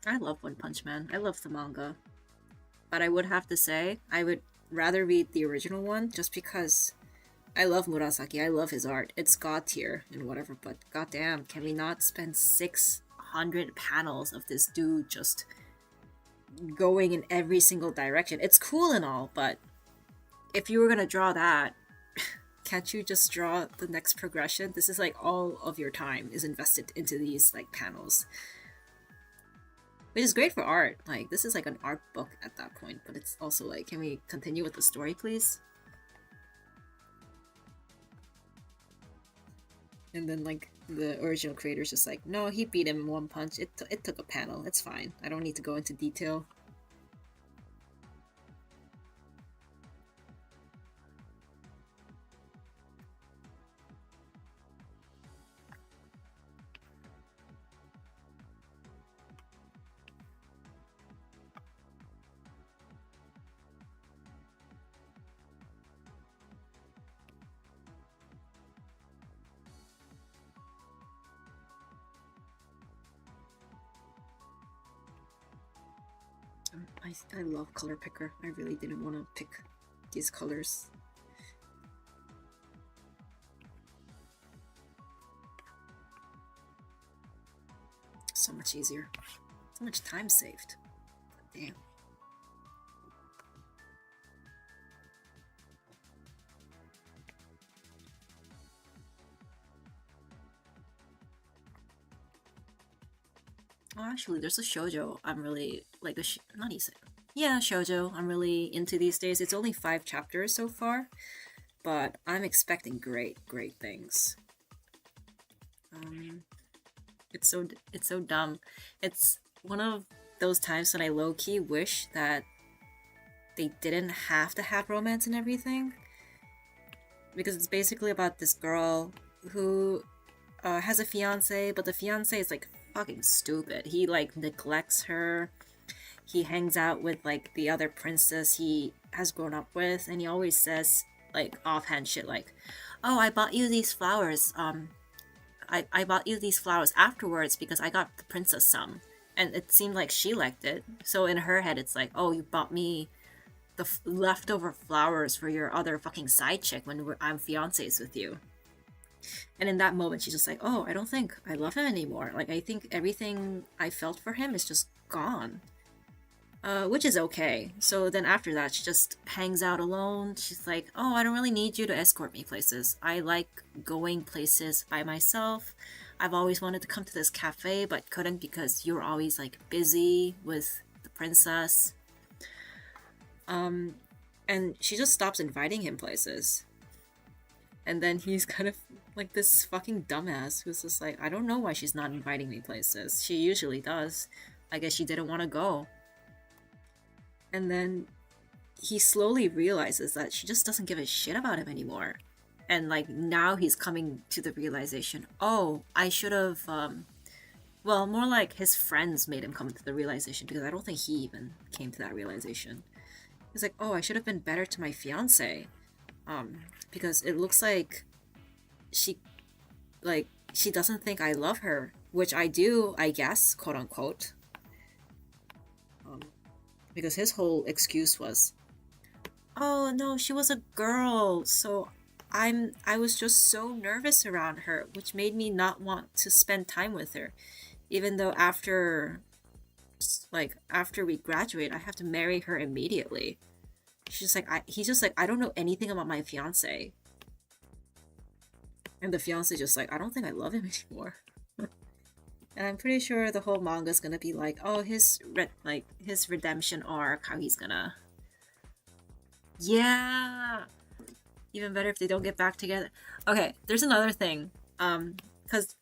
I love One Punch Man. I love the manga. But I would have to say, I would rather read the original one just because I love Murasaki. I love his art. It's god tier and whatever, but goddamn, can we not spend 600 panels of this dude just going in every single direction? It's cool and all, but if you were gonna draw that, can't you just draw the next progression? This is like all of your time is invested into these like panels, which is great for art. Like, this is like an art book at that point, but it's also like, can we continue with the story, please? And then like the original creator's just like, no, he beat him in one punch. It took a panel. It's fine. I don't need to go into detail. I love color picker. I really didn't want to pick these colors. So much easier. So much time saved. Damn. Oh, actually, there's a shoujo I'm really like not easy. Yeah, shoujo I'm really into these days. It's only 5 chapters so far, but I'm expecting great things. It's so dumb. It's one of those times when I low key wish that they didn't have to have romance and everything, because it's basically about this girl who has a fiance, but the fiance is like fucking stupid. He like neglects her. He hangs out with like the other princess he has grown up with, and he always says like offhand shit like, "Oh, I bought you these flowers. I bought you these flowers afterwards because I got the princess some." And it seemed like she liked it. So in her head, it's like, "Oh, you bought me the leftover flowers for your other fucking side chick when I'm fiancés with you." And in that moment, she's just like, "Oh, I don't think I love him anymore. Like, I think everything I felt for him is just gone." which is okay. So then after that, she just hangs out alone. She's like, oh, I don't really need you to escort me places. I like going places by myself. I've always wanted to come to this cafe, but couldn't because you're always like busy with the princess. And she just stops inviting him places. And then he's kind of like this fucking dumbass who's just like, I don't know why she's not inviting me places. She usually does. I guess she didn't want to go. And then he slowly realizes that she just doesn't give a shit about him anymore. And like now he's coming to the realization, oh, I should have well, more like his friends made him come to the realization, because I don't think he even came to that realization. He's like, oh, I should have been better to my fiance. Because it looks like she she doesn't think I love her, which I do, I guess, quote unquote. Because his whole excuse was, oh no, she was a girl, so I was just so nervous around her, which made me not want to spend time with her, even though after we graduate, I have to marry her immediately. He's just like, I don't know anything about my fiance. And the fiance just like, I don't think I love him anymore. And I'm pretty sure the whole manga's gonna be like, oh, his redemption arc, how he's gonna, yeah, even better if they don't get back together. Okay, there's another thing, because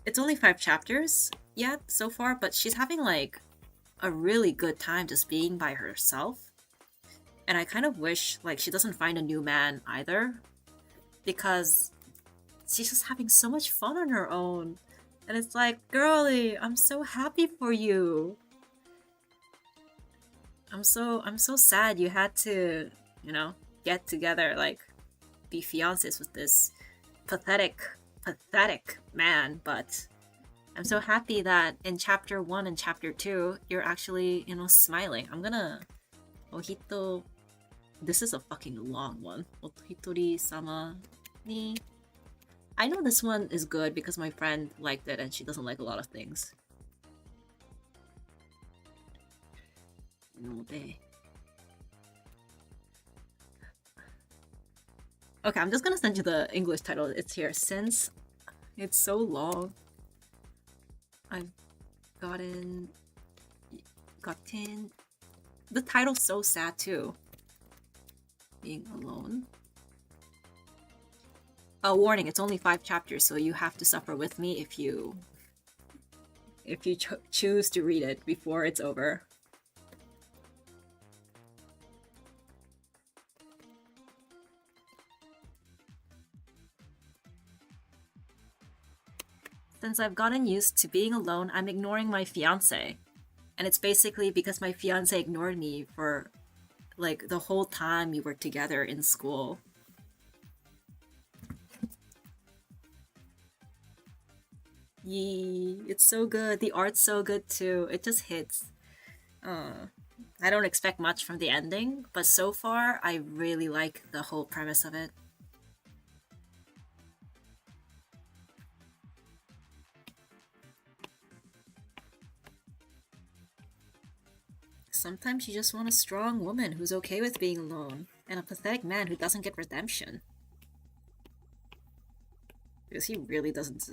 it's only 5 chapters yet so far, but she's having like a really good time just being by herself. And I kind of wish like she doesn't find a new man either, because she's just having so much fun on her own. And it's like, girly, I'm so happy for you. I'm so sad you had to, get together, like be fiancés with this pathetic man, but I'm so happy that in chapter 1 and chapter 2 you're actually, smiling. I'm gonna Ohito, this is a fucking long one. Ohitori sama ni, I know this one is good because my friend liked it and she doesn't like a lot of things. Okay, I'm just gonna send you the English title. It's here. Since it's so long, I've gotten... The title's so sad too. Being alone. Oh, warning, it's only 5 chapters, so you have to suffer with me if you choose to read it before it's over. Since I've gotten used to being alone, I'm ignoring my fiance. And it's basically because my fiance ignored me for like the whole time we were together in school. Yee, it's so good. The art's so good too. It just hits. I don't expect much from the ending, but so far I really like the whole premise of it. Sometimes you just want a strong woman who's okay with being alone, and a pathetic man who doesn't get redemption. Because he really doesn't...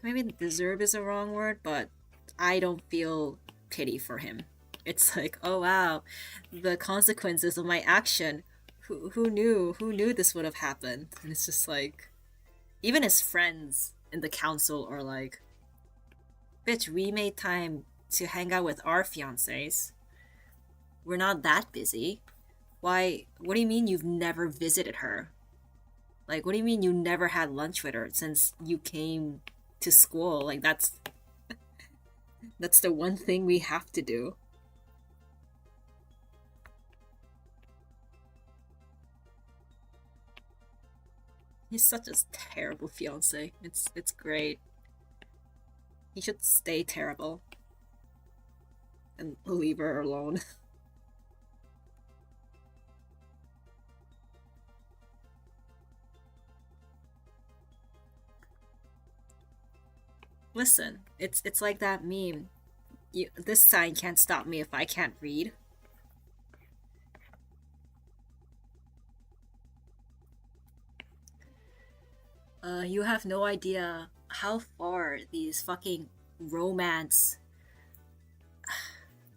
maybe deserve is a wrong word, but I don't feel pity for him. It's like, oh wow, the consequences of my action. Who knew? Who knew this would have happened? And it's just like, even his friends in the council are like, bitch, we made time to hang out with our fiancés. We're not that busy. Why? What do you mean you've never visited her? Like, what do you mean you never had lunch with her since you came to school? Like, that's the one thing we have to do. He's such a terrible fiance. It's great. He should stay terrible and leave her alone. Listen, it's like that meme This sign can't stop me if I can't read. You have no idea how far these fucking romance.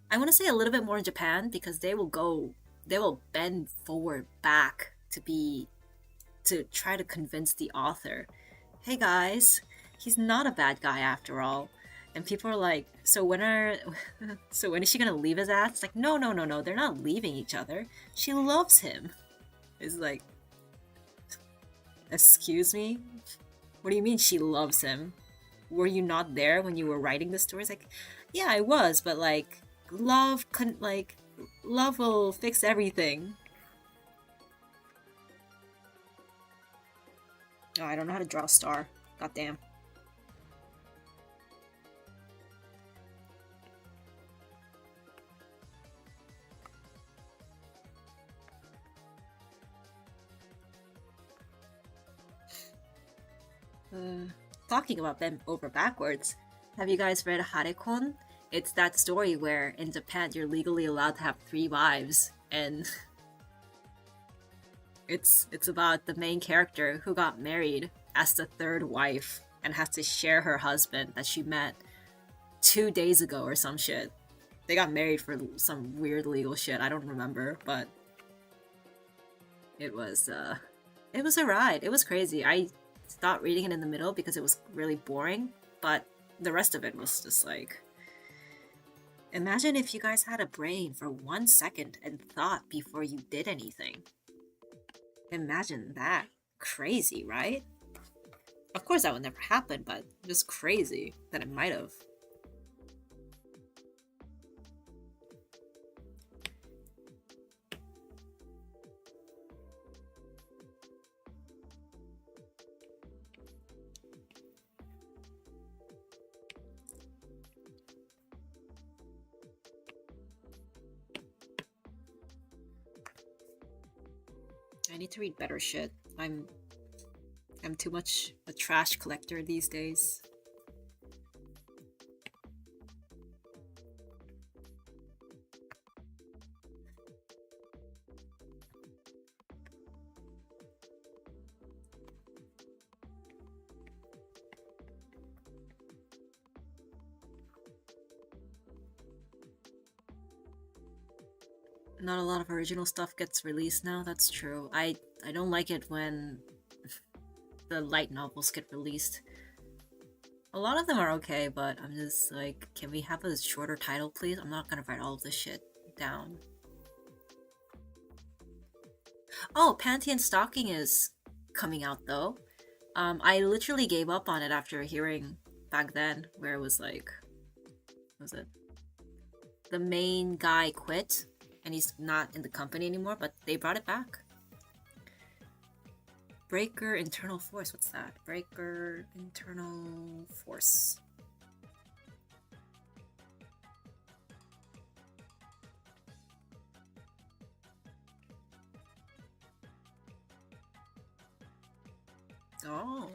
I want to say a little bit more in Japan because they will bend forward back to try to convince the author, hey guys, he's not a bad guy after all. And people are like, so when are, so when is she gonna leave his ass? It's like, no, no, no, no, they're not leaving each other. She loves him. It's like, excuse me? What do you mean she loves him? Were you not there when you were writing the story? It's like, yeah, I was, but like, love will fix everything. Oh, I don't know how to draw a star. God damn. Talking about bent over backwards, have you guys read Harekon? It's that story where in Japan you're legally allowed to have 3 wives, and it's about the main character who got married as the third wife and has to share her husband that she met 2 days ago or some shit. They got married for some weird legal shit. I don't remember, but it was a ride. It was crazy. I stopped reading it in the middle because it was really boring, but the rest of it was just like, imagine if you guys had a brain for 1 second and thought before you did anything. Imagine that. Crazy, right? Of course that would never happen, but just crazy that it might have. I need to read better shit. I'm too much a trash collector these days. Not a lot of original stuff gets released now, that's true. I don't like it when the light novels get released. A lot of them are okay, but I'm just like, can we have a shorter title, please? I'm not gonna write all of this shit down. Oh, Panty and Stocking is coming out though. I literally gave up on it after hearing back then where it was like, what was it? The main guy quit and he's not in the company anymore, but they brought it back. Breaker Internal Force, what's that? Breaker Internal Force. Oh,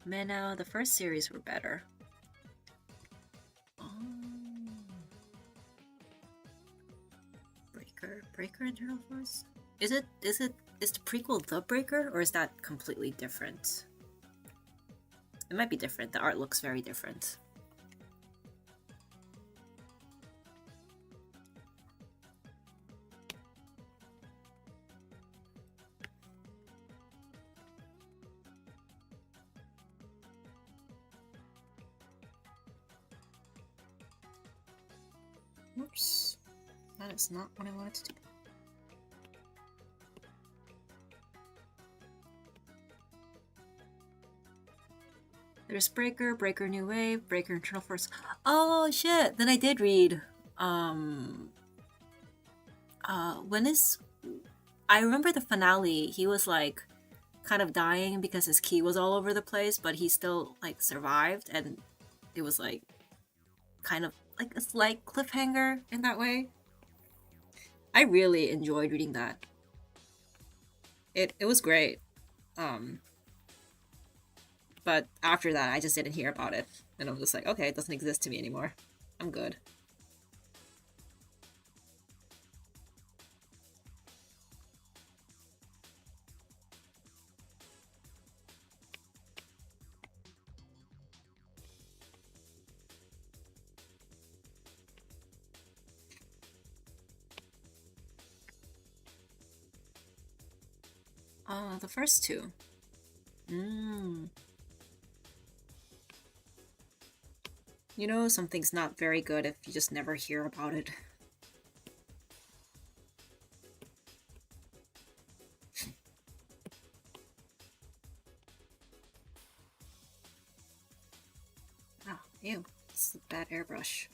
man, now the first series were better. Oh. Breaker Internal Force? Is the prequel The Breaker, or is that completely different? It might be different. The art looks very different. Oops. That is not what I wanted to do. There's Breaker, Breaker New Wave, Breaker Internal Force. Oh shit! Then I did read. When is? I remember the finale. He was like, kind of dying because his key was all over the place, but he still like survived, and it was like, kind of like a slight cliffhanger in that way. I really enjoyed reading that. It was great. But after that, I just didn't hear about it. And I was just like, okay, it doesn't exist to me anymore. I'm good. The first two. Mm. You know, something's not very good if you just never hear about it. Oh, ew. It's a bad airbrush.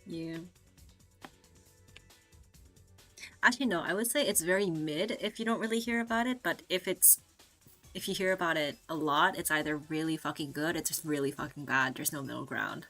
Yeah. Actually, no, I would say it's very mid if you don't really hear about it, but if you hear about it a lot, it's either really fucking good, it's just really fucking bad. There's no middle ground.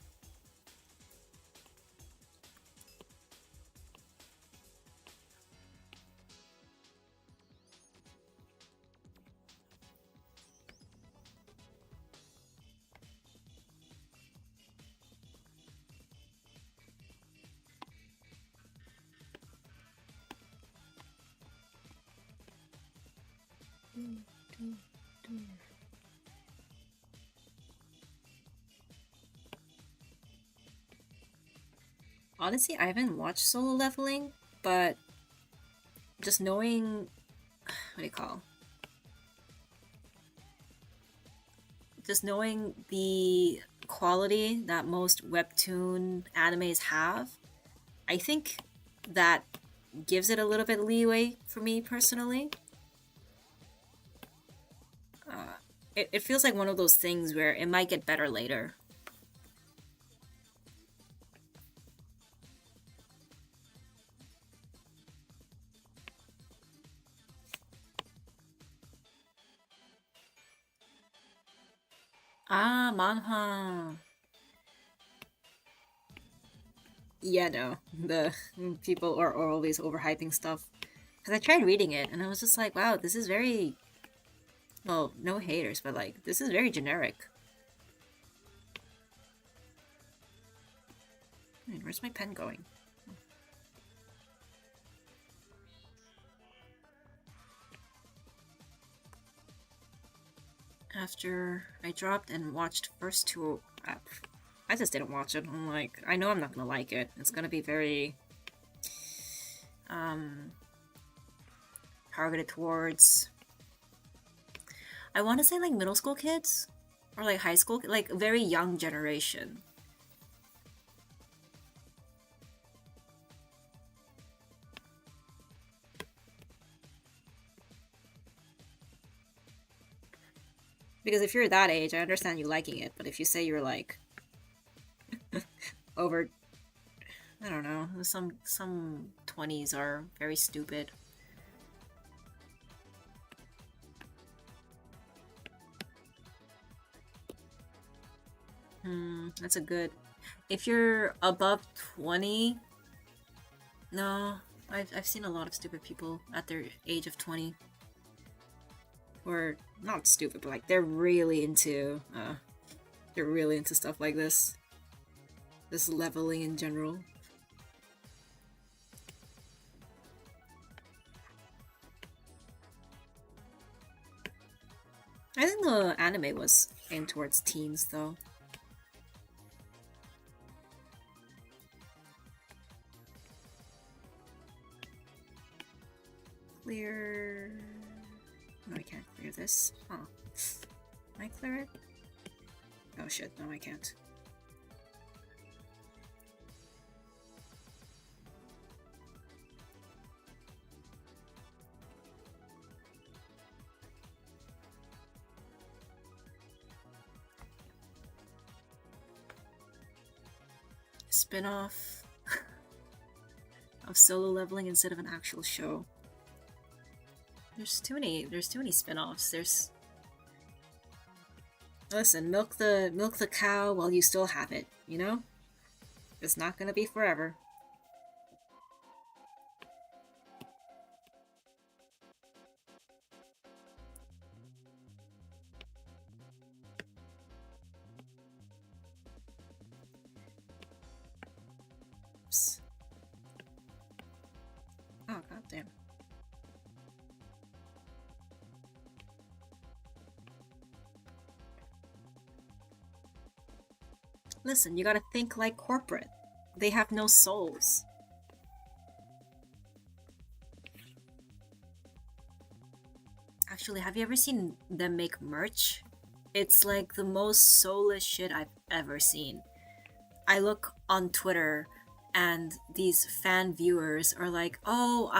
Honestly, I haven't watched Solo Leveling, but just knowing what do you call? Just knowing the quality that most webtoon animes have, I think that gives it a little bit leeway for me personally. It feels like one of those things where it might get better later. Ah, manhwa. Yeah, no. The people are always overhyping stuff. Because I tried reading it and I was just like, wow, this is very. Well, no haters, but like, this is very generic. Wait, where's my pen going? After I dropped and watched first two, I just didn't watch it. I'm like, I know I'm not gonna like it. It's gonna be very targeted towards, I want to say like middle school kids or like high school, like very young generation. Because if you're that age, I understand you liking it, but if you say you're like over, I don't know, some 20s are very stupid. That's a good. If you're above 20, no, I've seen a lot of stupid people at their age of 20. Or not stupid, but like they're really into stuff like this. This leveling in general. I think the anime was aimed towards teens though. Clear. No, I can't clear this. Huh. Can I clear it? Oh shit, no, I can't. Spin-off of solo leveling instead of an actual show. There's too many spin-offs. There's Listen, milk the cow while you still have it, you know? It's not gonna be forever. Oops. Oh, goddamn. Listen, you gotta think like corporate. They have no souls. Actually, have you ever seen them make merch? It's like the most soulless shit I've ever seen. I look on Twitter and these fan viewers are like, "Oh,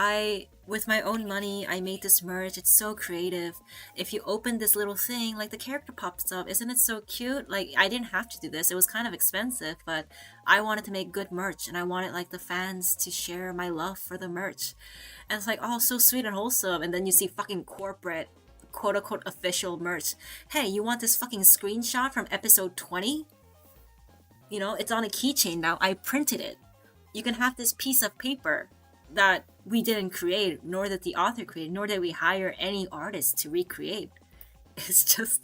with my own money, I made this merch. It's so creative. If you open this little thing, like the character pops up. Isn't it so cute? Like I didn't have to do this. It was kind of expensive, but I wanted to make good merch and I wanted like the fans to share my love for the merch." And it's like, "Oh, so sweet and wholesome." And then you see fucking corporate quote unquote official merch. Hey, you want this fucking screenshot from episode 20? You know, it's on a keychain now. I printed it. You can have this piece of paper that we didn't create, nor that the author created, nor did we hire any artist to recreate. It's just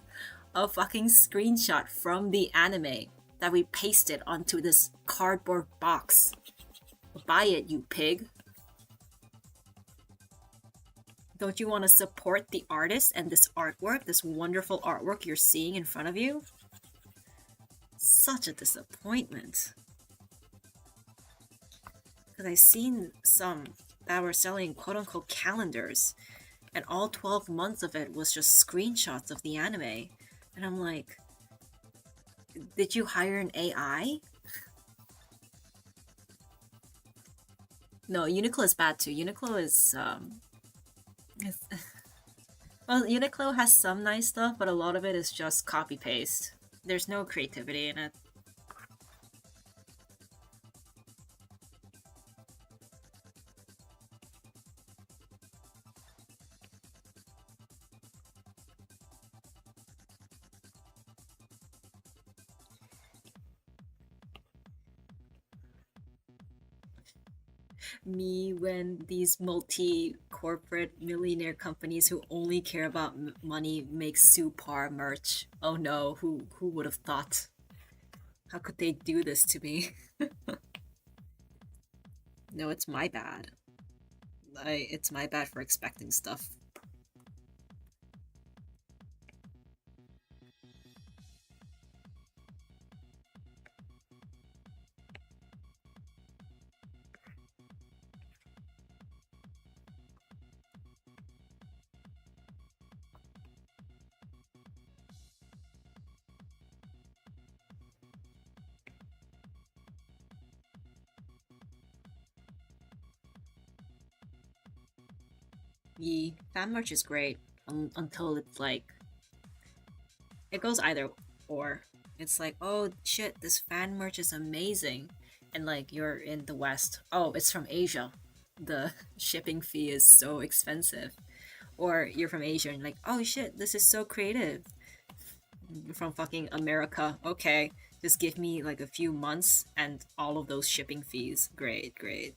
a fucking screenshot from the anime that we pasted onto this cardboard box. Buy it, you pig. Don't you want to support the artist and this artwork, this wonderful artwork you're seeing in front of you? Such a disappointment. Because I've seen some that were selling quote-unquote calendars, and all 12 months of it was just screenshots of the anime. And I'm like, did you hire an AI? No, Uniqlo is bad too. Uniqlo is, well, Uniqlo has some nice stuff, but a lot of it is just copy-paste. There's no creativity in it. Me when these multi-corporate millionaire companies who only care about money make Supar merch. Oh no, who would have thought? How could they do this to me? No, it's my bad. It's my bad for expecting stuff. The fan merch is great until it's like it goes either or. It's like, oh shit, this fan merch is amazing, and like you're in the West. Oh, it's from Asia. The shipping fee is so expensive. Or you're from Asia and like, oh shit, this is so creative. You're from fucking America. Okay, just give me like a few months and all of those shipping fees. Great, great.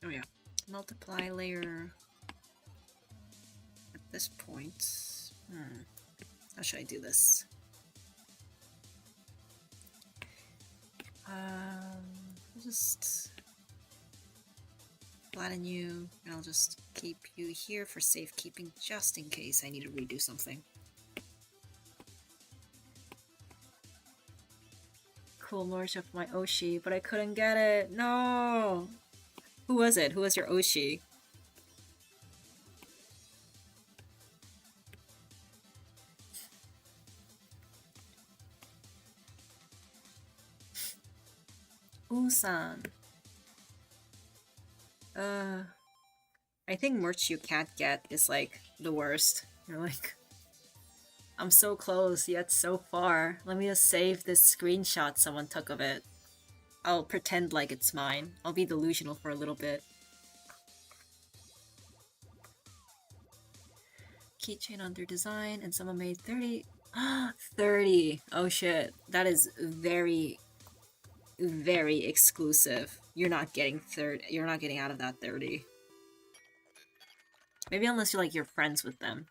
Oh yeah, multiply layer at this point. How should I do this? I'll just flatten you, and I'll just keep you here for safekeeping just in case I need to redo something. Cool merch of my Oshi, but I couldn't get it. No! Who was it? Who was your Oshi? Usan. I think merch you can't get is like the worst. You're like, I'm so close yet so far. Let me just save this screenshot someone took of it. I'll pretend like it's mine. I'll be delusional for a little bit. Keychain under design, and someone made 30. 30! Oh shit. That is very very exclusive. You're not getting you're not getting out of that 30. Maybe unless you're friends with them.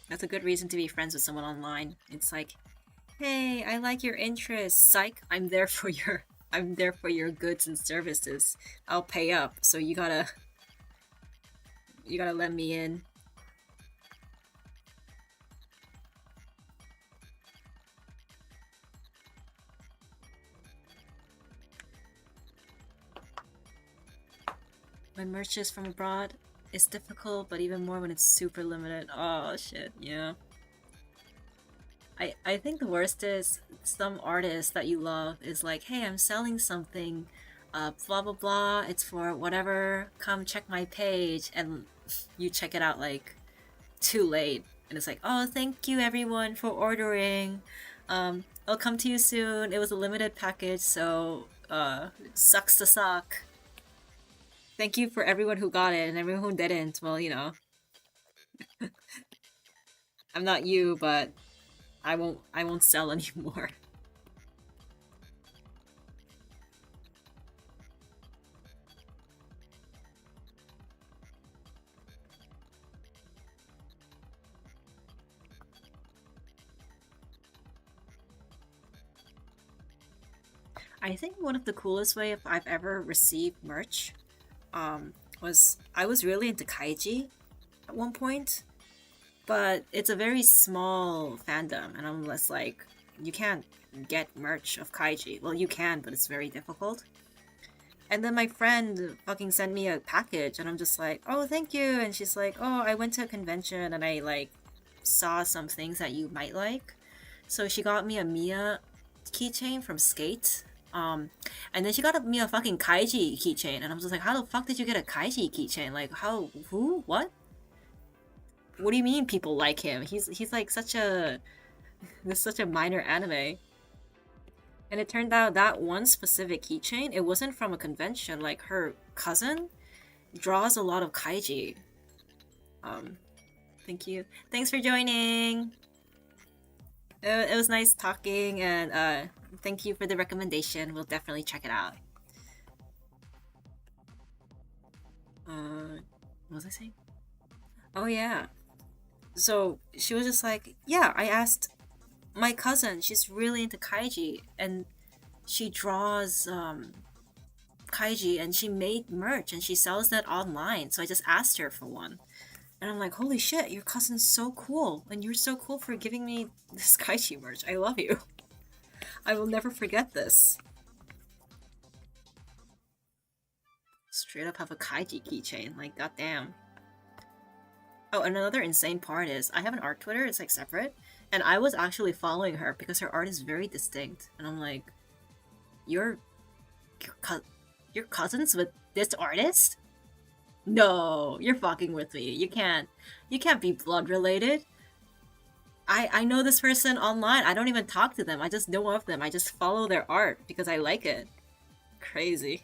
That's a good reason to be friends with someone online. It's like, hey, I like your interests. Psych, I'm there for your goods and services. I'll pay up, so you gotta let me in. When merch is from abroad, it's difficult, but even more when it's super limited. Oh shit, yeah. I think the worst is some artist that you love is like, hey, I'm selling something, blah blah blah, it's for whatever, come check my page, and you check it out like too late, and it's like, oh, thank you everyone for ordering, I'll come to you soon, it was a limited package, so sucks to suck. Thank you for everyone who got it and everyone who didn't. Well, I'm not you, but I won't sell anymore. I think one of the coolest way I've ever received merch was I was really into kaiji at one point, but it's a very small fandom, and I'm less like, you can't get merch of kaiji. Well, you can, but it's very difficult. And then my friend fucking sent me a package, and I'm just like, oh, thank you. And she's like, oh, I went to a convention and I like saw some things that you might like. So she got me a Mia keychain from Skate. And then she got me a fucking Kaiji keychain, and I'm just like, how the fuck did you get a Kaiji keychain? Like, how? Who? What? What do you mean people like him? He's like such a minor anime. And it turned out that one specific keychain, it wasn't from a convention. Like her cousin draws a lot of kaiji. Um, Thank you. Thanks for joining. It was nice talking, and thank you for the recommendation. We'll definitely check it out. What was I saying? Oh yeah. So she was just like, yeah, I asked my cousin, she's really into kaiji, and she draws kaiji, and she made merch and she sells that online. So I just asked her for one. And I'm like, holy shit, your cousin's so cool. And you're so cool for giving me this kaiji merch. I love you. I will never forget this. Straight up have a kaiji keychain. Like, goddamn. Oh, and another insane part is, I have an art Twitter, it's like separate. And I was actually following her because her art is very distinct. And I'm like, you're cousins with this artist? No, you're fucking with me. You can't be blood related. I know this person online. I don't even talk to them. I just know of them. I just follow their art because I like it. Crazy.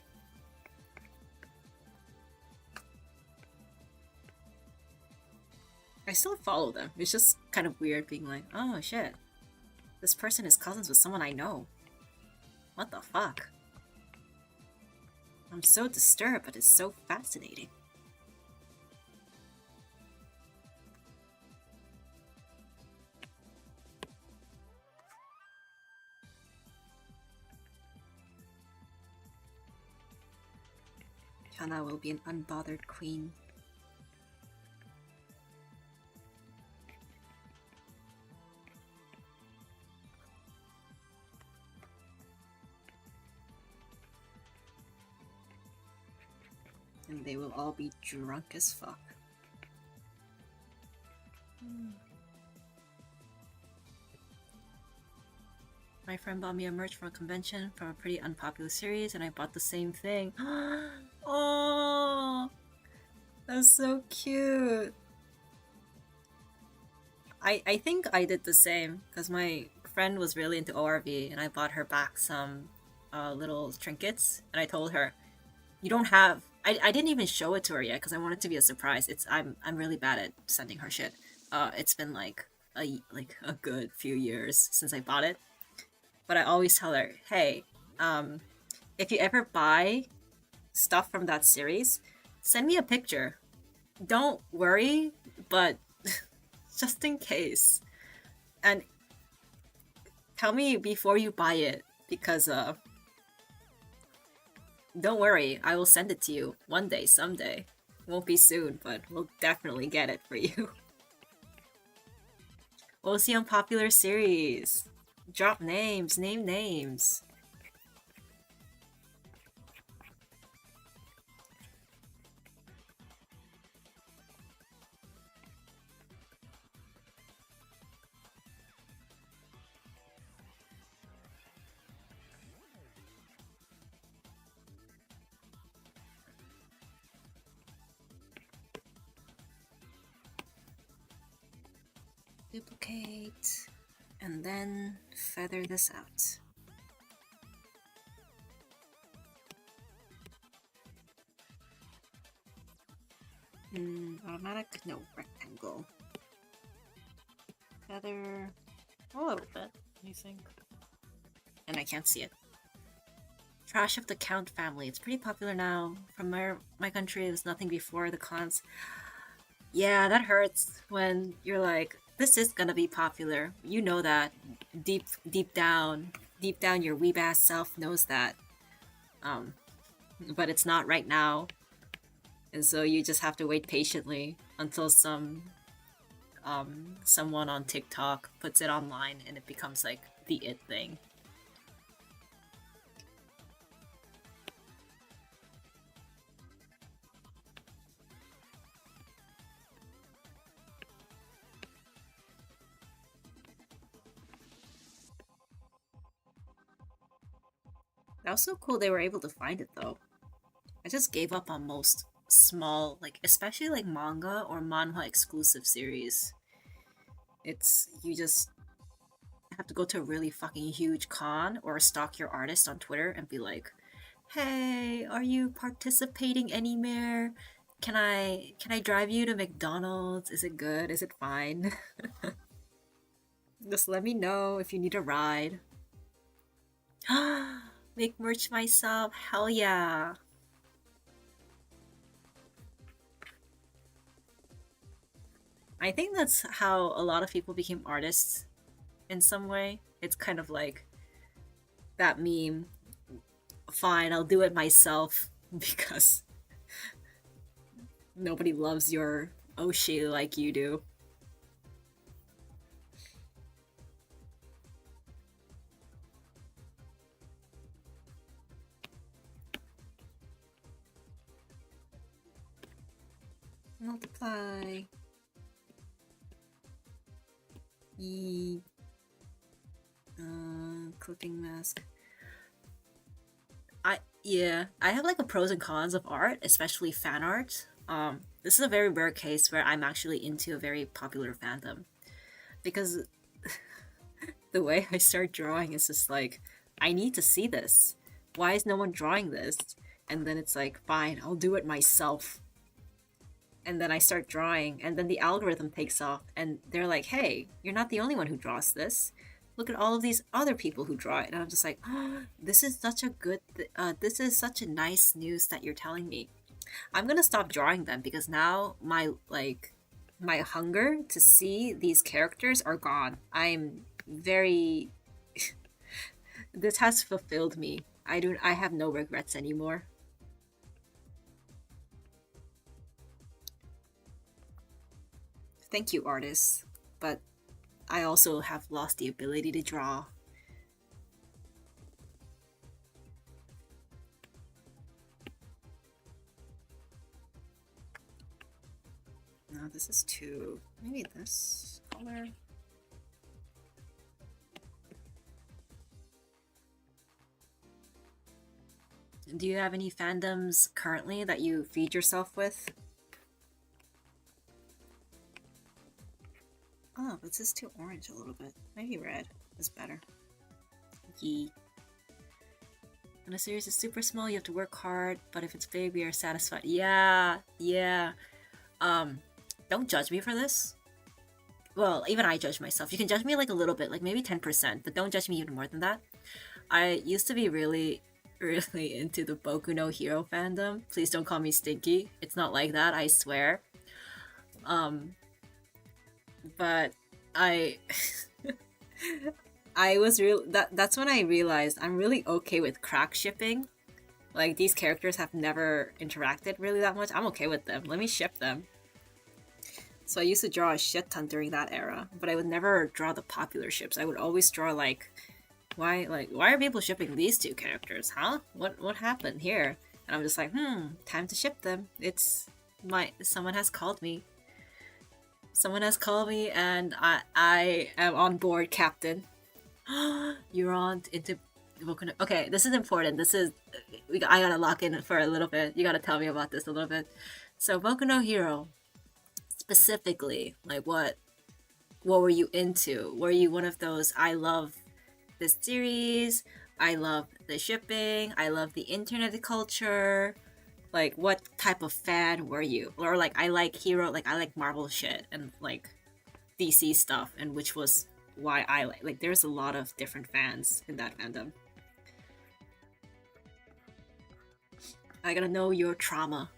I still follow them. It's just kind of weird being like, oh shit, this person is cousins with someone I know. What the fuck? I'm so disturbed, but it's so fascinating. Hana will be an unbothered queen. And they will all be drunk as fuck. My friend bought me a merch from a convention from a pretty unpopular series, and I bought the same thing. Oh, that's so cute. I think I did the same because my friend was really into ORV, and I bought her back some little trinkets, and I told her, you don't have. I didn't even show it to her yet because I want it to be a surprise. I'm really bad at sending her shit. It's been like a good few years since I bought it. But I always tell her, hey, if you ever buy stuff from that series, send me a picture. Don't worry, but just in case. And tell me before you buy it, because don't worry, I will send it to you one day, someday. Won't be soon, but we'll definitely get it for you. We'll see on popular series. Drop names, name names. Duplicate, and then feather this out. Automatic? No, rectangle. Feather a little bit, I think. And I can't see it. Trash of the Count family. It's pretty popular now. From my country, it was nothing before the cons. Yeah, that hurts when you're like, this is gonna be popular. You know that. Deep down, your weeb ass self knows that. But it's not right now. And so you just have to wait patiently until someone on TikTok puts it online and it becomes like the it thing. That was so cool they were able to find it though. I just gave up on most small, like especially like manga or manhwa exclusive series. It's you just have to go to a really fucking huge con or stalk your artist on Twitter and be like, "Hey, are you participating anywhere? Can I drive you to McDonald's? Is it good? Is it fine? Just let me know if you need a ride." Make merch myself. Hell yeah. I think that's how a lot of people became artists in some way. It's kind of like that meme. Fine, I'll do it myself because nobody loves your Oshi like you do. Multiply. Yee. Clipping mask. I have like a pros and cons of art, especially fan art. This is a very rare case where I'm actually into a very popular fandom because the way I start drawing is just like, I need to see this. Why is no one drawing this? And then it's like, fine, I'll do it myself. And then I start drawing, and then the algorithm takes off, and they're like, hey, you're not the only one who draws this. Look at all of these other people who draw it. And I'm just like, oh, this is such a this is such a nice news that you're telling me. I'm gonna stop drawing them because now my hunger to see these characters are gone. I'm very this has fulfilled me. I have no regrets anymore. Thank you, artists. But I also have lost the ability to draw. No, this is too... Maybe this color? Do you have any fandoms currently that you feed yourself with? Oh, but this is too orange a little bit. Maybe red is better. Yee. When a series is super small, you have to work hard, but if it's big, we are satisfied. Yeah. Don't judge me for this. well, even I judge myself. You can judge me like a little bit, like maybe 10%, but don't judge me even more than that. I used to be really, really into the Boku no Hero fandom. Please don't call me stinky. It's not like that, I swear. Um, but I, I was real. That's when I realized I'm really okay with crack shipping. Like these characters have never interacted really that much. I'm okay with them. Let me ship them. So I used to draw a shit ton during that era, but I would never draw the popular ships. I would always draw like why are people shipping these two characters, huh? What happened here? And I'm just like, time to ship them. It's someone has called me. Someone has called me and I am on board, Captain. You're on into okay, this is important. This is I gotta lock in for a little bit. You gotta tell me about this a little bit. So Boku no Hero, specifically, like what were you into? Were you one of those I love this series, I love the shipping, I love the internet culture? Like what type of fan were you? Or like I like hero, like I like Marvel shit and like DC stuff, and which was why I like there's a lot of different fans in that fandom. I gotta know your trauma.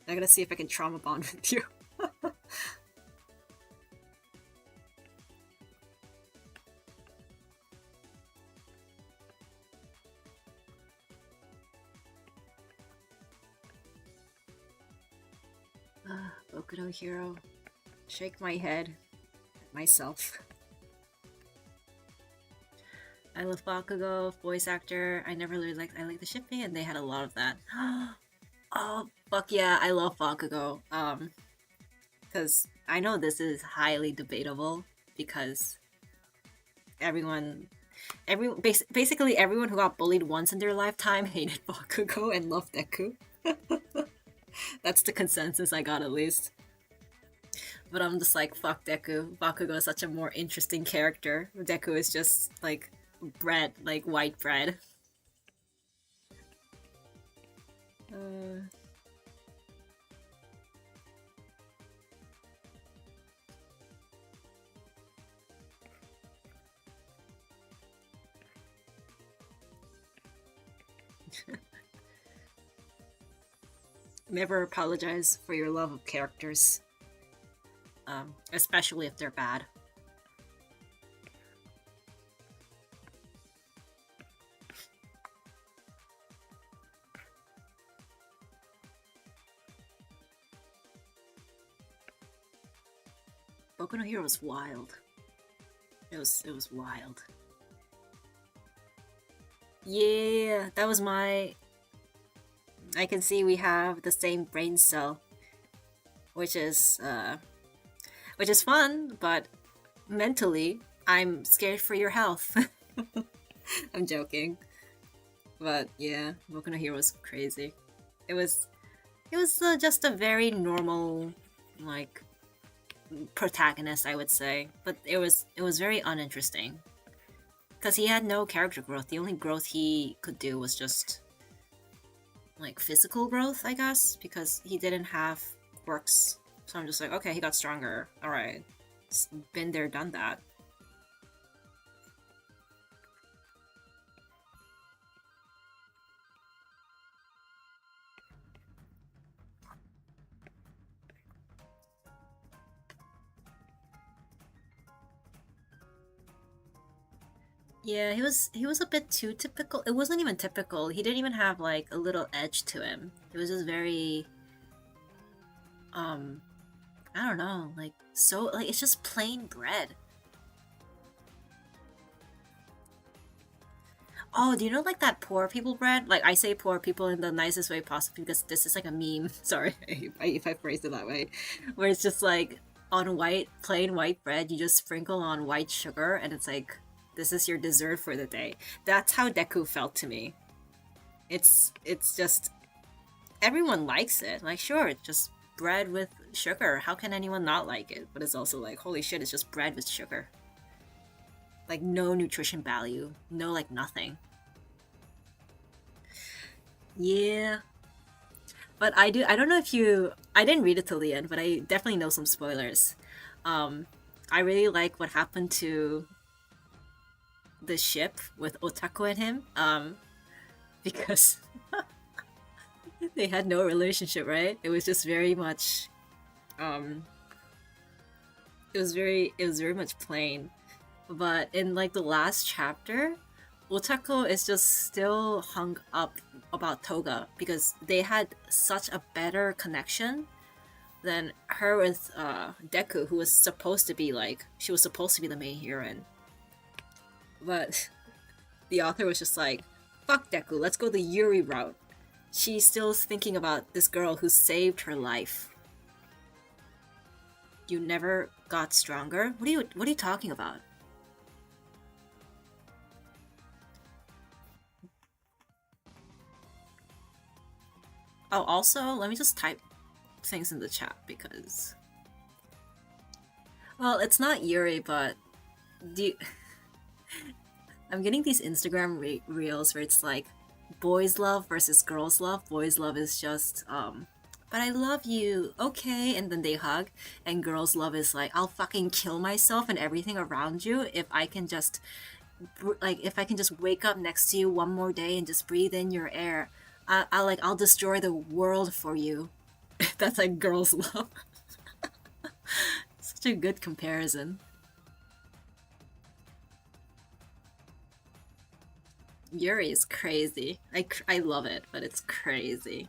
I gotta see if I can trauma bond with you. Boku no Hero. Shake my head at myself. I love Bakugo, voice actor. I never really liked. I like the shipping, and they had a lot of that. Oh fuck yeah, I love Bakugo. Because I know this is highly debatable because basically everyone who got bullied once in their lifetime hated Bakugo and loved Deku. That's the consensus I got, at least. But I'm just like, fuck Deku. Bakugo is such a more interesting character. Deku is just like bread, like white bread. Never apologize for your love of characters. Especially if they're bad. Boku no Hero was wild. It was wild. Yeah, that was my... I can see we have the same brain cell, which is fun, but mentally, I'm scared for your health. I'm joking, but yeah, Boku no Hero was crazy. It was just a very normal, like, protagonist, I would say, but it was very uninteresting because he had no character growth. The only growth he could do was just like physical growth, I guess, because he didn't have quirks. So I'm just like, okay, he got stronger. All right, it's been there, done that. Yeah, he was a bit too typical. It wasn't even typical. He didn't even have like a little edge to him. It was just very I don't know, like so like it's just plain bread. Oh, do you know like that poor people bread? Like I say poor people in the nicest way possible because this is like a meme. Sorry if I phrased it that way. Where it's just like on plain white bread, you just sprinkle on white sugar and it's like this is your dessert for the day. That's how Deku felt to me. It's just everyone likes it. Like sure, it's just bread with sugar. How can anyone not like it? But it's also like holy shit, it's just bread with sugar. Like no nutrition value, no like nothing. Yeah. But I don't know if you, I didn't read it till the end, but I definitely know some spoilers. I really like what happened to the ship with Otaku and him, because they had no relationship, right? It was just very much, um, it was very much plain. But in like the last chapter, Otako is just still hung up about Toga because they had such a better connection than her with Deku, who was supposed to be like, she was supposed to be the main heroine. But the author was just like, fuck Deku, let's go the Yuri route. She's still thinking about this girl who saved her life. You never got stronger? What are you talking about? Oh, also, let me just type things in the chat because, well, it's not Yuri, but do you... I'm getting these Instagram reels where it's like boys love versus girls love. Boys love is just but I love you, okay, and then they hug. And girls love is like, I'll fucking kill myself and everything around you if I can just, like, if I can just wake up next to you one more day and just breathe in your air. I'll destroy the world for you. That's like girls love. Such a good comparison. Yuri is crazy. I love it, but it's crazy.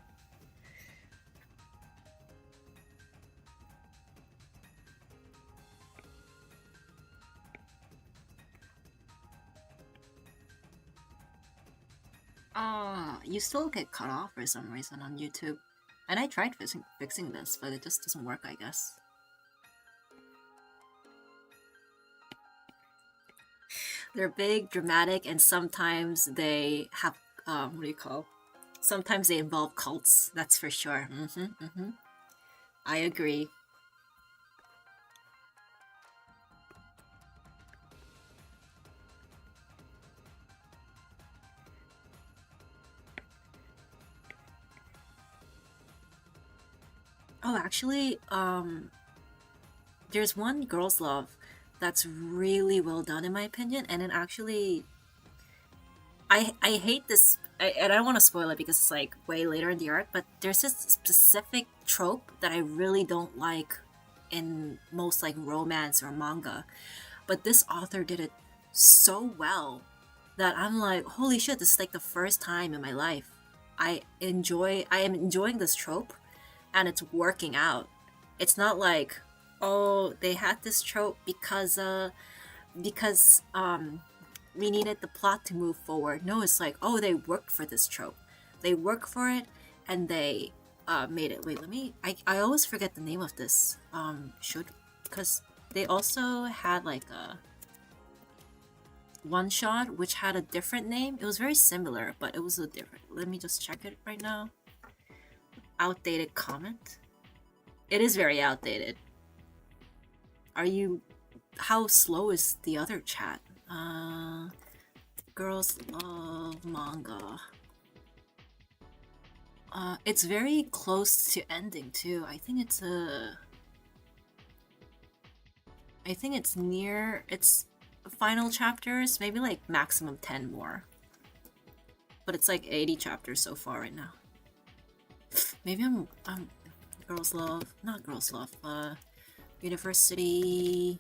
You still get cut off for some reason on YouTube. And I tried fixing this, but it just doesn't work, I guess. They're big, dramatic, and sometimes they have, what do you call? Sometimes they involve cults, that's for sure. I agree. Oh, actually, there's one Girls Love that's really well done in my opinion, and it actually, I hate this, and I don't want to spoil it because it's like way later in the arc, but there's this specific trope that I really don't like in most like romance or manga, but this author did it so well that I'm like, holy shit, this is like the first time in my life I am enjoying this trope and it's working out. It's not like, oh, they had this trope because we needed the plot to move forward. No, it's like, oh, they worked for this trope. They work for it and they made it. Wait, let me, I always forget the name of this should, because they also had like a one shot which had a different name. It was very similar, but it was a different, let me just check it right now. Outdated comment. It is very outdated. Are you, how slow is the other chat? Girls love manga. It's very close to ending too. I think it's near its final chapters, maybe like maximum 10 more. But it's like 80 chapters so far right now. Maybe I'm Girls Love, not Girls Love, University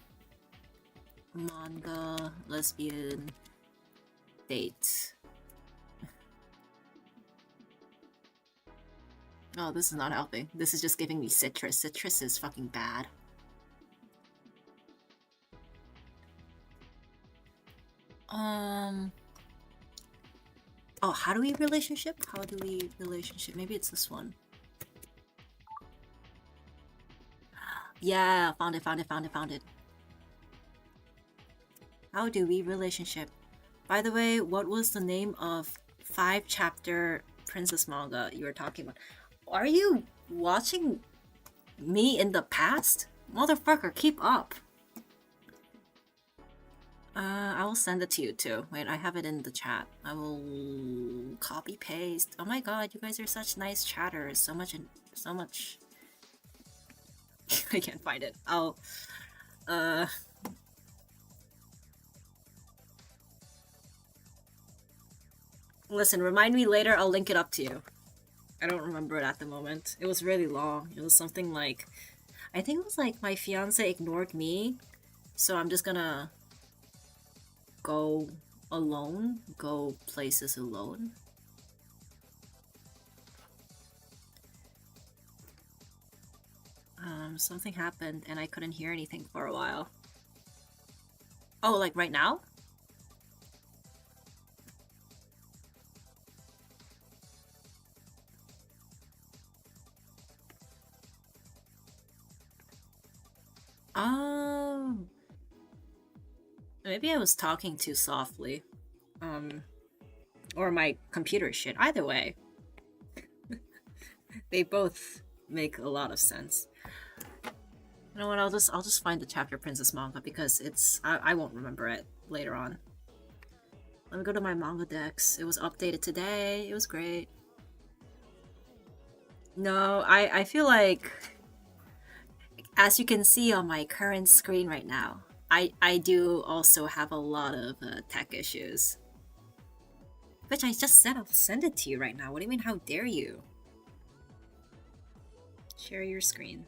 manga lesbian date. Oh, this is not helping. This is just giving me citrus. Citrus is fucking bad. Oh, how do we relationship? How do we relationship? Maybe it's this one. Yeah, found it. How do we relationship? By the way, what was the name of 5-chapter princess manga you were talking about? Are you watching me in the past? Motherfucker, keep up. I will send it to you too. Wait, I have it in the chat. I will copy paste. Oh my god, you guys are such nice chatters. So much. I can't find it. I'll. Listen, remind me later. I'll link it up to you. I don't remember it at the moment. It was really long. It was something like, I think it was like my fiance ignored me, so I'm just gonna go alone, go places alone. Something happened and I couldn't hear anything for a while. Oh, like right now? Oh. Maybe I was talking too softly. Or my computer shit. Either way. They both make a lot of sense. You know what, I'll just find the Chapter Princess manga because I won't remember it later on. Let me go to my manga decks. It was updated today. It was great. No, I feel like, as you can see on my current screen right now, I do also have a lot of tech issues. Which I just said I'll send it to you right now. What do you mean, how dare you? Share your screen.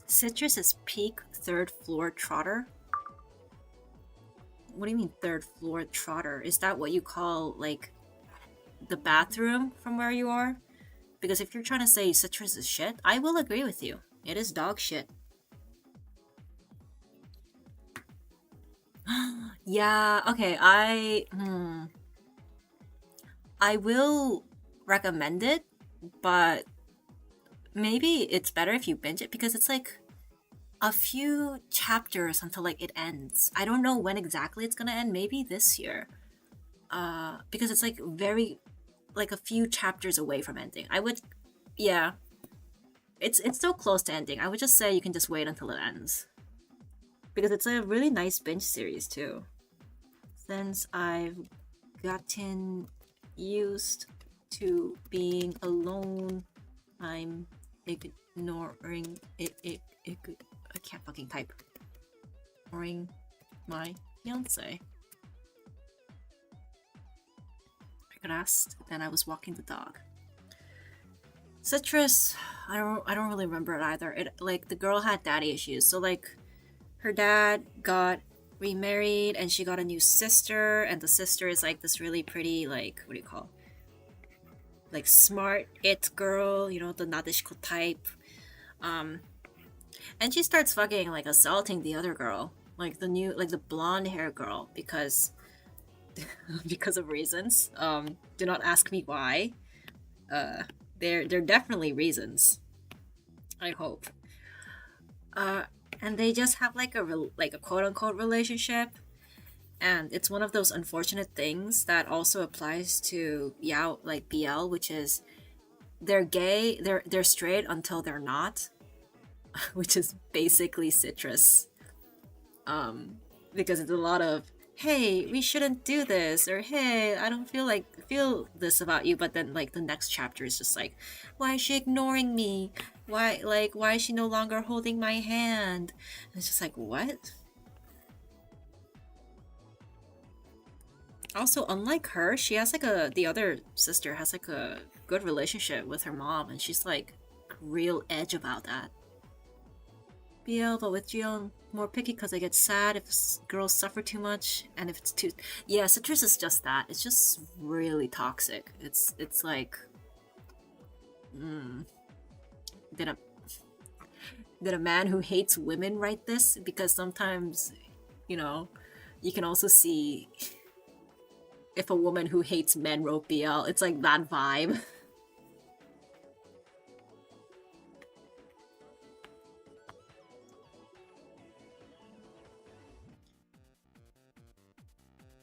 Citrus is peak 3rd floor trotter. What do you mean 3rd floor trotter? Is that what you call, like, the bathroom from where you are? Because if you're trying to say Citrus is shit, I will agree with you. It is dog shit. Yeah, okay, I will recommend it, but maybe it's better if you binge it because it's like a few chapters until like it ends. I don't know when exactly it's gonna end, maybe this year. Because it's like very, like a few chapters away from ending. I would, yeah. It's so close to ending. I would just say you can just wait until it ends. Because it's a really nice binge series too. Since I've gotten used to being alone, I'm ignoring it. I can't fucking type. Ignoring my fiance. I got asked, then I was walking the dog. Citrus, I don't really remember it either. It, like, the girl had daddy issues, so like her dad got remarried and she got a new sister, and the sister is like this really pretty, like, what do you call, like, smart it girl, you know, the Nadeshiko type. And she starts fucking like assaulting the other girl, like the new, like the blonde hair girl, because because of reasons. Do not ask me why. There definitely reasons, I hope. And they just have like a quote unquote relationship, and it's one of those unfortunate things that also applies to Yao, like BL, which is they're gay, they're straight until they're not, which is basically Citrus. Because it's a lot of, hey, we shouldn't do this, or hey, I don't feel this about you, but then like the next chapter is just like, why is she ignoring me? Why is she no longer holding my hand? And it's just like, what? Also, unlike her, she has like the other sister has like a good relationship with her mom, and she's like real edge about that. BL, but with Geo, more picky because I get sad if girls suffer too much, and if it's too, yeah, Citrus is just that. It's just really toxic. It's like, did a man who hates women write this? Because sometimes, you know, you can also see if a woman who hates men wrote BL. It's like that vibe.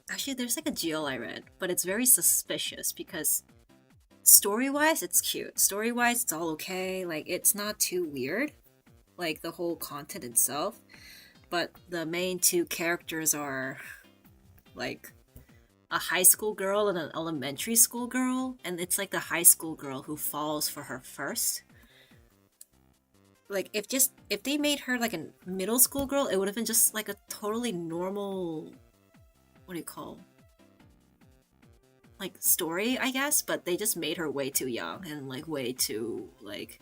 Actually, there's like a GL I read, but it's very suspicious because story-wise, it's cute. Story-wise, it's all okay. Like, it's not too weird, like the whole content itself. but the main two characters are like a high school girl and an elementary school girl, and it's like the high school girl who falls for her first. Like if they made her like a middle school girl, it would have been just like a totally normal, what do you call, like story, I guess. But they just made her way too young and like way too like,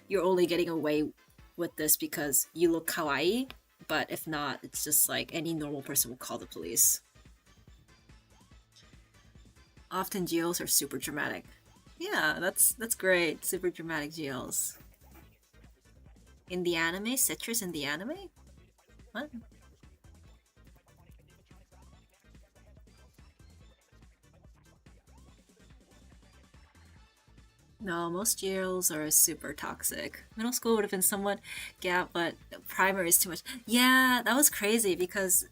you're only getting away with this because you look kawaii. But if not, it's just like any normal person would call the police. Often GLs are super dramatic. Yeah, that's great. Super dramatic GLs. In the anime? Citrus in the anime? What? No, most GLs are super toxic. Middle school would have been somewhat, yeah, but primary is too much. Yeah, that was crazy because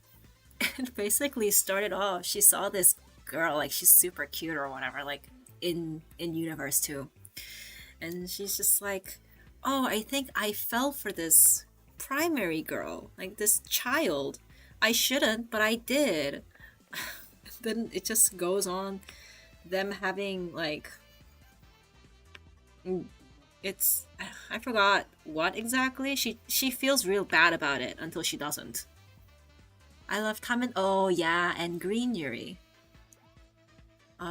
it basically started off. She saw this girl, like she's super cute or whatever, like in universe too, and she's just like, oh, I think I fell for this primary girl, like this child. I shouldn't, but I did. Then it just goes on, them having like, it's, I forgot what exactly. She feels real bad about it until she doesn't. I love Tamen. Oh yeah, and Green Yuri.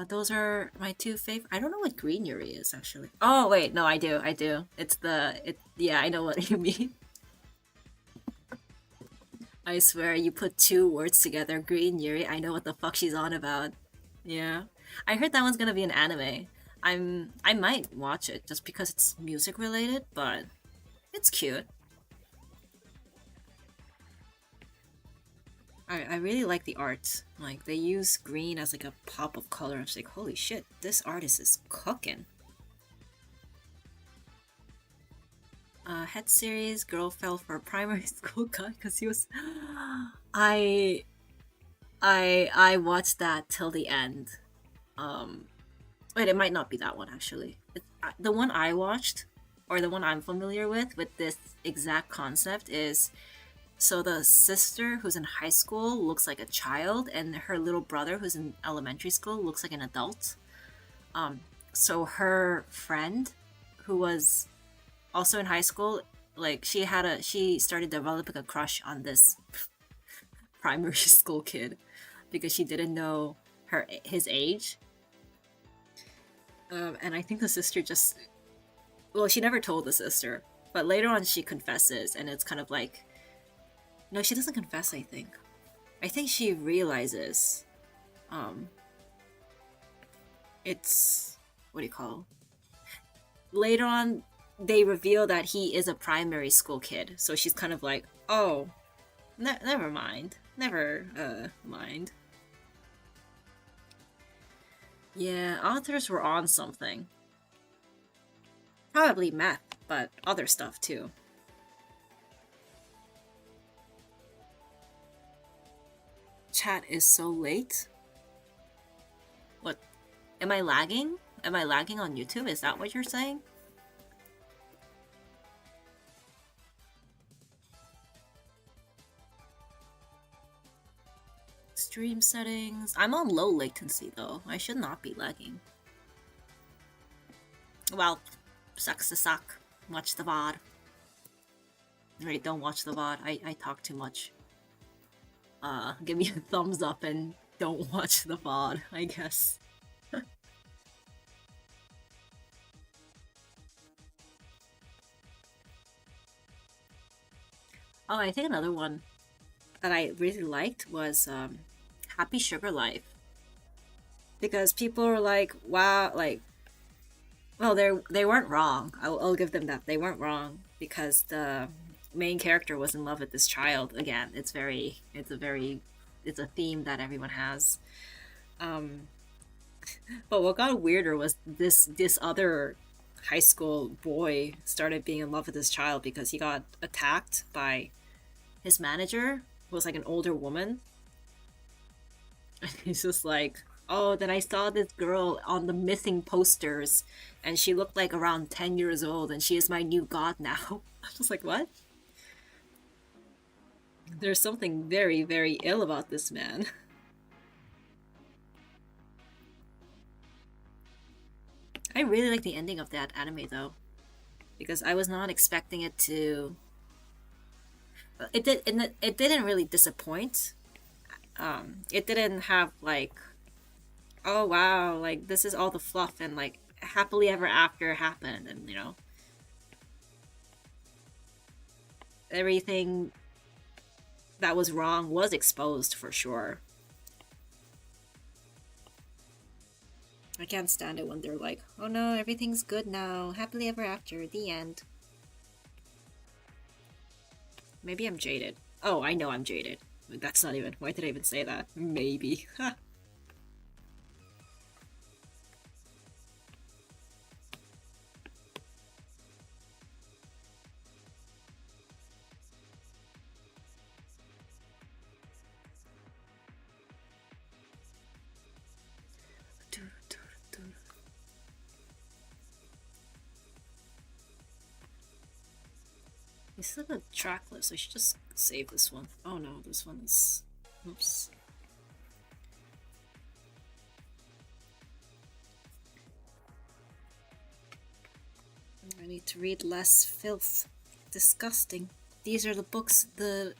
Those are my two favorite. I don't know what Green Yuri is actually. Oh wait, no, I do. I do. It's the it. Yeah, I know what you mean. I swear, you put two words together, Green Yuri. I know what the fuck she's on about. Yeah, I heard that one's gonna be an anime. I might watch it just because it's music related, but it's cute. I really like the art. Like they use green as like a pop of color. I was like, holy shit, this artist is cooking. Head series, girl fell for a primary school guy because he was. I I watched that till the end. Um, Wait, it might not be that one actually. The one I watched, or the one I'm familiar with this exact concept is, so the sister who's in high school looks like a child, and her little brother who's in elementary school looks like an adult. So her friend, who was also in high school, like she started developing a crush on this primary school kid because she didn't know his age. And I think the sister just, well, she never told the sister, but later on she confesses, and it's kind of like, no, she doesn't confess. I think she realizes, um, it's, what do you call? Later on, they reveal that he is a primary school kid, so she's kind of like, oh, never mind, never mind. Yeah, authors were on something. Probably math, but other stuff too. Chat is so late. What? Am I lagging? Am I lagging on YouTube? Is that what you're saying? Stream settings. I'm on low latency though. I should not be lagging. Well, sucks to suck. Watch the VOD. Right, don't watch the VOD. I talk too much. Give me a thumbs up and don't watch the VOD, I guess. Oh, I think another one that I really liked was Happy Sugar Life. Because people are like, wow, like, well, they weren't wrong. I'll give them that. They weren't wrong because the main character was in love with this child. Again, it's a theme that everyone has. Um, but what got weirder was this other high school boy started being in love with this child because he got attacked by his manager, who was like an older woman. And he's just like, oh, then I saw this girl on the missing posters, and she looked like around 10 years old, and she is my new god now. I was just like, what? There's something very, very ill about this man. I really like the ending of that anime though, because I was not expecting it to. It didn't really disappoint. It didn't have like, oh wow, like this is all the fluff and like happily ever after happened, and everything that was wrong was exposed for sure. I can't stand it when they're like, oh no, everything's good now, happily ever after, the end. Maybe I'm jaded. Oh, I know I'm jaded. That's not even. Why did I even say that? Maybe. We still have a track list. I should just save this one. Oh no, this one is. Oops. I need to read less filth. Disgusting. These are the books the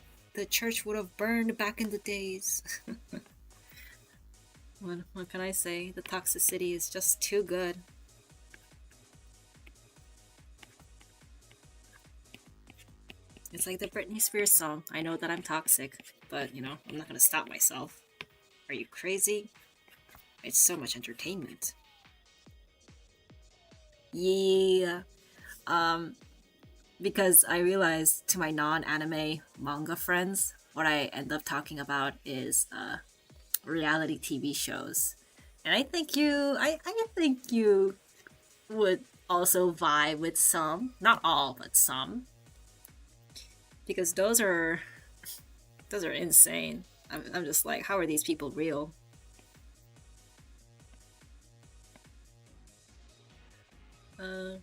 church would have burned back in the days. What can I say? The toxicity is just too good. It's like the Britney Spears song. I know that I'm toxic, but I'm not gonna stop myself. Are you crazy? It's so much entertainment. Yeah. Um, because I realized to my non-anime manga friends, what I end up talking about is reality TV shows. And I think you would also vibe with some, not all, but some, because those are insane. I'm just like, how are these people real? Uh,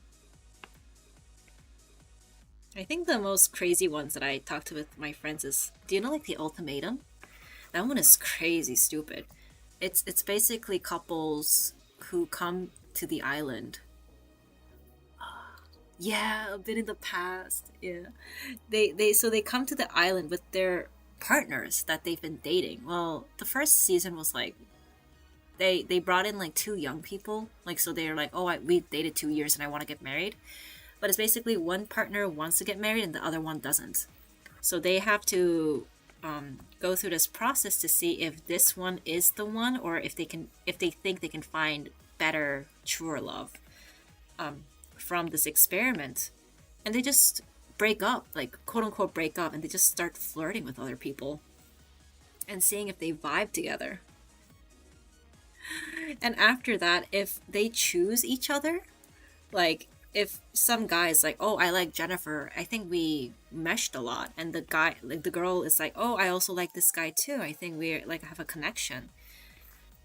I think the most crazy ones that I talked with my friends is, do you know like the ultimatum? That one is crazy stupid. It's basically couples who come to the island. Yeah, a bit in the past. Yeah, they come to the island with their partners that they've been dating. Well, the first season was like they brought in like two young people. Like so they're like, oh, we dated 2 years and I want to get married. But it's basically one partner wants to get married and the other one doesn't. So they have to go through this process to see if this one is the one, or if they think they can find better, truer love from this experiment. And they just break up, like quote unquote break up, and they just start flirting with other people and seeing if they vibe together. And after that, if they choose each other, like if some guy is like, oh, I like Jennifer, I think we meshed a lot, and the guy, like the girl is like, oh, I also like this guy too, I think we like have a connection,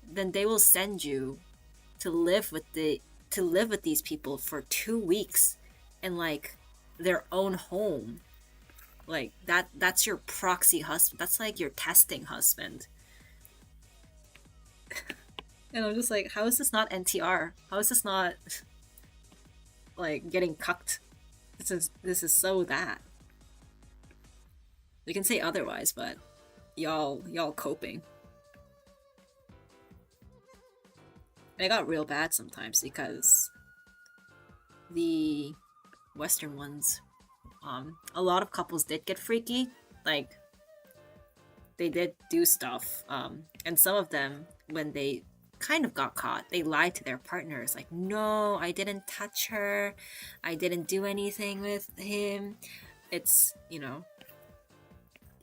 then they will send you to live with these people for 2 weeks in like their own home. Like that's your proxy husband, that's like your testing husband. And I'm just like, how is this not NTR? How is this not like getting cucked? This is so that. You can say otherwise, but y'all coping. And it got real bad sometimes because the Western ones, a lot of couples did get freaky. Like they did do stuff, and some of them, when they kind of got caught, they lied to their partners, like, no, I didn't touch her, I didn't do anything with him. It's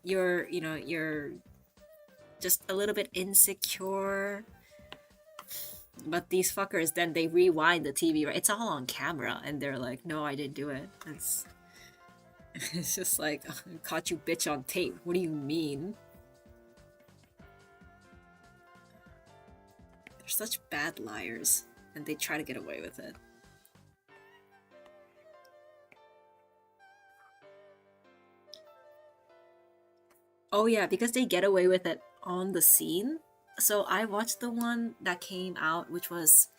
you're just a little bit insecure. But these fuckers, then they rewind the TV, right? It's all on camera, and they're like, no, I didn't do it. It's just like, caught you bitch on tape. What do you mean? They're such bad liars, and they try to get away with it. Oh yeah, because they get away with it on the scene. So I watched the one that came out, which was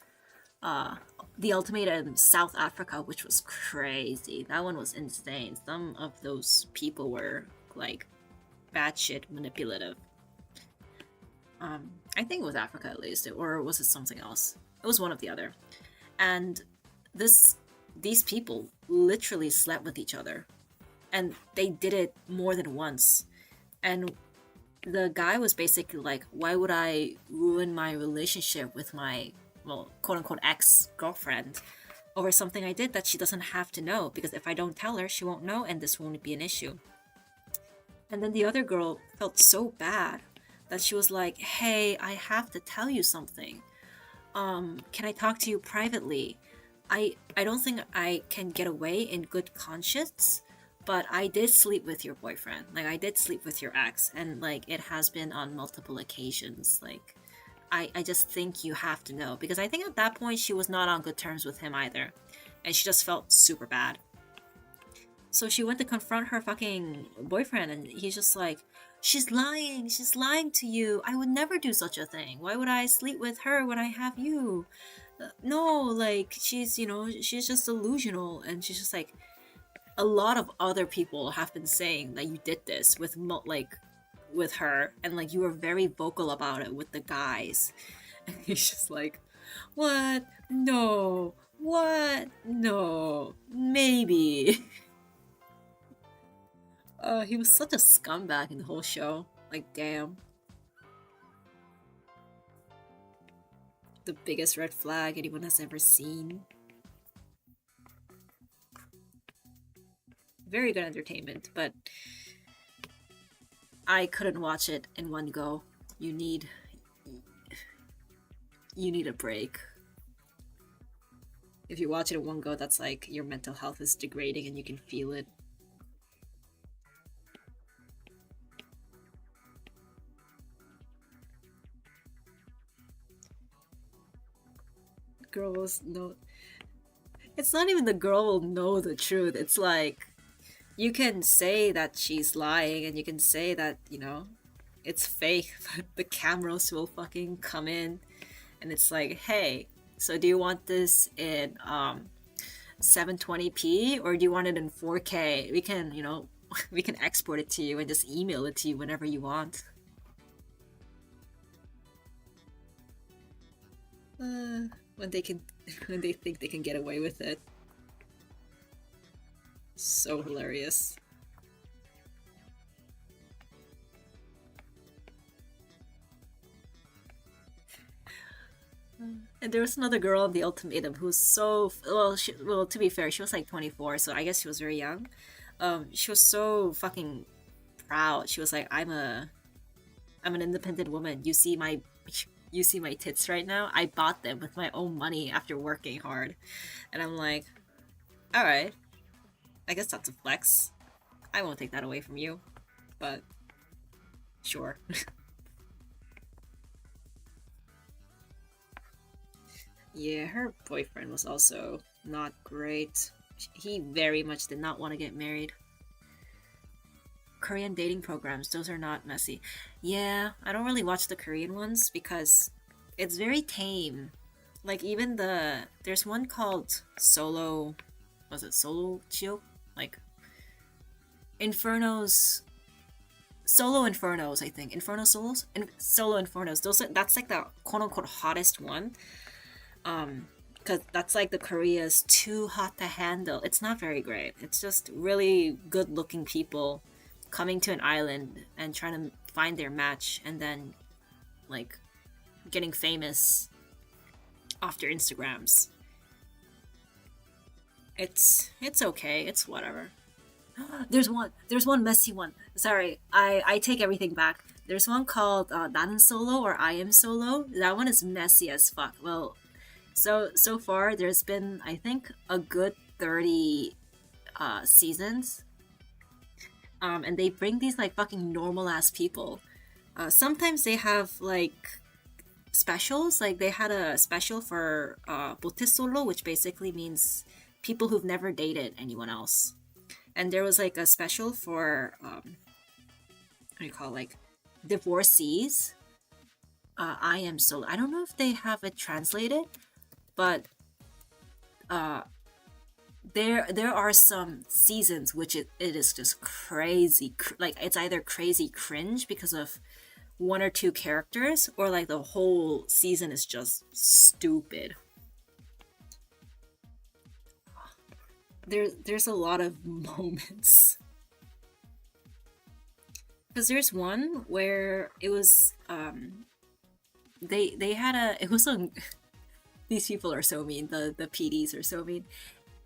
uh the ultimatum South Africa, which was crazy. That one was insane. Some of those people were like batshit manipulative. I think it was Africa at least, or was it something else? It was one of the other. And this these people literally slept with each other, and they did it more than once. And the guy was basically like, why would I ruin my relationship with my, well, quote unquote ex girlfriend over something I did that she doesn't have to know? Because if I don't tell her, she won't know and this won't be an issue. And then the other girl felt so bad that she was like, hey, I have to tell you something. Can I talk to you privately? I don't think I can get away in good conscience, but I did sleep with your boyfriend. Like I did sleep with your ex, and like it has been on multiple occasions. Like I just think you have to know, because I think at that point she was not on good terms with him either. And she just felt super bad. So she went to confront her fucking boyfriend, and he's just like, she's lying to you. I would never do such a thing. Why would I sleep with her when I have you? No, like, she's, she's just delusional. And she's just like, a lot of other people have been saying that you did this with, with her, and like, you were very vocal about it with the guys. And he's just like, what? No. What? No. Maybe. He was such a scumbag in the whole show. Like, damn. The biggest red flag anyone has ever seen. Very good entertainment, but I couldn't watch it in one go. You need a break. If you watch it in one go, that's like your mental health is degrading and you can feel it. Girls know. It's not even the girl will know the truth. It's like, you can say that she's lying and you can say that, it's fake, but the cameras will fucking come in and it's like, hey, so do you want this in 720p or do you want it in 4K? We can, we can export it to you and just email it to you whenever you want. When they can, when they think they can get away with it. So hilarious. And there was another girl in the ultimatum who's so well. To be fair, she was like 24, so I guess she was very young. She was so fucking proud. She was like, I'm an independent woman. You see my tits right now? I bought them with my own money after working hard. And I'm like, all right, I guess that's a flex. I won't take that away from you, but sure. Yeah, her boyfriend was also not great. He very much did not want to get married. Korean dating programs, those are not messy. Yeah, I don't really watch the Korean ones because it's very tame. Like, even there's one called Solo, was it Solo Chio? Like, Infernos, Solo Infernos, I think. Inferno Solos? Solo Infernos. That's like the quote unquote hottest one. Because that's like the Korea's too hot to handle. It's not very great. It's just really good looking people coming to an island and trying to find their match and then like getting famous off their Instagrams. It's okay. It's whatever. There's one messy one. Sorry, I take everything back. There's one called 나는 Solo or I Am Solo. That one is messy as fuck. Well, so far there's been, I think, a good 30 seasons. And they bring these like fucking normal ass people. Sometimes they have like specials. Like they had a special for bote solo, which basically means people who've never dated anyone else. And there was like a special for do you call it, like divorcees. I am so, I don't know if they have it translated, but there are some seasons which it is just crazy, like it's either crazy cringe because of one or two characters, or like the whole season is just stupid. There's a lot of moments, because there's one where it was they had a, it was a, these people are so mean, the PDs are so mean.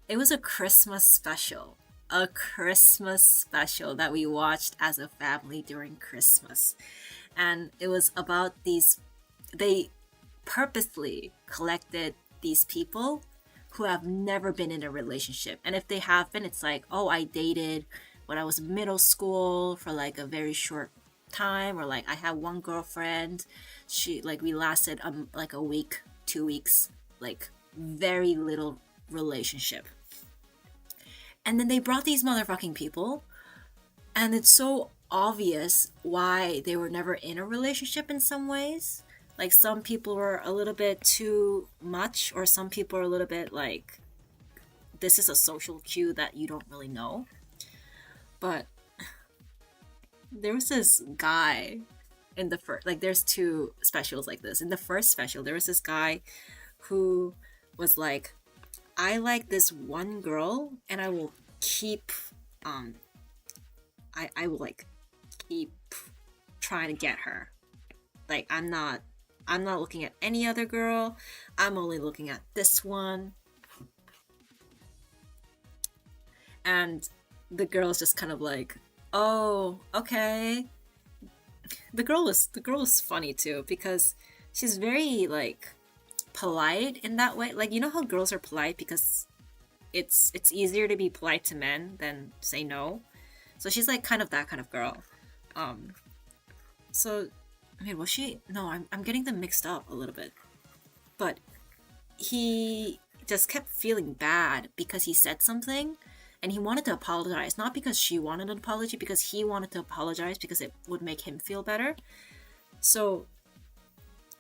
It was a Christmas special. A Christmas special that we watched as a family during Christmas. And it was about these, they purposely collected these people who have never been in a relationship. And if they have been, it's like, oh, I dated when I was in middle school for like a very short time, or like I had one girlfriend. She, like, we lasted like a week, 2 weeks, like very little relationship. And then they brought these motherfucking people, and it's so obvious why they were never in a relationship in some ways. Like, some people were a little bit too much, or some people are a little bit like, this is a social cue that you don't really know. But there was this guy in the first, like, there's two specials like this. In the first special, there was this guy who was like, I like this one girl, and I will keep, I will like keep trying to get her. Like, I'm not looking at any other girl. I'm only looking at this one. And the girl's just kind of like, oh, okay. The girl is funny too, because she's very like polite in that way. Like, you know how girls are polite because it's easier to be polite to men than say no. So she's like kind of that kind of girl. So I mean, was she? No, I'm getting them mixed up a little bit. But he just kept feeling bad because he said something, and he wanted to apologize, not because she wanted an apology, because he wanted to apologize because it would make him feel better. So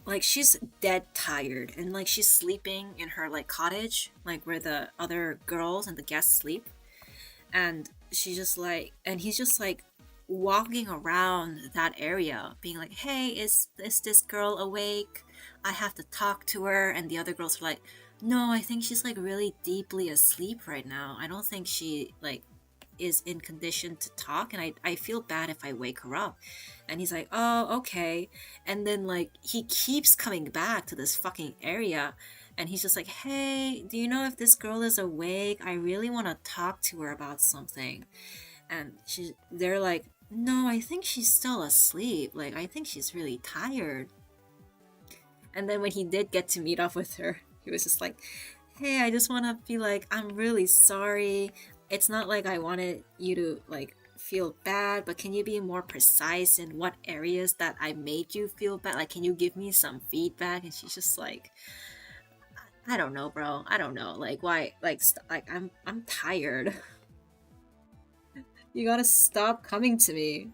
like, she's dead tired, and like she's sleeping in her like cottage, like where the other girls and the guests sleep, and she's just like, and he's just like walking around that area being like, hey, is this girl awake? I have to talk to her. And the other girls are like, no, I think she's like really deeply asleep right now. I don't think she like is in condition to talk, and I feel bad if I wake her up. And he's like, oh, okay. And then like he keeps coming back to this fucking area, and he's just like, hey, do you know if this girl is awake? I really want to talk to her about something. And they're like, no, I think she's still asleep. Like, I think she's really tired. And then when he did get to meet up with her, he was just like, hey, I just want to be like, I'm really sorry. It's not like I wanted you to like feel bad, but can you be more precise in what areas that I made you feel bad? Like, can you give me some feedback? And she's just like, I don't know, bro. I don't know. Like, why? Like, I'm tired. You gotta stop coming to me.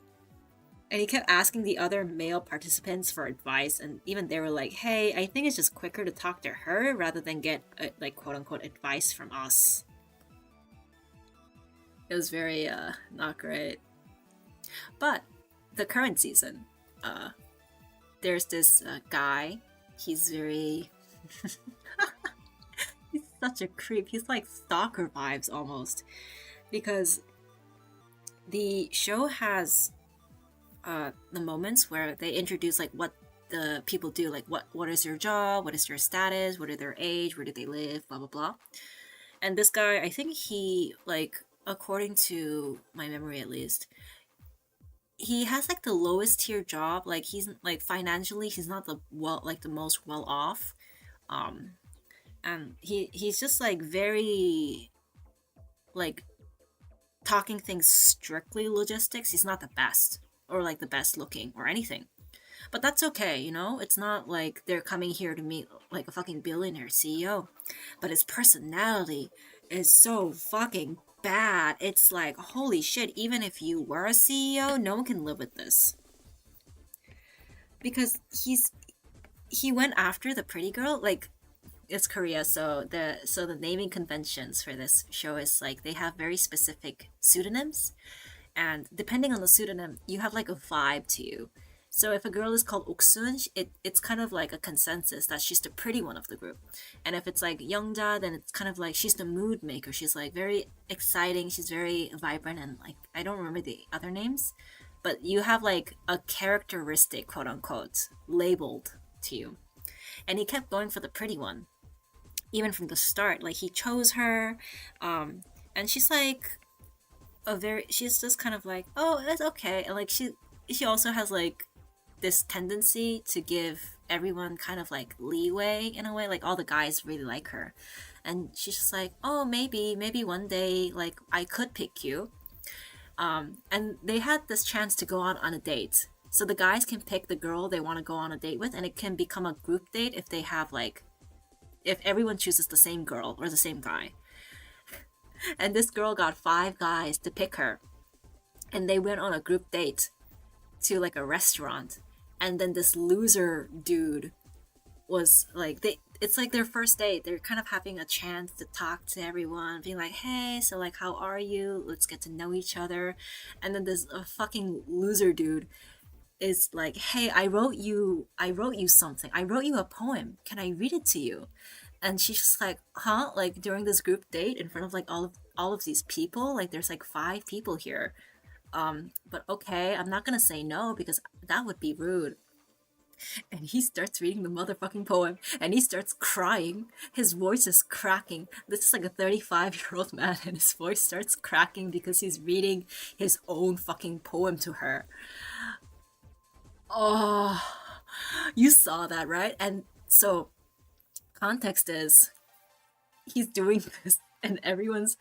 And he kept asking the other male participants for advice, and even they were like, hey, I think it's just quicker to talk to her rather than get like quote unquote advice from us. It was very not great. But the current season, there's this guy. He's very he's such a creep. He's like stalker vibes almost, because the show has the moments where they introduce like what the people do, like what is your job, what is your status, what are their age, where do they live, blah blah blah. And this guy, I think he, like, according to my memory at least, he has like the lowest tier job. Like, he's like financially he's not the most well off, and he's just like very like talking things strictly logistics. He's not the best, or like the best looking or anything, but that's okay, you know. It's not like they're coming here to meet like a fucking billionaire CEO, but his personality is so fucking bad. It's like, holy shit, even if you were a CEO, no one can live with this. Because he went after the pretty girl, like it's Korea, so the naming conventions for this show is like they have very specific pseudonyms, and depending on the pseudonym, you have like a vibe to you. So if a girl is called Oksun, it's kind of like a consensus that she's the pretty one of the group. And if it's like Youngja, then it's kind of like she's the mood maker. She's like very exciting, she's very vibrant, and like I don't remember the other names, but you have like a characteristic, quote unquote, labeled to you. And he kept going for the pretty one, even from the start. Like he chose her, and she's like she's just kind of like, oh, that's okay. And like she also has like this tendency to give everyone kind of like leeway in a way. Like all the guys really like her, and she's just like, oh, maybe one day like I could pick you. And they had this chance to go out on a date, so the guys can pick the girl they want to go on a date with, and it can become a group date if they have like, if everyone chooses the same girl or the same guy. And this girl got 5 guys to pick her, and they went on a group date to like a restaurant, and then this loser dude was like, it's like their first date. They're kind of having a chance to talk to everyone, being like, hey, so like how are you, let's get to know each other. And then this fucking loser dude is like, hey, I wrote you something, I wrote you a poem, can I read it to you? And she's just like, huh? Like during this group date in front of like all of these people, like there's like 5 people here, but okay, I'm not gonna say no because that would be rude. And he starts reading the motherfucking poem, and he starts crying. His voice is cracking. This is like a 35-year-old man, and his voice starts cracking because he's reading his own fucking poem to her. Oh, you saw that, right? And so context is he's doing this, and everyone's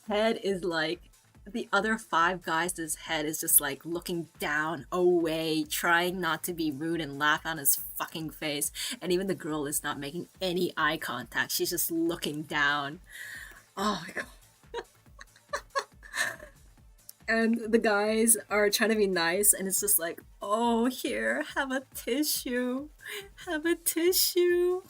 head is like, the other 5 guys' head is just like looking down, away, trying not to be rude and laugh on his fucking face. And even the girl is not making any eye contact, she's just looking down. Oh my god. And the guys are trying to be nice, and it's just like, oh, here, have a tissue, have a tissue.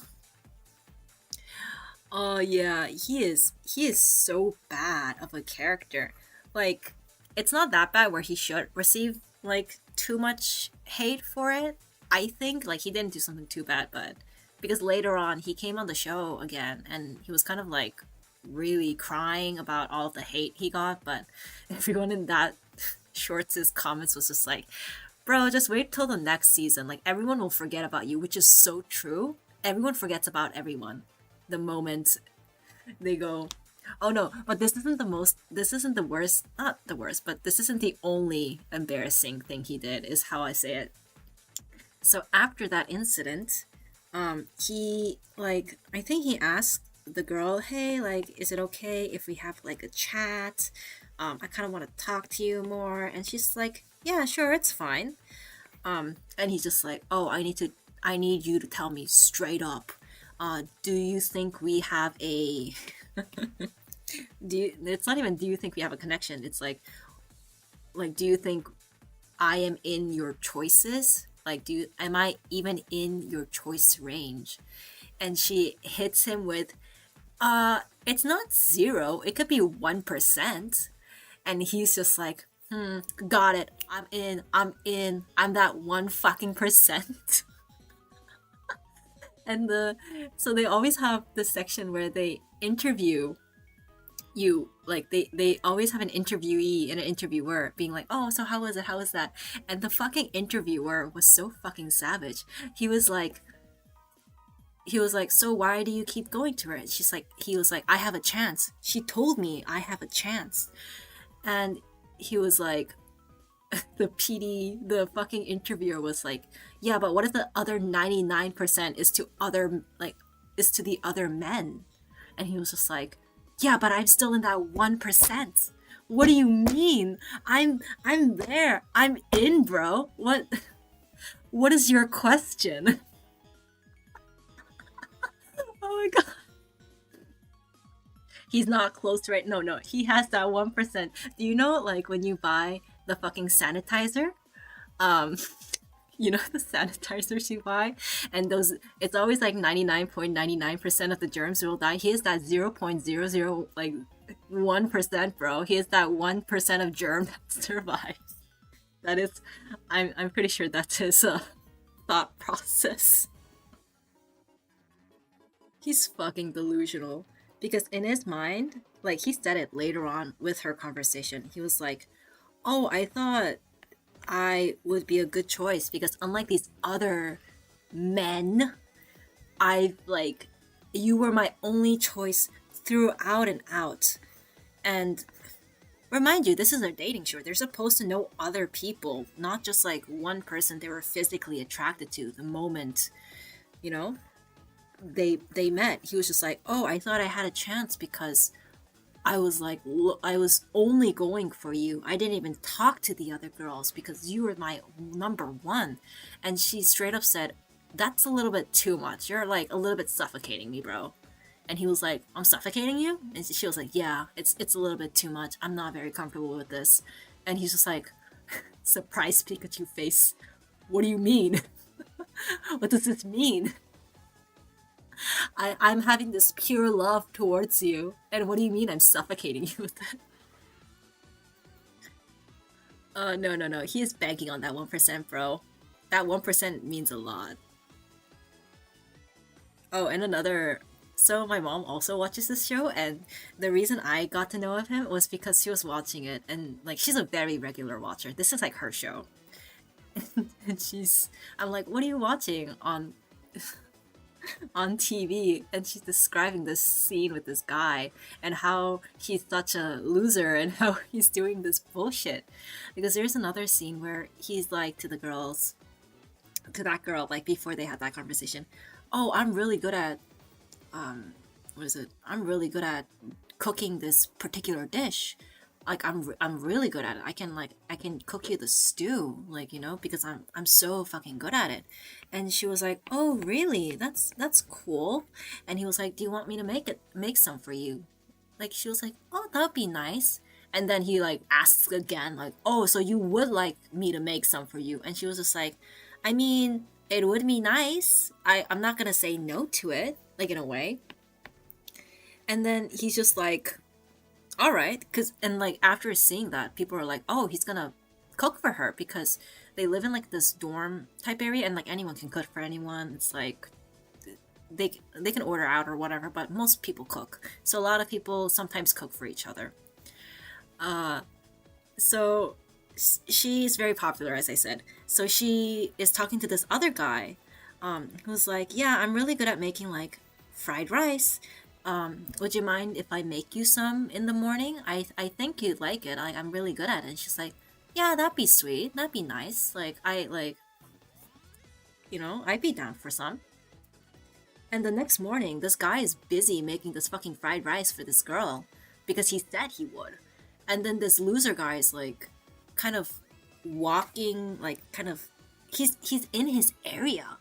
Oh yeah, he is so bad of a character. Like, it's not that bad where he should receive like too much hate for it. I think like he didn't do something too bad, but because later on he came on the show again, and he was kind of like really crying about all of the hate he got, but everyone in that shorts' comments was just like, bro, just wait till the next season, like everyone will forget about you, which is so true. Everyone forgets about everyone the moment they go, oh no, but this isn't the worst, not the worst, but this isn't the only embarrassing thing he did, is how I say it. So after that incident, he, like, I think he asked the girl, hey, like, is it okay if we have like a chat? I kind of want to talk to you more. And she's like, yeah, sure, it's fine. And he's just like, oh, I need you to tell me straight up, do you think we have a it's not even do you think we have a connection, it's like do you think I am in your choices, like am I even in your choice range? And she hits him with, it's not 0, it could be 1%. And he's just like, got it, I'm that 1 fucking percent. And so they always have this section where they interview you, like they always have an interviewee and an interviewer being like, oh, so how was it, how was that? And the fucking interviewer was so fucking savage. He was like, so why do you keep going to her? And he was like, I have a chance, she told me I have a chance. And he was like, the fucking interviewer was like, yeah, but what if the other 99% is to the other men? And he was just like, yeah, but I'm still in that 1%. What do you mean? I'm there, I'm in, bro. What is your question? Oh my god. He's not close right. No, no, he has that 1%. Do you know, like, when you buy the fucking sanitizer, um, you know, the sanitizers you buy, and those, it's always like 99.99% of the germs will die. He has that 0.00 like 1%, bro. He has that 1% of germ that survives. That is, I'm pretty sure that's his thought process. He's fucking delusional. Because in his mind, like he said it later on with her conversation, he was like, oh, I thought I would be a good choice because unlike these other men, I like, you were my only choice throughout and out. And remind you, this is a dating show. They're supposed to know other people, not just like one person they were physically attracted to the moment, you know, they met. He was just like, oh, I thought I had a chance because I was like, I was only going for you. I didn't even talk to the other girls because you were my number one. And she straight up said, that's a little bit too much. You're like a little bit suffocating me, bro. And he was like, I'm suffocating you? And she was like, yeah, it's a little bit too much. I'm not very comfortable with this. And he's just like, surprise Pikachu face. What do you mean? What does this mean? I'm having this pure love towards you. And what do you mean I'm suffocating you with that? No, no, no. He is banking on that 1%, bro. That 1% means a lot. Oh, and another. So my mom also watches this show, and the reason I got to know of him was because she was watching it, and like she's a very regular watcher. This is like her show, and I'm like, what are you watching on TV? And she's describing this scene with this guy and how he's such a loser and how he's doing this bullshit. Because there's another scene where he's like to the girls, to that girl, like before they had that conversation, oh, I'm really good at what is it? I'm really good at cooking this particular dish. Like I'm really good at it. I can cook you the stew, like, you know, because I'm so fucking good at it. And she was like, "Oh, really? That's cool." And he was like, "Do you want me to make some for you?" Like she was like, "Oh, that'd be nice." And then he like asks again, like, "Oh, so you would like me to make some for you?" And she was just like, "I mean, it would be nice. I'm not gonna say no to it, like in a way." And then he's just like, all right, because and like after seeing that, people are like, oh, he's gonna cook for her because they live in like this dorm type area, and like anyone can cook for anyone. It's like they can order out or whatever, but most people cook. So a lot of people sometimes cook for each other. So she's very popular, as I said. So she is talking to this other guy, who's like, yeah, I'm really good at making like fried rice. Would you mind if I make you some in the morning? I think you'd like it. I'm really good at it. And she's like, yeah, that'd be sweet. That'd be nice. Like, you know, I'd be down for some. And the next morning, this guy is busy making this fucking fried rice for this girl because he said he would. And then this loser guy is like, kind of walking, like, kind of, he's in his area,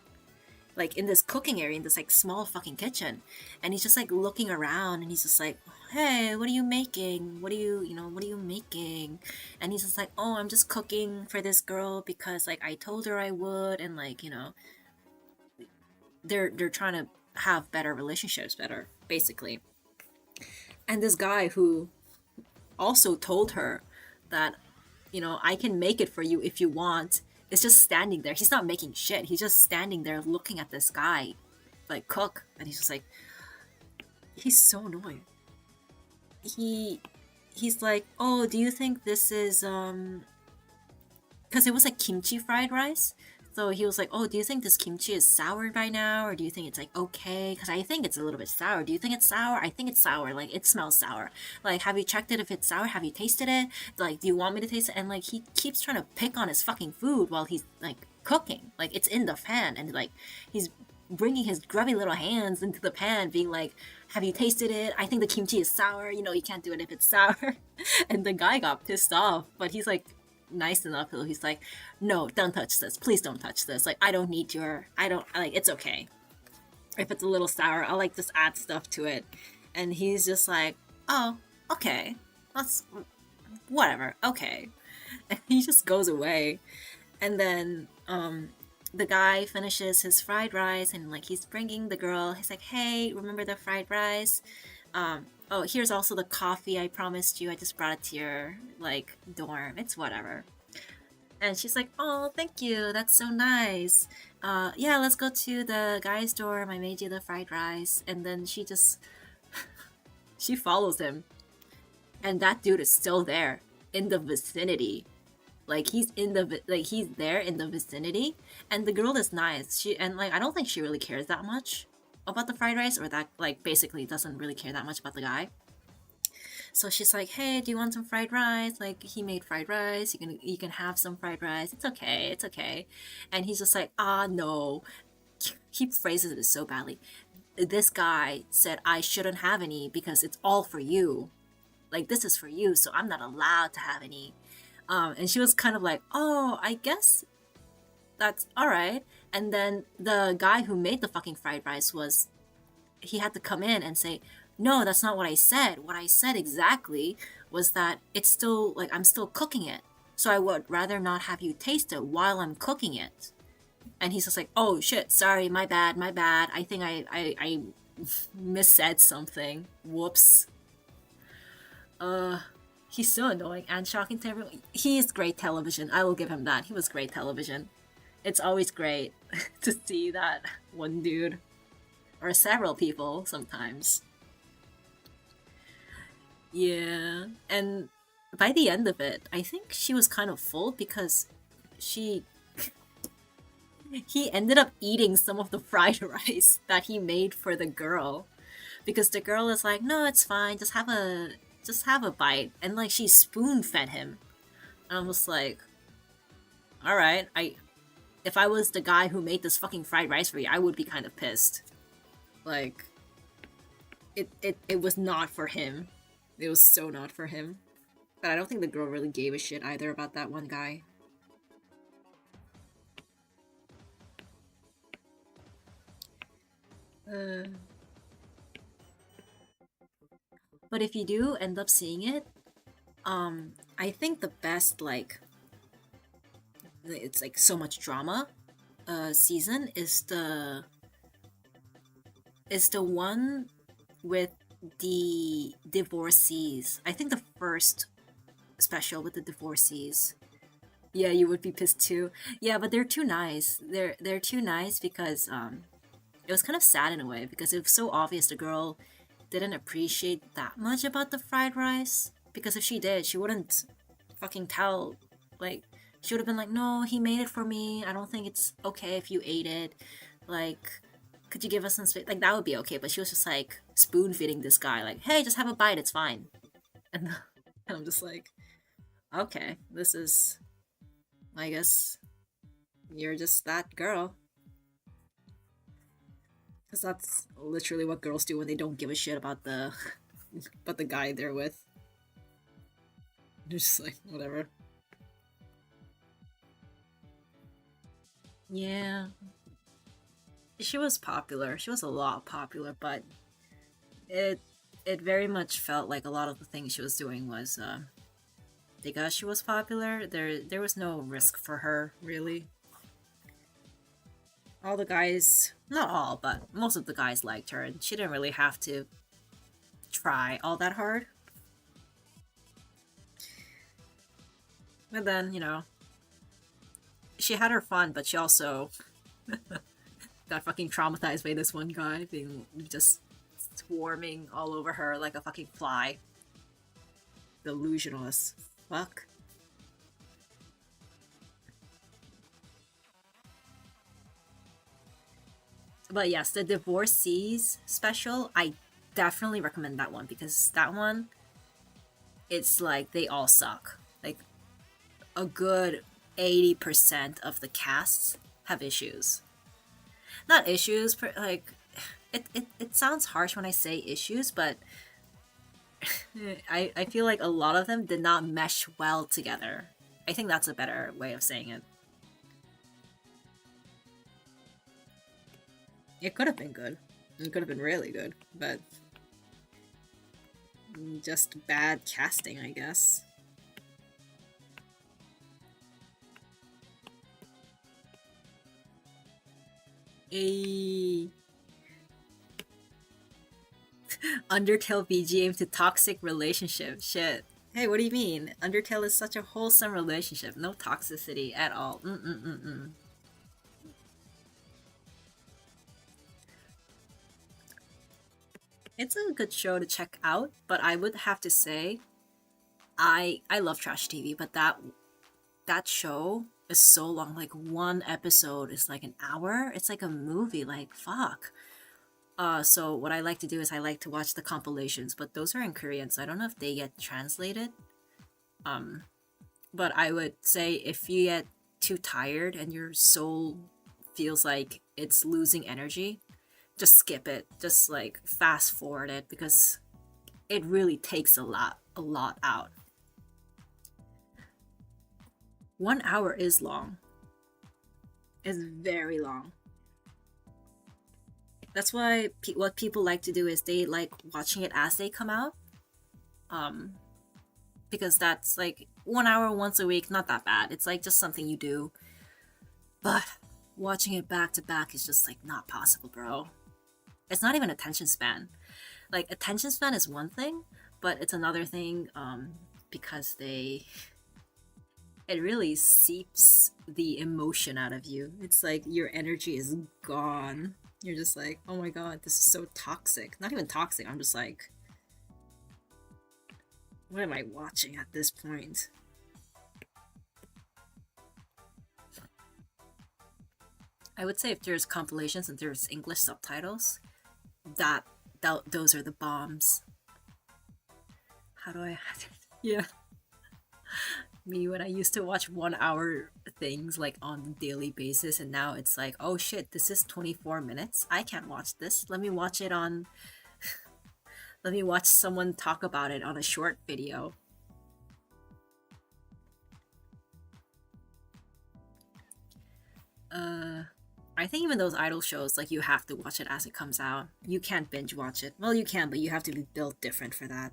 like in this cooking area, in this like small fucking kitchen, and he's just like looking around, and he's just like, hey, what are you making? What are what are you making? And he's just like, oh, I'm just cooking for this girl because like I told her I would, and like, you know, they're trying to have better relationships, better basically. And this guy who also told her that, you know, I can make it for you if you want, is just standing there. He's not making shit. He's just standing there looking at this guy like cook, and he's just like, he's so annoying. He's like, oh, do you think this is because it was like kimchi fried rice. So he was like, oh, do you think this kimchi is sour by now? Or do you think it's like okay? Because I think it's a little bit sour. Do you think it's sour? I think it's sour. Like, it smells sour. Like, have you checked it if it's sour? Have you tasted it? Like, do you want me to taste it? And like, he keeps trying to pick on his fucking food while he's like cooking. Like, it's in the pan. And like, he's bringing his grubby little hands into the pan, being like, have you tasted it? I think the kimchi is sour. You know, you can't do it if it's sour. And the guy got pissed off. But he's like, nice enough, he's like, no, don't touch this, please don't touch this, like, I don't need I don't like, it's okay if it's a little sour, I'll like just add stuff to it. And he's just like, oh, okay, that's whatever, okay. And he just goes away. And then the guy finishes his fried rice, and like he's bringing the girl, he's like, hey, remember the fried rice? Oh, here's also the coffee I promised you. I just brought it to your like dorm. It's whatever. And she's like, oh, thank you, that's so nice. Yeah, let's go to the guy's dorm. I made you the fried rice. And then she follows him, and that dude is still there in the vicinity. Like he's there in the vicinity, and the girl is nice. Like I don't think she really cares that much about the fried rice, or that like basically doesn't really care that much about the guy. So she's like, hey, do you want some fried rice? Like he made fried rice. You can have some fried rice. It's okay. It's okay. And he's just like, ah, no. He phrases it so badly. This guy said I shouldn't have any because it's all for you. Like this is for you, so I'm not allowed to have any. And she was kind of like, oh, I guess that's all right. And then the guy who made the fucking fried rice he had to come in and say, no, that's not what I said. What I said exactly was that it's still, like, I'm still cooking it. So I would rather not have you taste it while I'm cooking it. And he's just like, oh shit, sorry, my bad, my bad. I think I missaid something. Whoops. He's so annoying and shocking to everyone. He is great television. I will give him that. He was great television. It's always great to see that one dude, or several people sometimes. Yeah, and by the end of it, I think she was kind of full because she he ended up eating some of the fried rice that he made for the girl, because the girl is like, no, it's fine, just have a bite, and like she spoon fed him. And I was like, all right, if I was the guy who made this fucking fried rice for you, I would be kind of pissed. Like, it was not for him. It was so not for him. But I don't think the girl really gave a shit either about that one guy. Uh, but if you do end up seeing it, I think the best, like, it's like so much drama season is the one with the divorcees. I think the first special with the divorcees. Yeah, you would be pissed too. Yeah, but they're too nice. They're too nice because it was kind of sad in a way, because it was so obvious the girl didn't appreciate that much about the fried rice. Because if she did, she wouldn't fucking tell. Like, she would have been like, no, he made it for me. I don't think it's okay if you ate it. Like, could you give us some space? Like, that would be okay. But she was just like spoon feeding this guy, like, hey, just have a bite, it's fine. And I'm just like, okay, this is, I guess, you're just that girl. Because that's literally what girls do when they don't give a shit about the about the guy they're with. They're just like, whatever. Yeah, she was popular. She was a lot popular, but it it very much felt like a lot of the things she was doing was because she was popular. There was no risk for her really. All the guys, not all, but most of the guys liked her, and she didn't really have to try all that hard. And then, she had her fun, but she also got fucking traumatized by this one guy being just swarming all over her like a fucking fly. Delusional as fuck. But yes, the Divorcees special, I definitely recommend that one, because that one, it's like they all suck. Like, a good 80% of the casts have issues. Not issues, like, it sounds harsh when I say issues, but I feel like a lot of them did not mesh well together. I think that's a better way of saying it. It could have been good. It could have been really good, but Just bad casting, I guess. A Undertale BGM to toxic relationship. Shit. Hey, what do you mean? Undertale is such a wholesome relationship. No toxicity at all. Mm-mm-mm-mm. It's a good show to check out, but I would have to say I love trash TV, but that show is so long. Like one episode is like an hour. It's like a movie. Like fuck. So what I like to do is I like to watch the compilations, but those are in Korean, so I don't know if they get translated. Um, but I would say if you get too tired and your soul feels like it's losing energy, just skip it. Just like fast forward it because it really takes a lot out. 1 hour is long. It's very long. That's why what people like to do is they like watching it as they come out. Um, because that's like 1 hour once a week, not that bad. It's like just something you do. But watching it back to back is just like not possible, bro. It's not even attention span. Like attention span is one thing, but it's another thing because it really seeps the emotion out of you. It's like your energy is gone. You're just like, oh my god, this is so toxic. Not even toxic, I'm just like, what am I watching at this point? I would say if there's compilations and there's English subtitles, that, those are the bombs. How do I? Yeah, me when I used to watch 1 hour things like on a daily basis, and now it's like, oh shit, this is 24 minutes. I can't watch this. Let me watch it on. Let me watch someone talk about it on a short video. I think even those idol shows, like you have to watch it as it comes out. You can't binge watch it. Well, you can, but you have to be built different for that.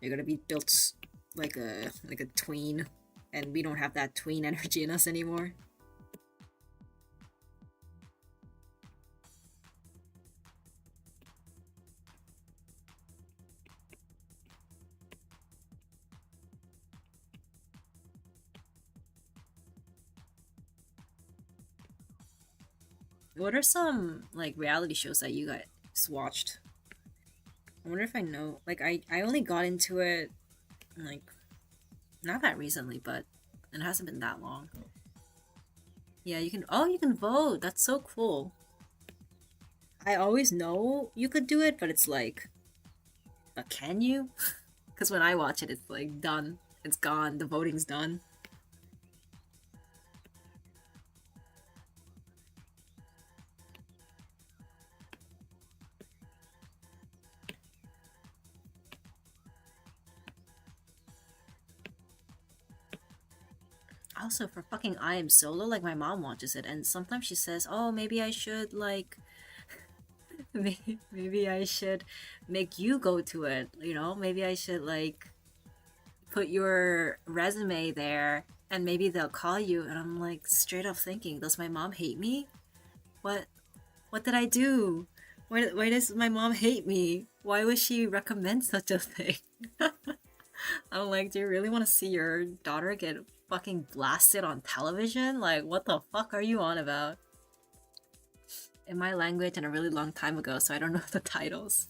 You're gonna be built like a tween, and we don't have that tween energy in us anymore. What are some like reality shows that you guys watched? I wonder if I know. Like I only got into it like not that recently, but it hasn't been that long. Yeah, you can. Oh, you can vote. That's so cool. I always know you could do it, but it's like, but can you? Because when I watch it, it's like done. It's gone. The voting's done. Also, for fucking I Am Solo, like my mom watches it, and sometimes she says, "Oh, maybe I should like, maybe I should make you go to it. You know, maybe I should like put your resume there, and maybe they'll call you." And I'm like, straight up thinking, does my mom hate me? What what did I do? Why does my mom hate me? Why would she recommend such a thing? I'm like, do you really want to see your daughter get fucking blasted on television? Like, what the fuck are you on about? In my language and a really long time ago, so I don't know the titles.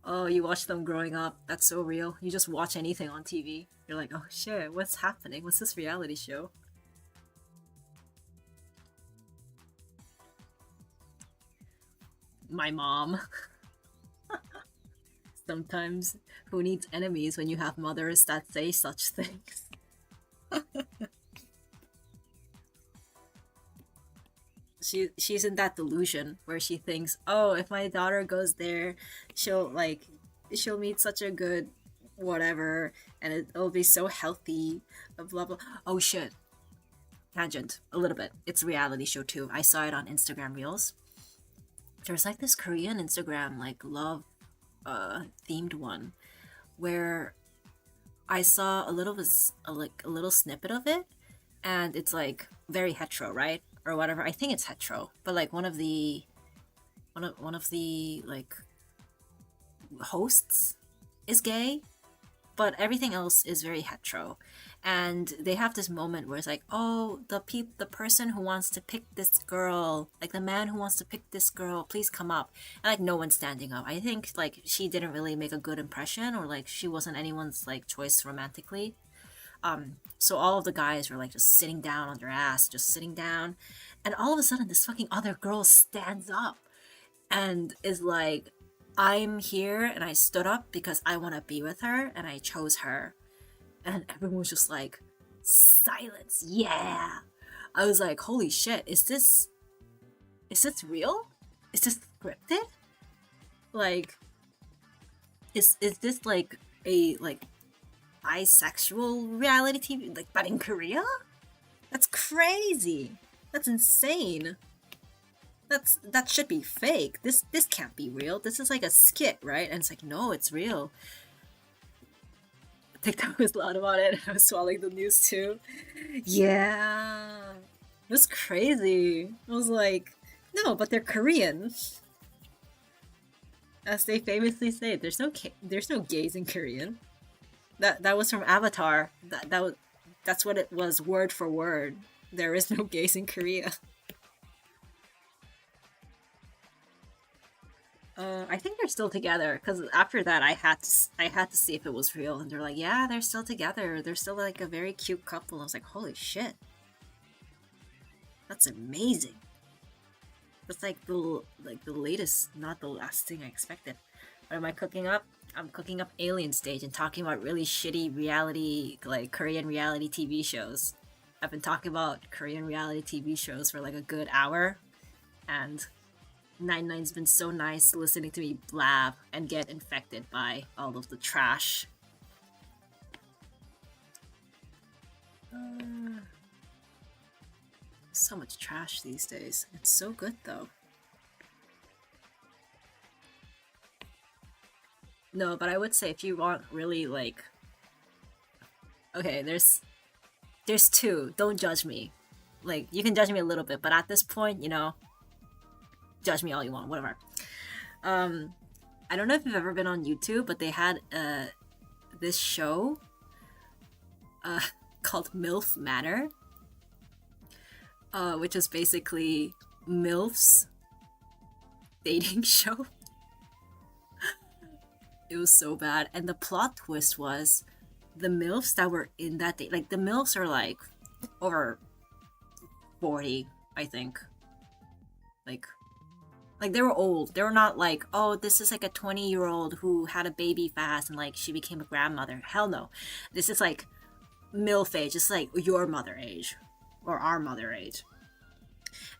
Oh, you watch them growing up. That's so real. You just watch anything on TV. You're like, oh shit, what's happening? What's this reality show? My mom. Sometimes, who needs enemies when you have mothers that say such things? She's in that delusion where she thinks, oh, if my daughter goes there, she'll like she'll meet such a good whatever, and it'll be so healthy. Blah blah. Oh shit! Tangent a little bit. It's a reality show too. I saw it on Instagram Reels. There's like this Korean Instagram like love themed one where I saw a little like a little snippet of it, and it's like very hetero, right, or whatever. I think it's hetero, but like one of the like hosts is gay, but everything else is very hetero. And they have this moment where it's like, oh, the person who wants to pick this girl, like the man who wants to pick this girl, please come up. And like no one's standing up. I think like she didn't really make a good impression, or like she wasn't anyone's like choice romantically. So all of the guys were like just sitting down on their ass, just sitting down, and all of a sudden this fucking other girl stands up and is like, I'm here and I stood up because I want to be with her and I chose her. And everyone was just like, silence, yeah. I was like, holy shit, is this real? Is this scripted? Like, is this like a like bisexual reality TV, like, but in Korea? That's crazy. That's insane. That should be fake. This can't be real. This is like a skit, right? And it's like, no, it's real. TikTok was loud about it. I was swallowing the news too. Yeah, it was crazy. I was like, no, but they're Korean, as they famously say. There's no gays in Korean. That was from Avatar. That's what it was, word for word. There is no gays in Korea. I think they're still together, because after that I had to see if it was real, and they're like, yeah, they're still together. They're still like a very cute couple. I was like, holy shit, that's amazing. That's like the latest, not the last thing I expected. What am I cooking up? I'm cooking up alienstage and talking about really shitty reality, like Korean reality TV shows. I've been talking about Korean reality TV shows for like a good hour, and 99's been so nice listening to me blab and get infected by all of the trash. So much trash these days. It's so good though. No, but I would say if you want really like... Okay, there's two. Don't judge me. Like, you can judge me a little bit, but at this point, you know, judge me all you want, whatever. I don't know if you've ever been on YouTube, but they had this show called MILF Manor, which is basically MILF's dating show. It was so bad, and the plot twist was the MILFs that were in that date, like the MILFs are like over 40, I think. Like they were old. They were not like, oh, this is like a 20-year-old who had a baby fast and like she became a grandmother. Hell no. This is like MILF age. It's like your mother age or our mother age.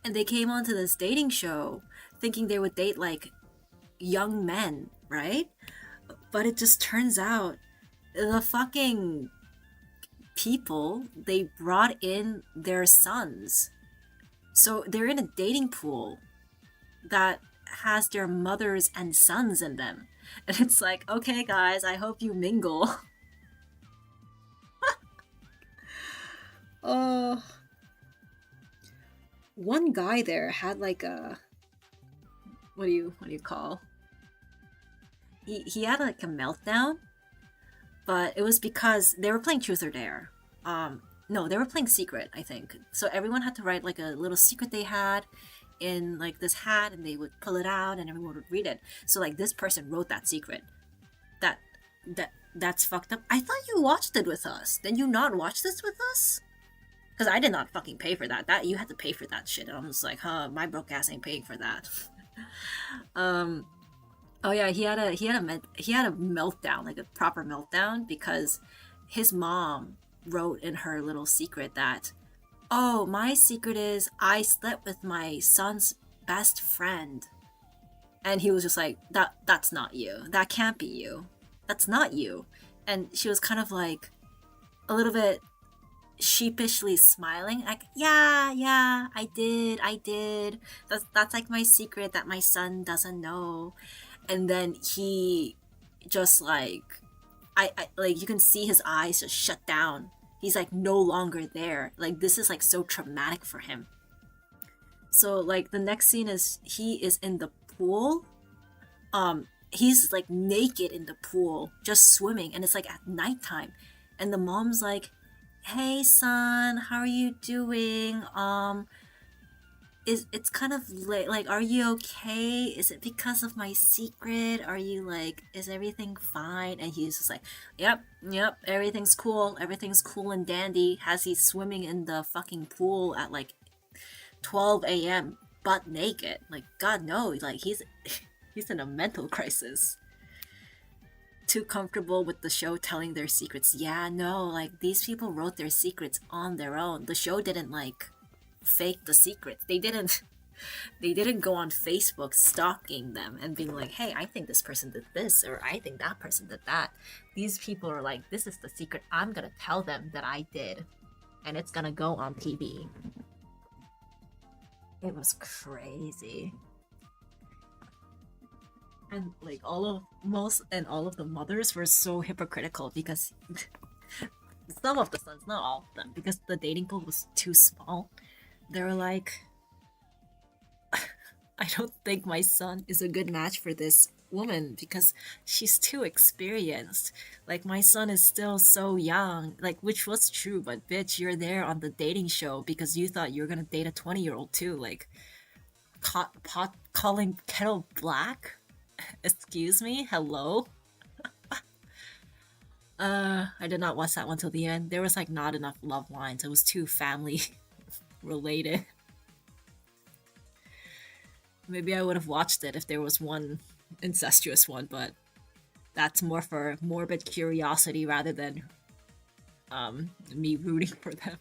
And they came onto this dating show thinking they would date like young men, right? But it just turns out the fucking people, they brought in their sons. So they're in a dating pool that has their mothers and sons in them. And it's like, okay guys, I hope you mingle. One guy there had like a, what do you call? He had like a meltdown, but it was because they were playing Truth or Dare. No, they were playing Secret, I think. So everyone had to write like a little secret they had in like this hat, and they would pull it out and everyone would read it. So like this person wrote that secret. That's fucked up. I thought you watched it with us. Did you not watch this with us? Because I did not fucking pay for that. That you had to pay for that shit. And I'm just like, huh, my broke ass ain't paying for that. Oh yeah, he had a meltdown, like a proper meltdown, because his mom wrote in her little secret that, oh, my secret is I slept with my son's best friend. And he was just like, that's not you. That can't be you. That's not you. And she was kind of like a little bit sheepishly smiling, like, yeah, I did. That's like my secret that my son doesn't know. And then he just like I like you can see his eyes just shut down. He's like no longer there. Like this is like so traumatic for him. So like the next scene is he is in the pool. He's like naked in the pool, just swimming, and it's like at nighttime. And the mom's like, "Hey son, how are you doing? It's kind of late. Like, are you okay? Is it because of my secret? Are you like, is everything fine?" And he's just like, yep, everything's cool and dandy. As he's swimming in the fucking pool at like 12 a.m. butt naked. Like, God no, like he's he's in a mental crisis. Too comfortable with the show telling their secrets. Yeah, no, like these people wrote their secrets on their own. The show didn't like fake the secrets. They didn't go on Facebook stalking them and being like, "Hey, I think this person did this or I think that person did that." These people are like, "This is the secret. I'm going to tell them that I did and it's going to go on TV." It was crazy. And like all of the mothers were so hypocritical because some of the sons, not all of them, because the dating pool was too small. They were like, "I don't think my son is a good match for this woman because she's too experienced. Like my son is still so young." Like which was true, but bitch, you're there on the dating show because you thought you were gonna date a 20-year-old too. Like pot calling kettle black. Excuse me, hello. I did not watch that one till the end. There was like not enough love lines. It was too family related. Maybe I would have watched it if there was one incestuous one, but that's more for morbid curiosity rather than me rooting for them.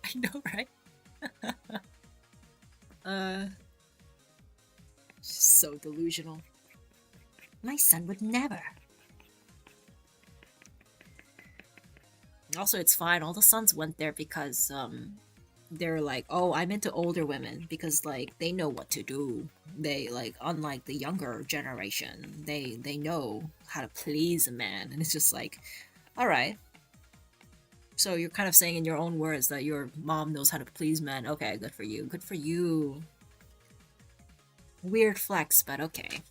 I know, right? So delusional. My son would never. Also, it's fine. All the sons went there because they're like, "Oh, I'm into older women because like they know what to do. They like unlike the younger generation, they know how to please a man." And it's just like, all right. So you're kind of saying in your own words that your mom knows how to please men. Okay, good for you. Good for you. Weird flex, but okay.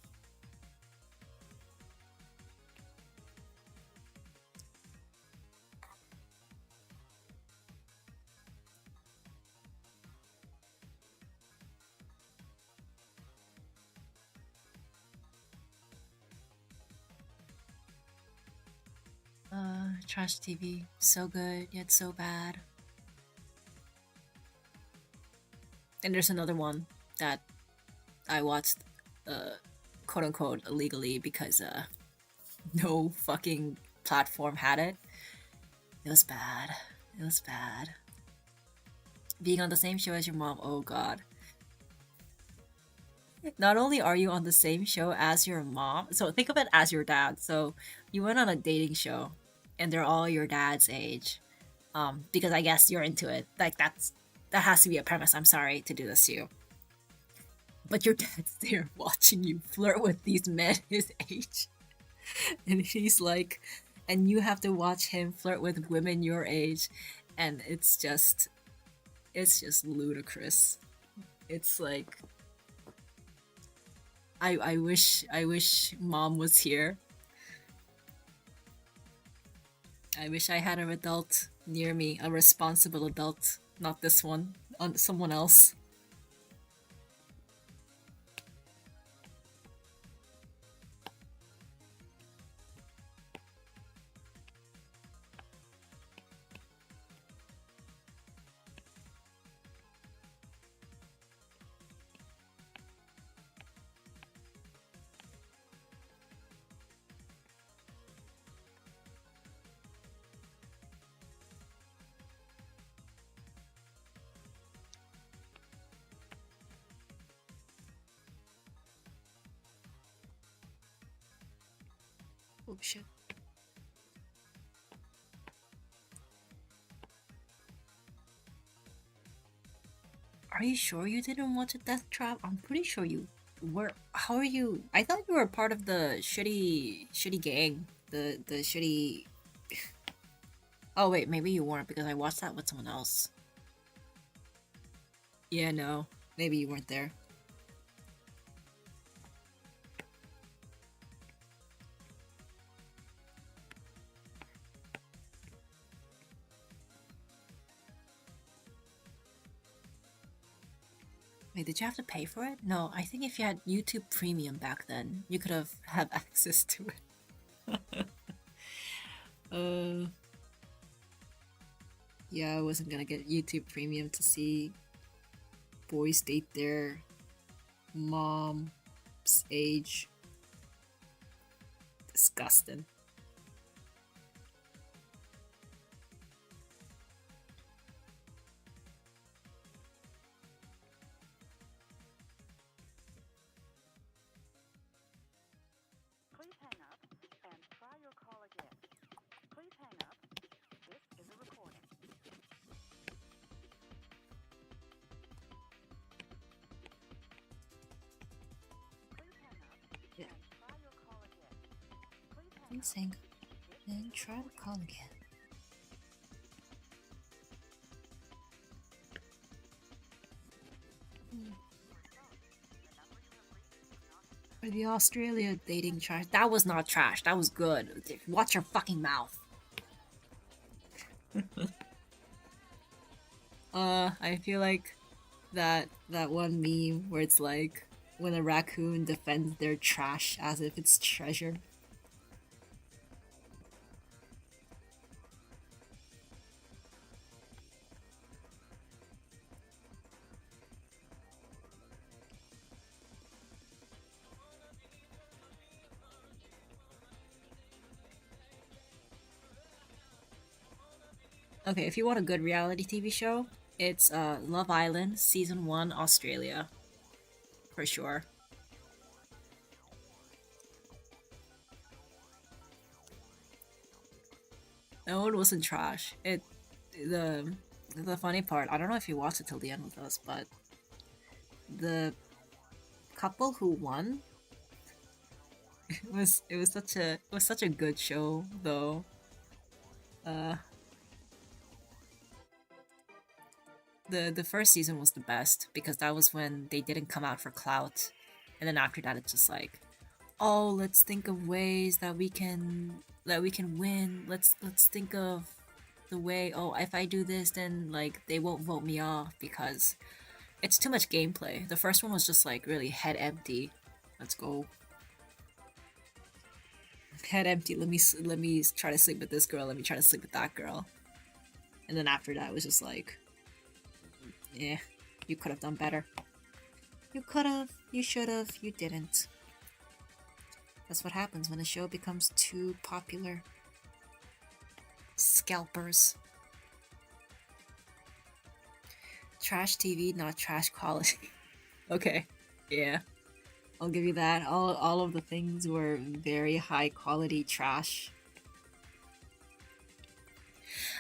Trash TV. So good, yet so bad. And there's another one that I watched, quote unquote, illegally because, no fucking platform had it. It was bad. It was bad. Being on the same show as your mom, oh god. Not only are you on the same show as your mom, so think of it as your dad. So you went on a dating show and they're all your dad's age. Because I guess you're into it. Like that has to be a premise. I'm sorry to do this to you. But your dad's there watching you flirt with these men his age. And he's like, and you have to watch him flirt with women your age. And it's just ludicrous. It's like, I wish mom was here. I wish I had an adult near me, a responsible adult, not this one, on someone else. Oh shit. Are you sure you didn't watch a Death Trap? I'm pretty sure you were. How are you? I thought you were part of the shitty gang. The shitty. Oh wait, maybe you weren't because I watched that with someone else. Yeah, no, maybe you weren't there. Wait, did you have to pay for it? No, I think if you had YouTube Premium back then, you could have had access to it. uh, yeah, I wasn't gonna get YouTube Premium to see boys date their mom's age. Disgusting. Please hang up and try your call again. Please hang up. This is a recording. Please hang up Yeah. and try your call again. Please hang Please up. hang up and try to call again. For the Australia dating trash. That was not trash. That was good. Watch your fucking mouth. I feel like that one meme where it's like when a raccoon defends their trash as if it's treasure. Okay, if you want a good reality TV show, it's Love Island season 1 Australia for sure. No, it wasn't trash. The the funny part, I don't know if you watched it till the end with us, but the couple who won it was such a good show though. Uh the first season was the best because that was when they didn't come out for clout. And then after that it's just like, oh, let's think of ways that we can win. Let's think of the way, oh, if I do this then like they won't vote me off because it's too much gameplay. The first one was just like really head empty. Let's go. Head empty. Let me try to sleep with this girl. Let me try to sleep with that girl. And then after that it was just like, yeah, you could have done better. You could have, you should have, you didn't. That's what happens when a show becomes too popular. Scalpers. Trash TV, not trash quality. Okay, yeah, I'll give you that. All of the things were very high quality trash.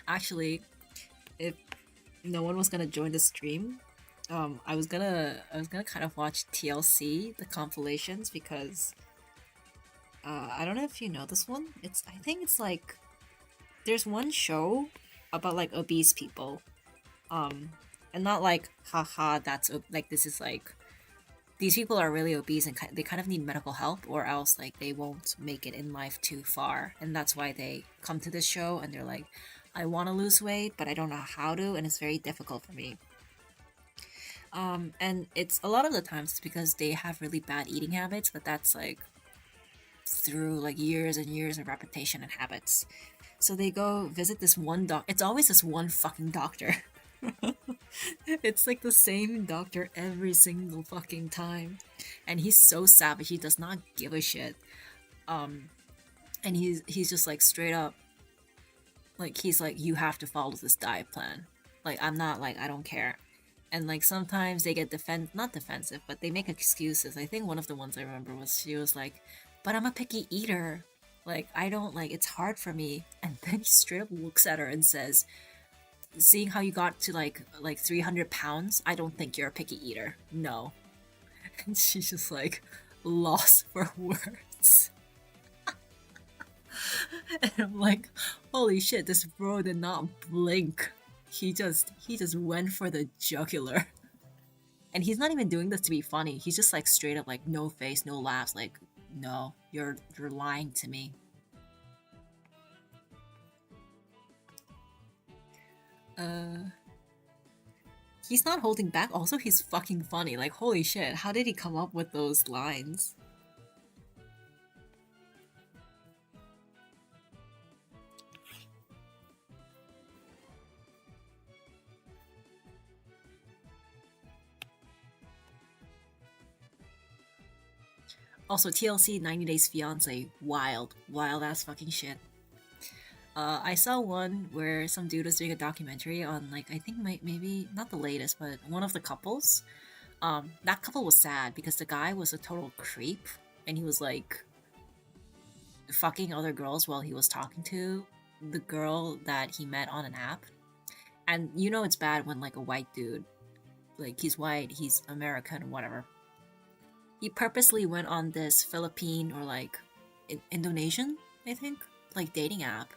Actually, if no one was gonna join the stream, I was gonna kind of watch TLC, the compilations, because I don't know if you know this one. I think it's like there's one show about like obese people, um, and not like haha that's like this is like these people are really obese and they kind of need medical help or else like they won't make it in life too far, and that's why they come to this show and they're like, I want to lose weight but I don't know how to and it's very difficult for me. And it's a lot of the times it's because they have really bad eating habits, but that's like through like years and years of repetition and habits. So they go visit this one doc. It's always this one fucking doctor. It's like the same doctor every single fucking time. And he's so savage. He does not give a shit. Um and he's just like straight up like he's like, you have to follow this diet plan. Like I'm not like, I don't care. And like sometimes they get not defensive, but they make excuses. I think one of the ones I remember was she was like, but I'm a picky eater. Like I don't like, it's hard for me. And then he straight up looks at her and says, seeing how you got to like 300 pounds, I don't think you're a picky eater. No. And she's just like lost for words. And I'm like, holy shit, this bro did not blink. He just went for the jugular. And he's not even doing this to be funny. He's just like straight up like no face, no laughs, like, no, you're lying to me. Uh he's not holding back. Also, he's fucking funny. Like, holy shit, how did he come up with those lines? Also, TLC 90 Days Fiance, wild, wild ass fucking shit. I saw one where some dude was doing a documentary on like I think maybe not the latest, but one of the couples. That couple was sad because the guy was a total creep, and he was like fucking other girls while he was talking to the girl that he met on an app. And you know it's bad when like a white dude, like he's white, he's American, whatever. He purposely went on this Philippine or like Indonesian, I think, like dating app.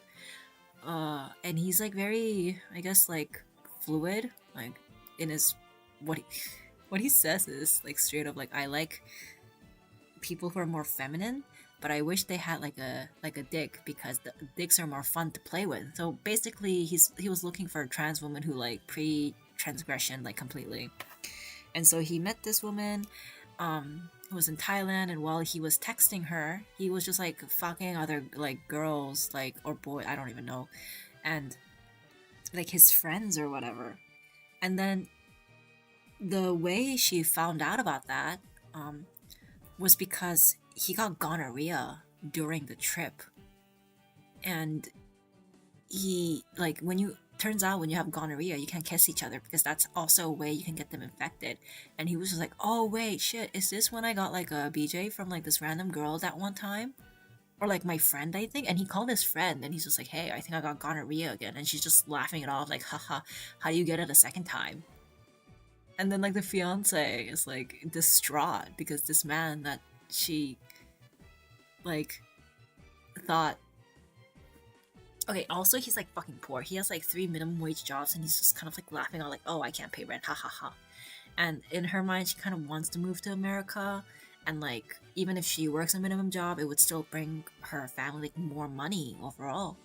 And he's like very, I guess, like fluid, like in his what he, what he says is like straight up like I like people who are more feminine, but I wish they had like a dick because the dicks are more fun to play with. So basically, he was looking for a trans woman who like pre transgression like completely, and so he met this woman who was in Thailand, and while he was texting her, he was just like fucking other like girls, like or boy, I don't even know, and like his friends or whatever. And then the way she found out about that was because he got gonorrhea during the trip, and he like when you turns out when you have gonorrhea you can't kiss each other because that's also a way you can get them infected. And he was just like, oh wait, shit, is this when I got like a BJ from like this random girl that one time, or like my friend, I think. And he called his friend and he's just like, hey, I think I got gonorrhea again, and she's just laughing it off like, haha, how do you get it a second time? And then like the fiance is like distraught because this man that she like thought. Okay, also he's like fucking poor. He has like three minimum wage jobs and he's just kind of like laughing out like, oh, I can't pay rent, ha ha ha. And in her mind she kind of wants to move to America, and like even if she works a minimum job it would still bring her family like more money overall.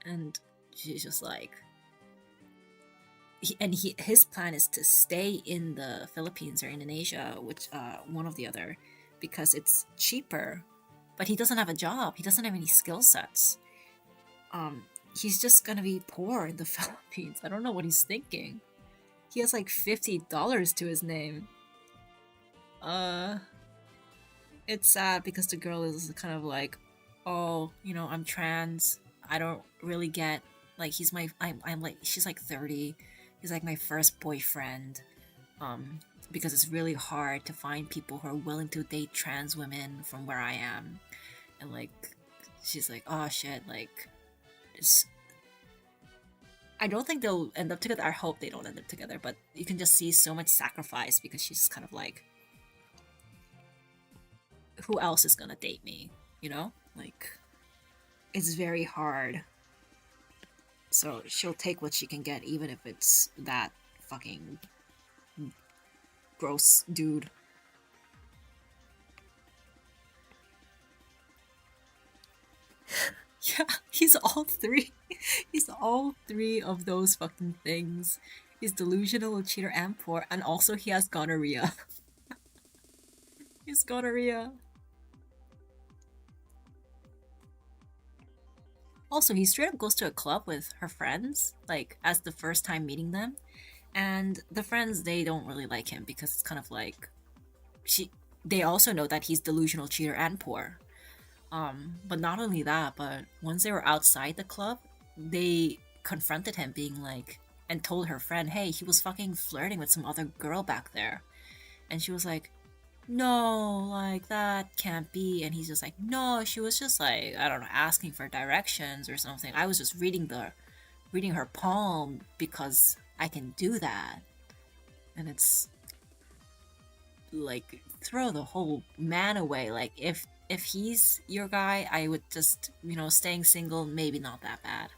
And she's just like his plan is to stay in the Philippines or Indonesia, which one of the other, because it's cheaper. But he doesn't have a job. He doesn't have any skill sets. He's just gonna be poor in the Philippines. I don't know what he's thinking. He has like $50 to his name. Uh, it's sad because the girl is kind of like, oh, you know, I'm trans. I don't really get like I'm like she's like 30. He's like my first boyfriend. Because it's really hard to find people who are willing to date trans women from where I am. And like she's like, oh shit, like it's I don't think they'll end up together. I hope they don't end up together, but you can just see so much sacrifice because she's kind of like, who else is gonna date me? You know? Like, it's very hard. So she'll take what she can get, even if it's that fucking gross dude. Yeah, he's all three. He's all three of those fucking things. He's delusional, a cheater, and poor, and also he has gonorrhea. He's gonorrhea. Also, he straight up goes to a club with her friends, like as the first time meeting them, and the friends they don't really like him because it's kind of like she. They also know that he's delusional, cheater, and poor. But not only that, but once they were outside the club, they confronted him, being like, and told her friend, hey, he was fucking flirting with some other girl back there. And she was like, no, like that can't be. And he's just like, no, she was just like, I don't know, asking for directions or something. I was just reading reading her palm because I can do that. And it's like throw the whole man away. Like if he's your guy, I would just, staying single, maybe not that bad.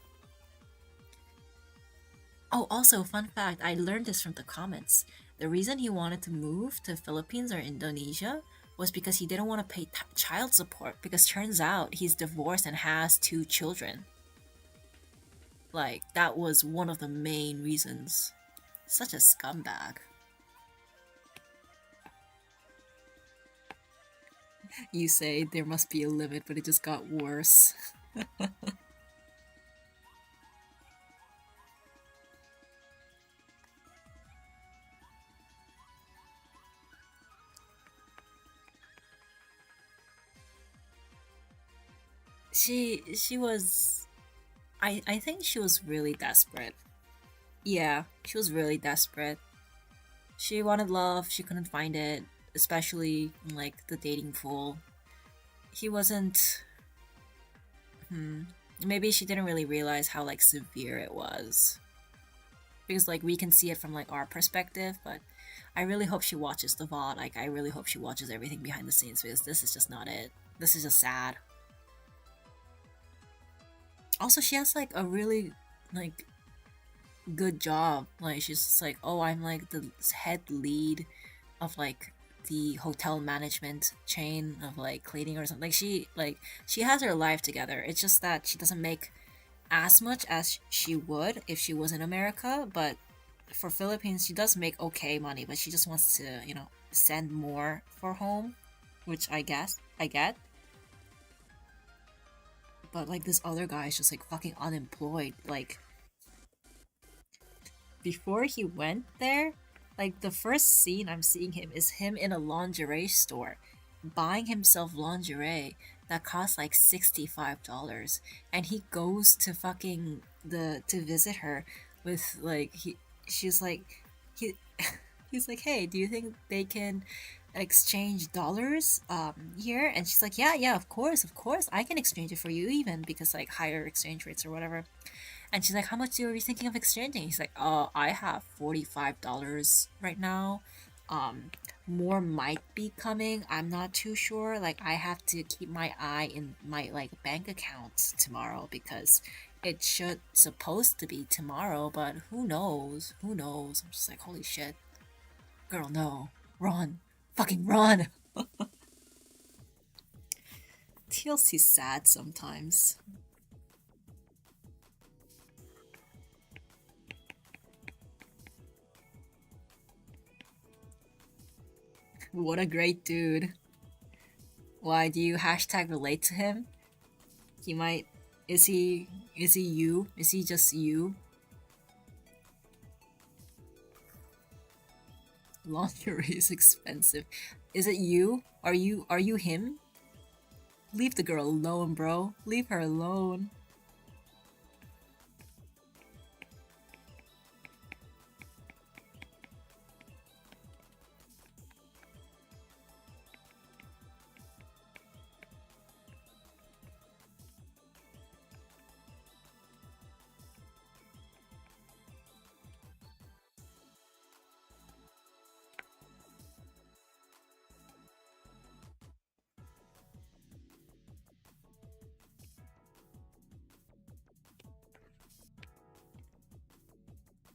Oh, also, fun fact, I learned this from the comments. The reason he wanted to move to Philippines or Indonesia was because he didn't want to pay child support, because turns out he's divorced and has 2 children. Like, that was one of the main reasons. Such a scumbag. You say there must be a limit, but it just got worse. She was, I think she was really desperate. Yeah, she was really desperate. She wanted love, she couldn't find it, especially in, like, the dating pool. He wasn't. Hmm, maybe she didn't really realize how, like, severe it was, because, like, we can see it from, like, our perspective, but I really hope she watches the VOD. Like, I really hope she watches everything behind the scenes, because this is just not it. This is just sad. Also, she has, like, a really, like, good job. Like, she's just like, oh, I'm like the head lead of, like, the hotel management chain of, like, cleaning or something. She has her life together. It's just that she doesn't make as much as she would if she was in America, but for Philippines she does make okay money, but she just wants to, send more for home, which I guess I get. But, like, this other guy is just, like, fucking unemployed. Like, before he went there, like, the first scene I'm seeing him is him in a lingerie store buying himself lingerie that costs like $65, and he goes to fucking the to visit her with, like, she's like, he he's like, hey, do you think they can exchange dollars here? And she's like, yeah, yeah, of course I can exchange it for you, even because, like, higher exchange rates or whatever. And she's like, how much are you thinking of exchanging? He's like, oh, I have $45 right now. Um, More might be coming. I'm not too sure. Like, I have to keep my eye in my, like, bank accounts tomorrow, because it should supposed to be tomorrow, but who knows? Who knows? I'm just like, holy shit. Girl, no. Run. Fucking run. TLC's sad sometimes. What a great dude. Why do you hashtag relate to him? He might. Is he you? Is he just you? Lingerie is expensive. Is it you? Are you him? Leave the girl alone, bro. Leave her alone.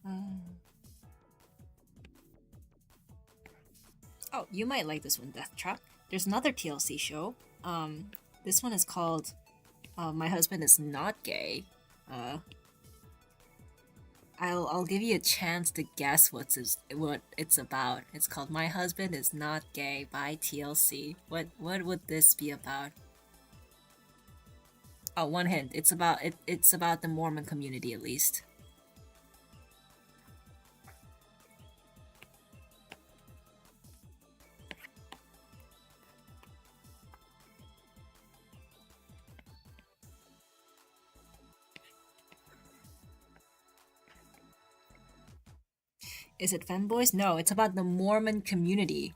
Mm. Oh, you might like this one, Death Trap. There's another TLC show. This one is called "My Husband Is Not Gay." Uh, I'll give you a chance to guess what it's about. It's called "My Husband Is Not Gay" by TLC. What would this be about? Oh, one hint. It's about the Mormon community, at least. Is it fanboys? No, it's about the Mormon community.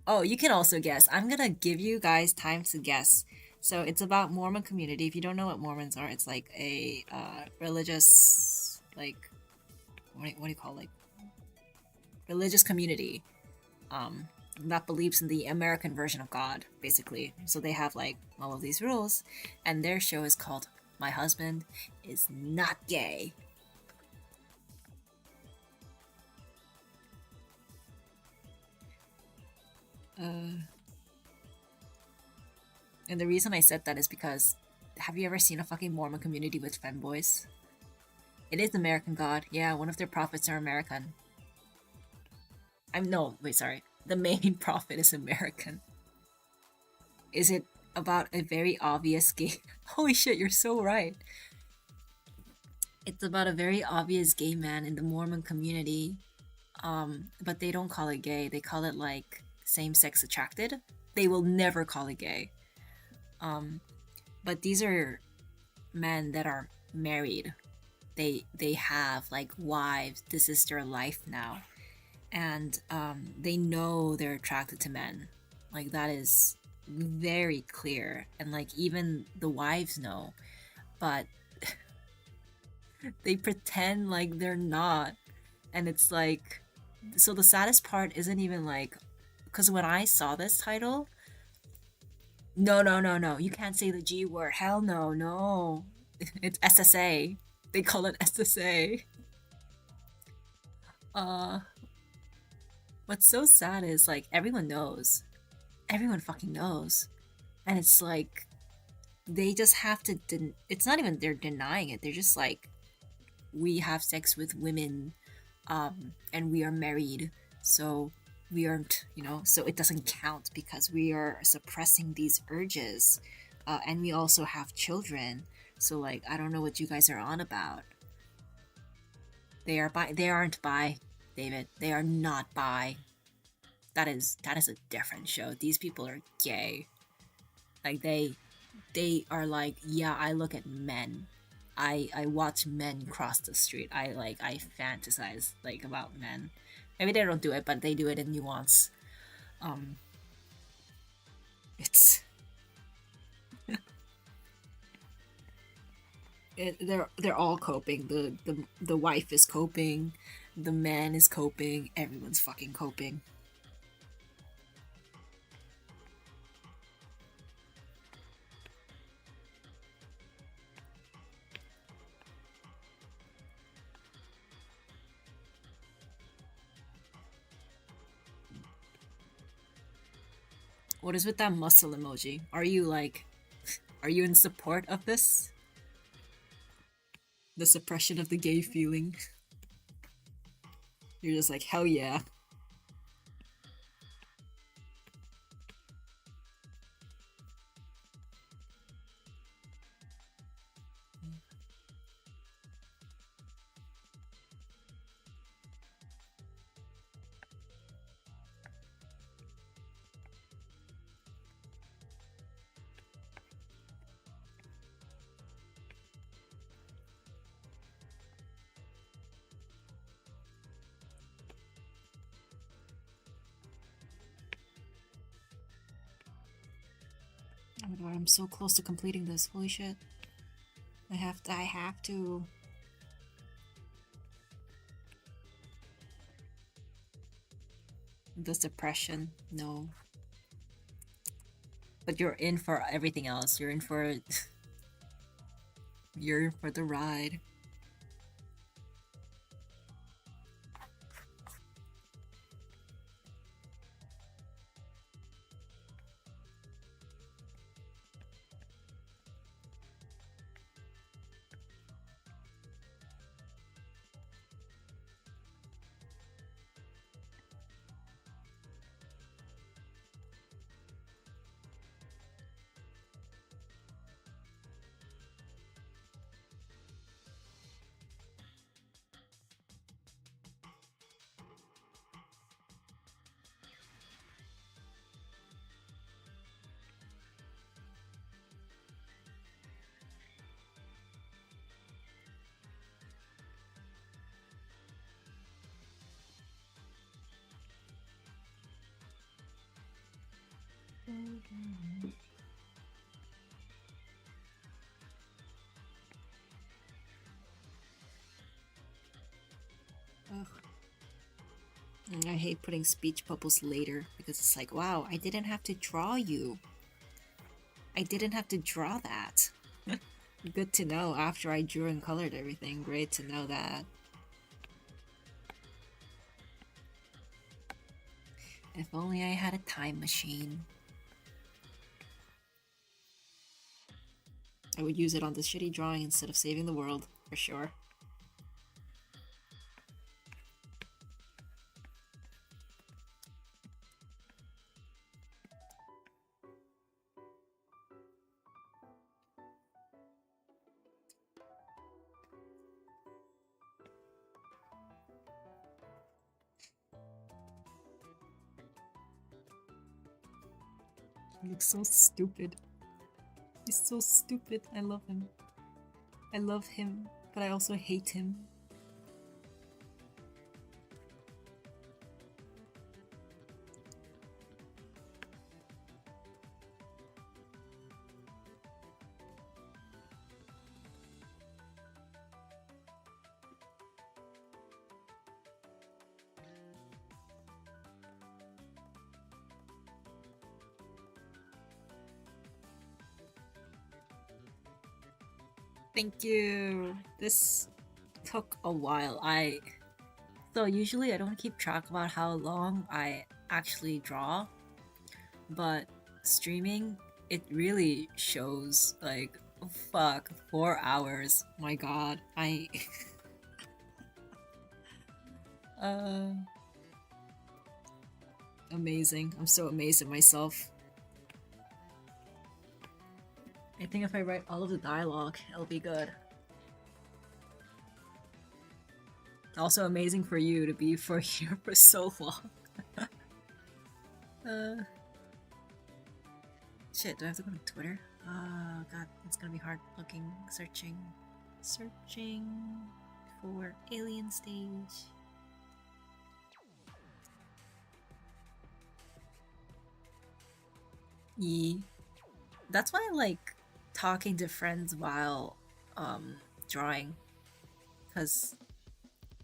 Oh, you can also guess. I'm gonna give you guys time to guess. So it's about Mormon community. If you don't know what Mormons are, it's like a religious, like what do you call it? Like religious community that believes in the American version of God, basically. So they have like all of these rules, and their show is called "My Husband Is Not Gay." And the reason I said that is because have you ever seen a fucking Mormon community with femboys? It is American God. Yeah, one of their prophets are American. I'm no, wait, sorry. The main prophet is American. Is it about a very obvious gay? Holy shit, you're so right. It's about a very obvious gay man in the Mormon community. But they don't call it gay. They call it like same-sex attracted. They will never call it gay. But these are men that are married. They have like wives. This is their life now, and they know they're attracted to men. Like that is very clear, and like even the wives know, but they pretend like they're not, and it's like, so the saddest part isn't even like, because when I saw this title, no, no, no, no, you can't say the G word. Hell no, no. It's SSA. They call it SSA. Uh, what's so sad is like everyone knows. Everyone fucking knows. And it's like they just have to it's not even they're denying it. They're just like we have sex with women and we are married. So we aren't, so it doesn't count because we are suppressing these urges. And we also have children. So like I don't know what you guys are on about. They aren't bi, David. They are not bi. That is a different show. These people are gay. Like they are like, yeah, I look at men. I watch men cross the street. I fantasize like about men. Maybe they don't do it, but they do it in nuance. Um it's they're all coping. The wife is coping, the man is coping, everyone's fucking coping. What is with that muscle emoji? Are you in support of this? The suppression of the gay feeling? You're just like, hell yeah. Oh my god, I'm so close to completing this. Holy shit. I have to. The suppression, no. But you're in for everything else. You're in for the ride. I hate putting speech bubbles later because it's like, wow, I didn't have to draw you. I didn't have to draw that. Good to know after I drew and colored everything. Great to know that. If only I had a time machine. I would use it on this shitty drawing instead of saving the world, for sure. He looks so stupid. He's so stupid. I love him. I love him, but I also hate him. Thank you. This took a while. So usually I don't keep track about how long I actually draw, but streaming it really shows like fuck 4 hours. My god. I amazing. I'm so amazed at myself. I think if I write all of the dialogue, it'll be good. Also amazing for you to be for here for so long. Shit, do I have to go to Twitter? Oh god, it's gonna be hard looking, searching for alienstage. That's why I like talking to friends while drawing, because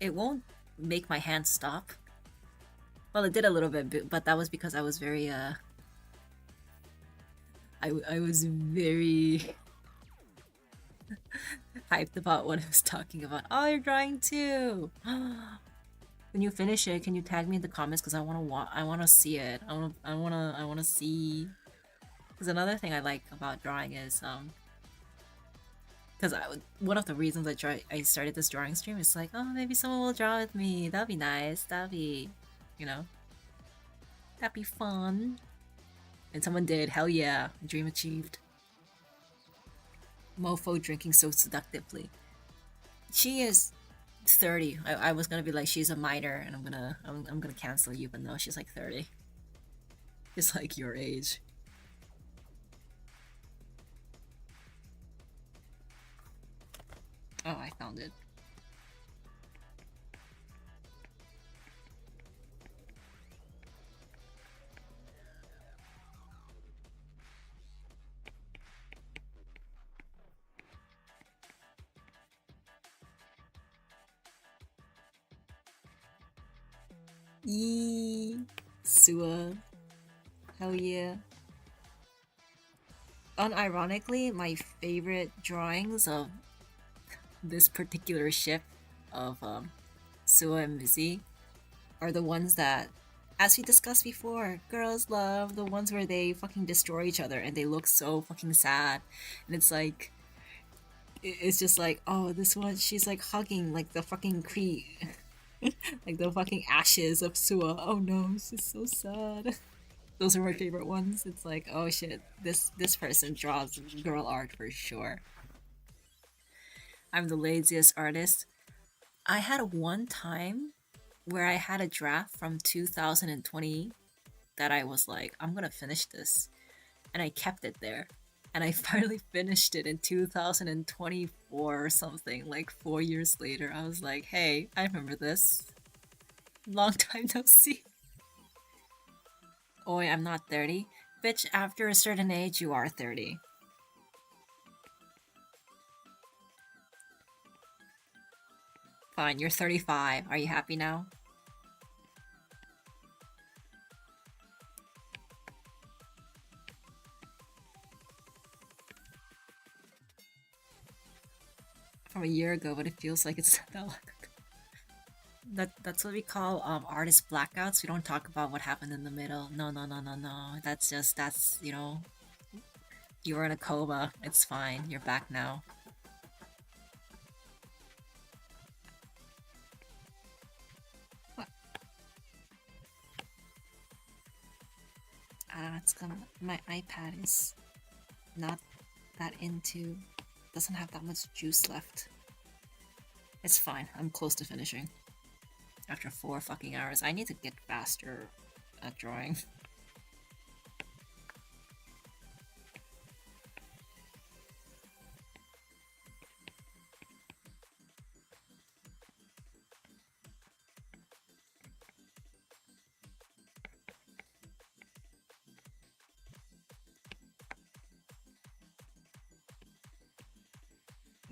it won't make my hands stop. Well, it did a little bit, but that was because I was very I was very hyped about what I was talking about. Oh, you're drawing too. When you finish it, can you tag me in the comments? Because I want to see it. I want to see. Because another thing I like about drawing is because one of the reasons I started this drawing stream is like, oh, maybe someone will draw with me. That'd be nice. That'd be, you know, that'd be fun. And someone did. Hell yeah, dream achieved. Mofo drinking so seductively. She is 30. I was gonna be like she's a minor, and I'm gonna cancel you, but no, she's like 30. It's like your age. Oh, I found it. Yee, Sua. Hell yeah. Unironically, my favorite drawings of this particular ship of Sua and Mizzy are the ones that, as we discussed before, girls love the ones where they fucking destroy each other and they look so fucking sad. And it's like, it's just like, oh, this one, she's like hugging like the fucking like the fucking ashes of Sua. Oh no, this is so sad. Those are my favorite ones. It's like, oh shit, this person draws girl art for sure. I'm the laziest artist. I had one time where I had a draft from 2020 that I was like, I'm gonna finish this. And I kept it there. And I finally finished it in 2024 or something, like 4 years later. I was like, hey, I remember this. Long time no see. Oi, I'm not 30. Bitch, after a certain age, you are 30. Fine, you're 35. Are you happy now? from a year ago, but it feels like it's that long ago. That's what we call artist blackouts. We don't talk about what happened in the middle. No, no, no, no, no. That's you know, you were in a coma. It's fine. You're back now. What? It's gonna. My iPad is not that into. Doesn't have that much juice left. It's fine. I'm close to finishing. After 4 fucking hours, I need to get faster at drawing.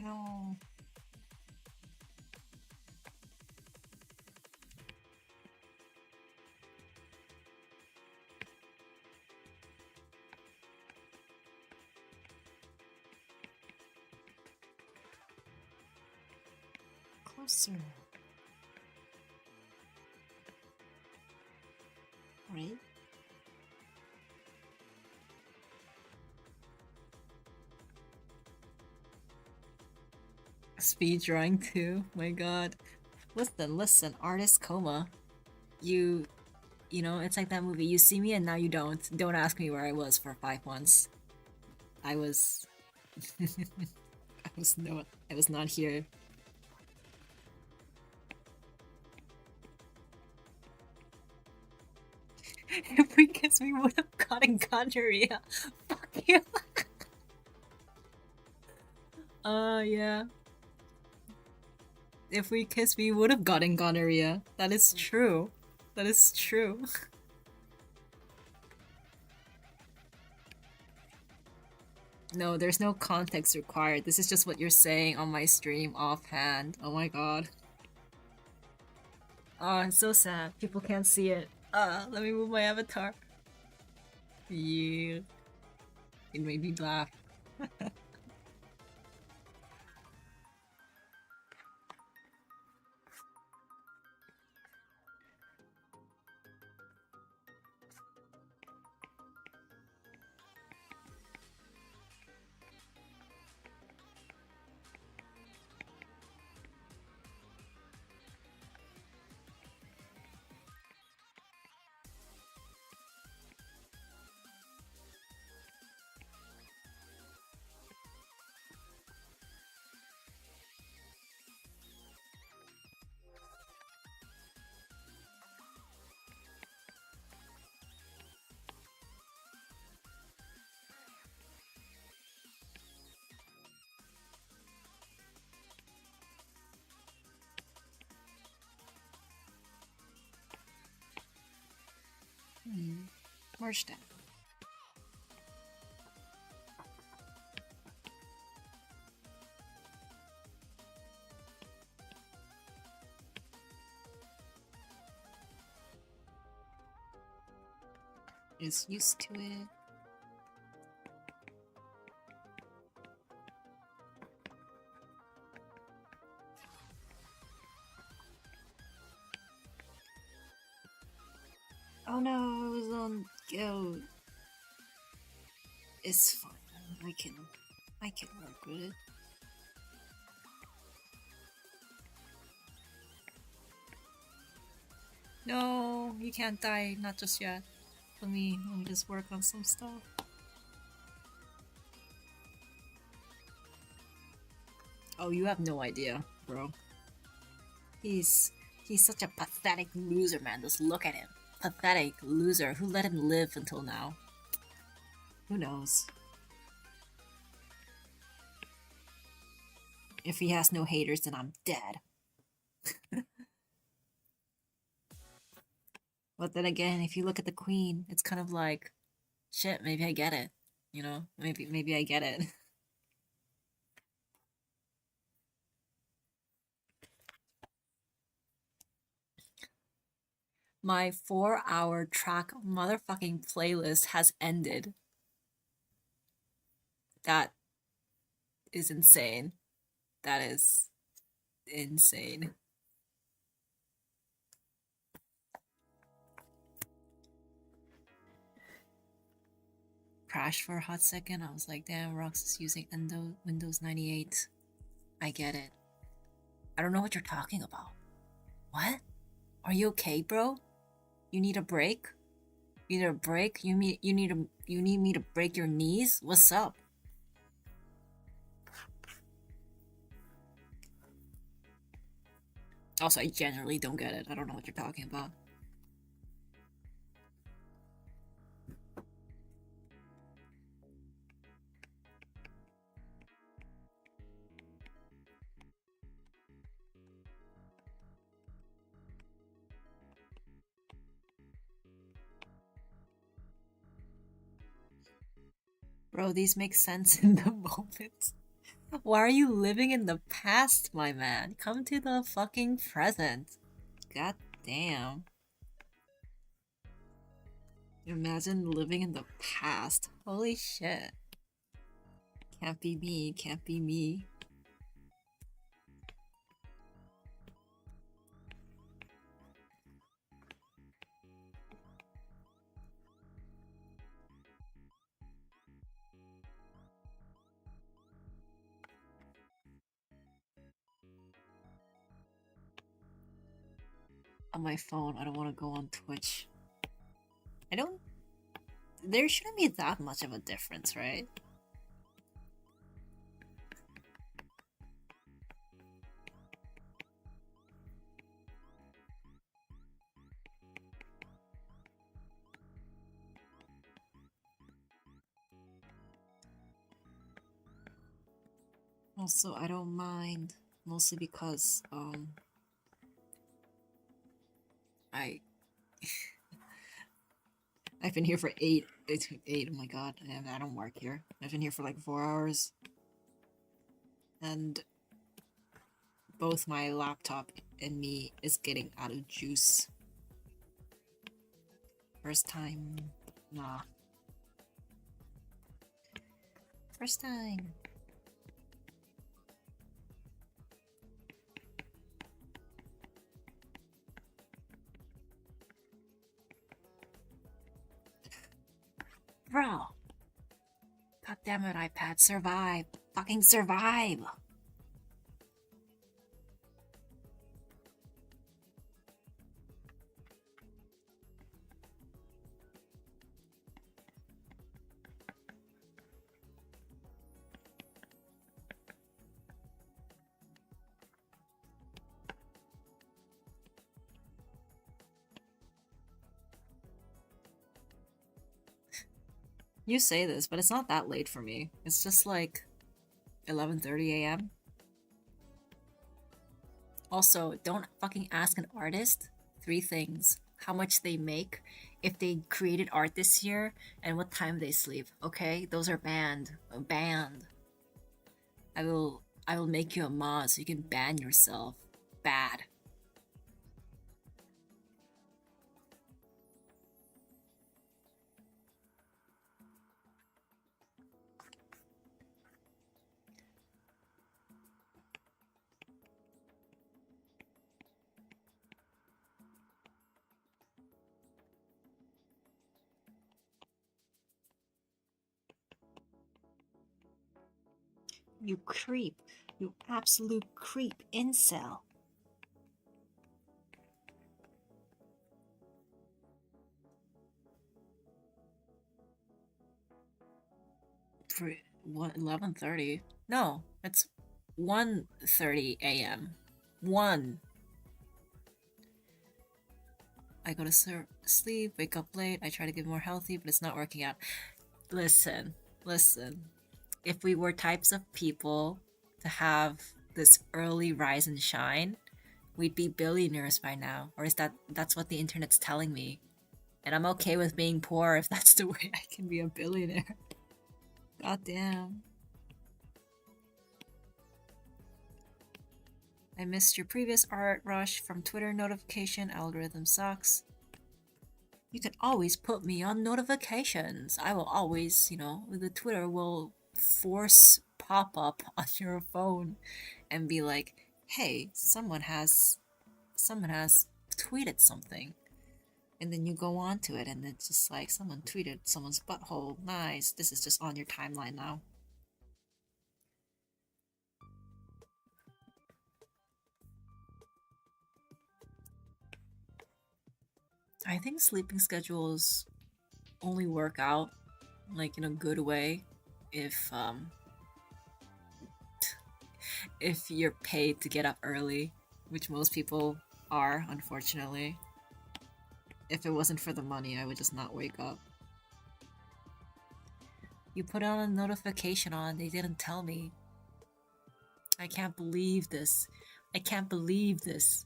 No. Closer. Right? Speed drawing too. My god. Listen, artist coma. You know, it's like that movie. You see me and now you don't. Don't ask me where I was for 5 months. I was I was not here. If we kissed we would have gotten gonorrhea. Fuck you. Yeah. If we kissed we would have gotten gonorrhea. That is true. That is true. No, there's no context required. This is just what you're saying on my stream offhand. Oh my god. Oh, it's so sad. People can't see it. Let me move my avatar. Yeah. It made me laugh. Merge that. Is used to it. Oh no, I was on go. It's fine. I can work with it. No, you can't die, not just yet. Let me just work on some stuff. Oh, you have no idea, bro. He's such a pathetic loser, man. Just look at him. Pathetic loser. Who let him live until now? Who knows? If he has no haters, then I'm dead. But then again, if you look at the queen, it's kind of like, shit, maybe I get it. You know, maybe I get it. My 4-hour track motherfucking playlist has ended. That is insane. That is insane. Crashed for a hot second. I was like, damn, Rox is using Windows 98. I get it. I don't know what you're talking about. What? Are you okay, bro? You need a break? You need a break? You need me to break your knees? What's up? Also, I generally don't get it. I don't know what you're talking about. Bro, these make sense in the moment. Why are you living in the past, my man? Come to the fucking present. God damn. Imagine living in the past. Holy shit. Can't be me, can't be me. On my phone, I don't want to go on Twitch. I don't. There shouldn't be that much of a difference, right? Also, I don't mind, mostly because I I've been here for eight. Oh my god, I don't work here. I've been here for like 4 hours, and both my laptop and me is getting out of juice. First time, nah. First time. Bro. God damn it, iPad. Survive. Fucking survive. You say this, but it's not that late for me. It's just like 11:30 a.m. Also, don't fucking ask an artist 3 things: how much they make, if they created art this year, and what time they sleep. Okay, those are banned. Banned. I will make you a mod so you can ban yourself. Bad. You creep. You absolute creep incel. What, 11:30? No, it's 1:30 a.m. 1. I go to sleep, wake up late, I try to get more healthy, but it's not working out. Listen, listen. If we were types of people to have this early rise and shine, we'd be billionaires by now. Or is that's what the internet's telling me? And I'm okay with being poor if that's the way I can be a billionaire. God damn. I missed your previous art rush from Twitter notification. Algorithm sucks. You can always put me on notifications. I will always, the Twitter will force pop up on your phone and be like, "Hey, someone has tweeted something." And then you go on to it and it's just like someone tweeted someone's butthole. Nice. This is just on your timeline now. I think sleeping schedules only work out like in a good way if if you're paid to get up early, which most people are, unfortunately. If it wasn't for the money, I would just not wake up. You put on a notification on, they didn't tell me. I can't believe this. I can't believe this.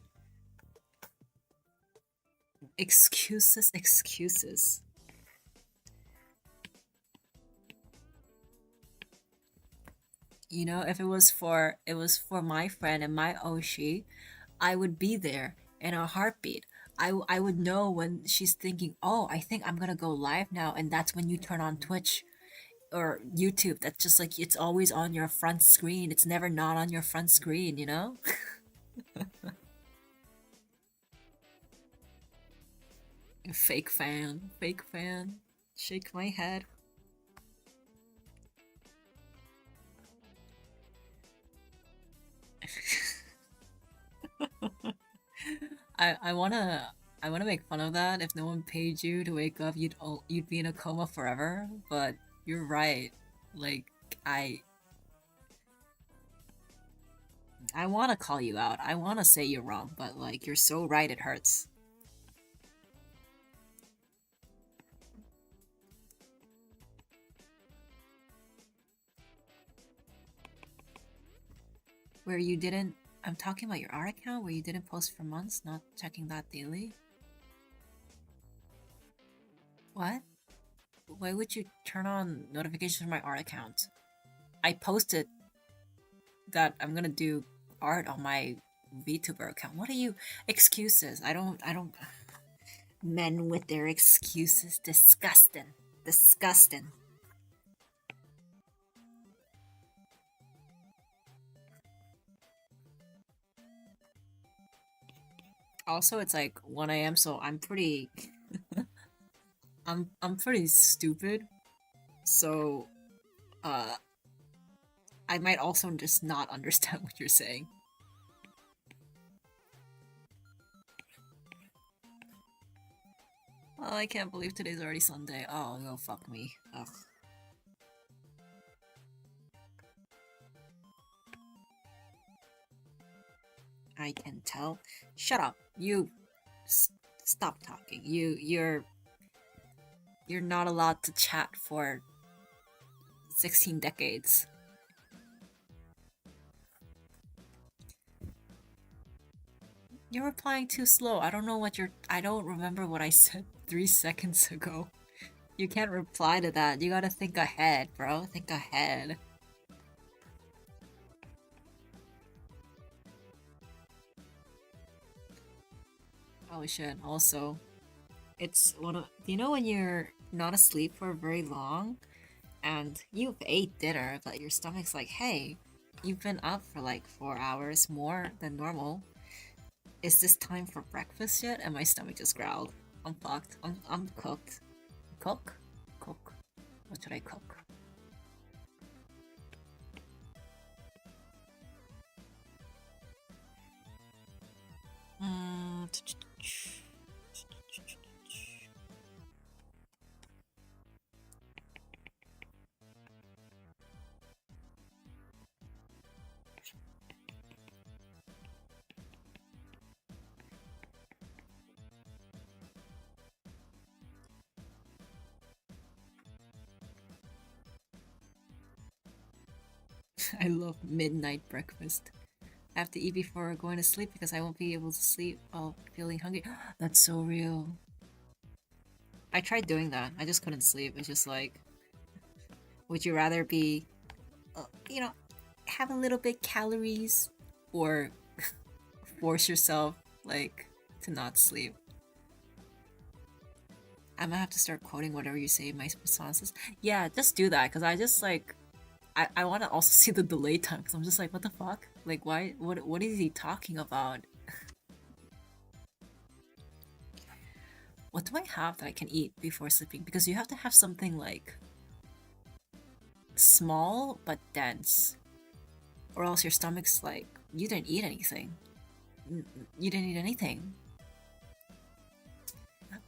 Excuses, excuses. You know, if it was for my friend and my Oshi, I would be there in a heartbeat. I would know when she's thinking, oh, I think I'm gonna go live now, and that's when you turn on Twitch or YouTube. That's just like it's always on your front screen. It's never not on your front screen, you know? Fake fan, fake fan. Shake my head. I wanna make fun of that. If no one paid you to wake up, you'd be in a coma forever. But you're right. Like I I want to call you out. I want to say you're wrong, but like you're so right, it hurts. Where you didn't. I'm talking about your art account where you didn't post for months, not checking that daily. What? Why would you turn on notifications for my art account? I posted that I'm gonna do art on my VTuber account. What are you excuses? I don't men with their excuses. Disgusting. Disgusting. Also, it's like 1 a.m., so I'm pretty stupid. So uh I might also just not understand what you're saying. Oh, I can't believe today's already Sunday. Oh, go fuck me. Ugh. I can tell. Shut up. You stop talking. You're not allowed to chat for 16 decades. You're replying too slow. I don't remember what I said 3 seconds ago. You can't reply to that. You gotta think ahead, bro. Think ahead. Oh shit. Also, it's one of. Do you know when you're not asleep for very long and you've ate dinner, but your stomach's like, hey, you've been up for like 4 hours more than normal. Is this time for breakfast yet? And my stomach just growled. I'm fucked. I'm cooked. Cook? Cook. What should I cook? Mm, I love midnight breakfast. I have to eat before going to sleep because I won't be able to sleep while feeling hungry. That's so real. I tried doing that. I just couldn't sleep. It's just like, would you rather be, you know, have a little bit calories or force yourself like to not sleep? I'm gonna have to start quoting whatever you say in my responses. Yeah, just do that because I just like I want to also see the delay time because I'm just like, what the fuck? Like, why? What is he talking about? What do I have that I can eat before sleeping? Because you have to have something like small but dense, or else your stomach's like, you didn't eat anything. You didn't eat anything.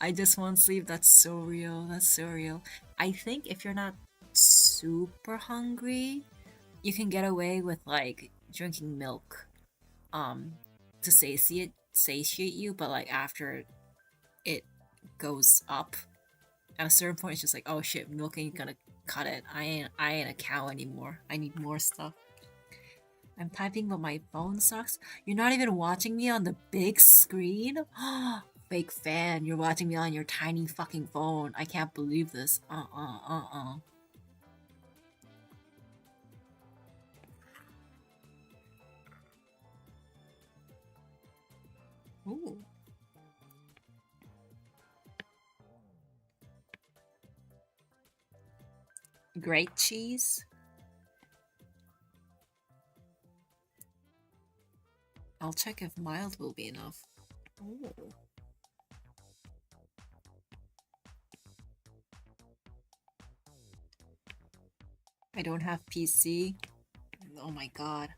I just want sleep. That's so real. That's so real. I think if you're not super hungry, you can get away with like drinking milk, um, to satiate you. But like after it goes up, at a certain point, it's just like, oh shit, milk ain't gonna cut it. I ain't a cow anymore. I need more stuff. I'm typing, but my phone sucks. You're not even watching me on the big screen? Fake fan, you're watching me on your tiny fucking phone. I can't believe this. Ooh. Great cheese? I'll check if mild will be enough. Ooh. I don't have PC. Oh my god.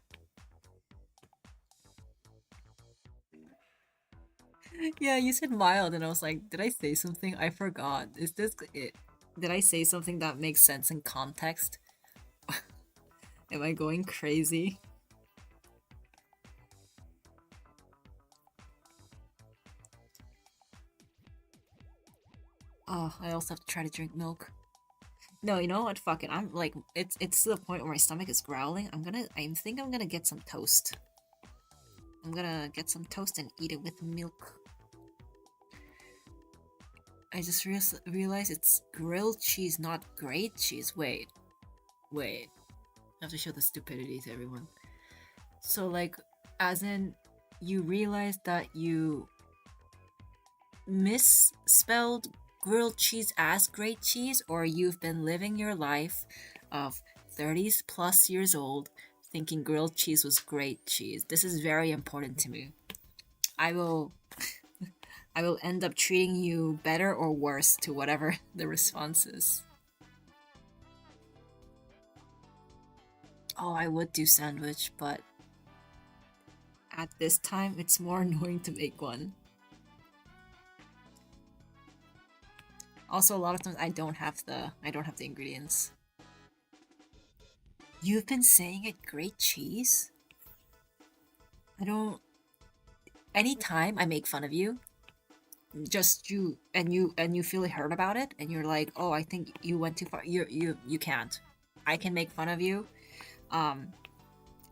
Yeah, you said mild, and I was like, did I say something? I forgot. Is this it? Did I say something that makes sense in context? Am I going crazy? Oh, I also have to try to drink milk. No, you know what? Fuck it. I'm like, it's to the point where my stomach is growling. I think I'm gonna get some toast. I'm gonna get some toast and eat it with milk. I just realized it's grilled cheese, not grate cheese. Wait. I have to show the stupidity to everyone. So like, as in, you realize that you misspelled grilled cheese as grate cheese, or you've been living your life of 30s plus years old thinking grilled cheese was grate cheese. This is very important to me. I will I will end up treating you better or worse to whatever the response is. Oh, I would do sandwich, but at this time it's more annoying to make one. Also, a lot of times I don't have the ingredients. You've been saying it grate cheese? I don't. Anytime I make fun of you, just you feel hurt about it, and you're like, oh, I think you went too far. You can't. I can make fun of you, um,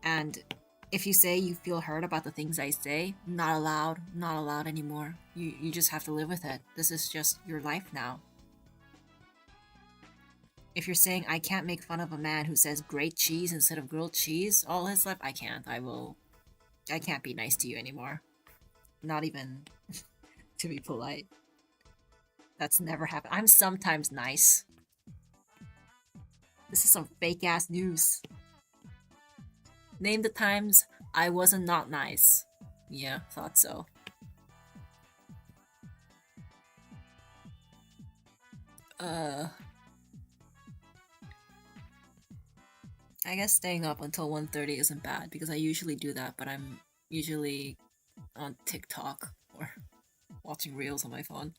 and if you say you feel hurt about the things I say, not allowed anymore. You just have to live with it. This is just your life now. If you're saying I can't make fun of a man who says grate cheese instead of grilled cheese all his life, I can't. I can't be nice to you anymore. Not even to be polite. That's never happened. I'm sometimes nice. This is some fake ass news. Name the times I wasn't not nice. Yeah, thought so. Uh, I guess staying up until 1:30 isn't bad because I usually do that, but I'm usually on TikTok or watching reels on my phone.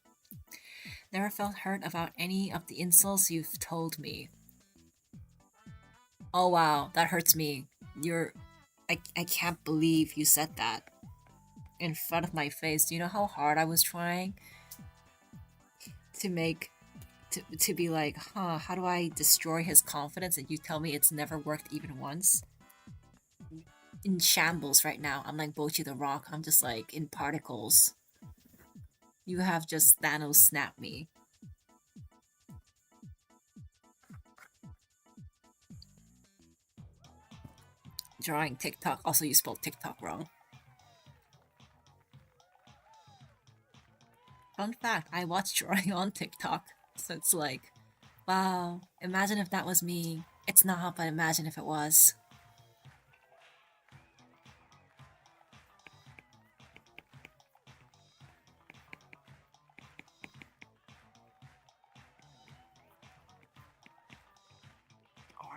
Never felt hurt about any of the insults you've told me. Oh wow, that hurts me. I can't believe you said that in front of my face. Do you know how hard I was trying to make to be like, huh, how do I destroy his confidence? And you tell me it's never worked even once? In shambles right now. I'm like Bochi the Rock. I'm just like in particles. You have just Thanos snap me. Drawing TikTok. Also, you spelled TikTok wrong. Fun fact, I watch drawing on TikTok. So it's like, wow, imagine if that was me. It's not, but imagine if it was.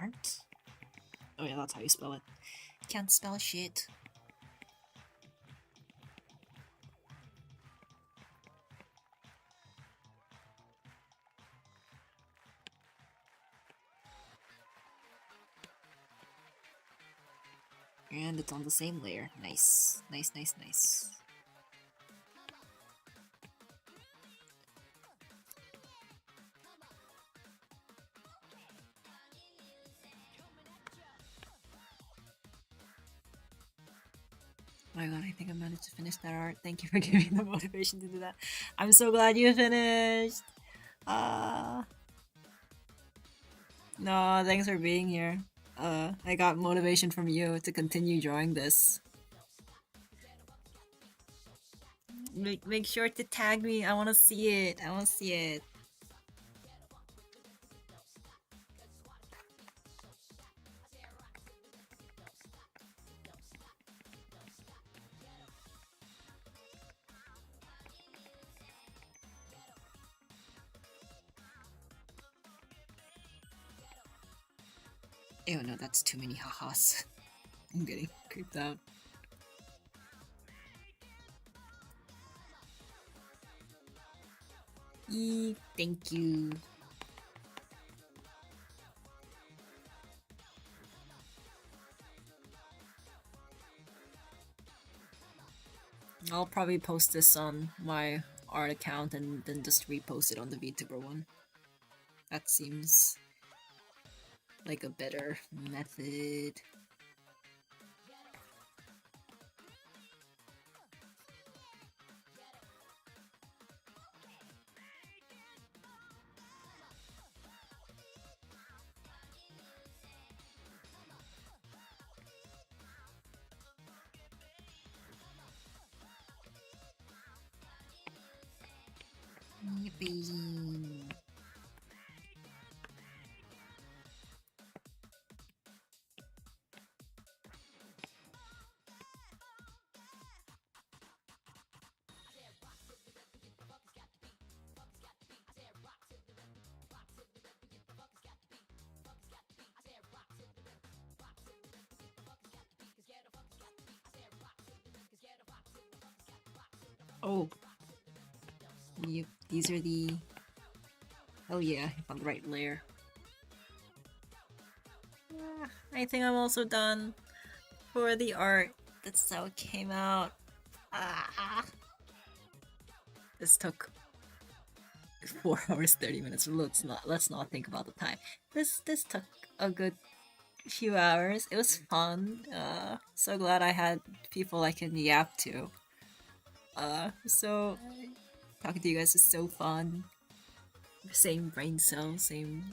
Aren't? Oh yeah, that's how you spell it. Can't spell shit. And it's on the same layer. Nice. Nice, nice, nice. Oh my god, I think I managed to finish that art. Thank you for giving me the motivation to do that. I'm so glad you finished! No, thanks for being here. I got motivation from you to continue drawing this. Make sure to tag me. I want to see it. I want to see it. Ew, no, that's too many ha-has. I'm getting creeped out. Thank you. I'll probably post this on my art account and then just repost it on the Vtuber one. That seems like a better method. Yippee. Oh. Yep, these are the... Oh yeah, I found the right layer. I think I'm also done for the art. That's how it came out. This took 4 hours 30 minutes. Let's not think about the time. This took a good few hours. It was fun. So glad I had people I can yap to. So talking to you guys is so fun. Same brain cell, same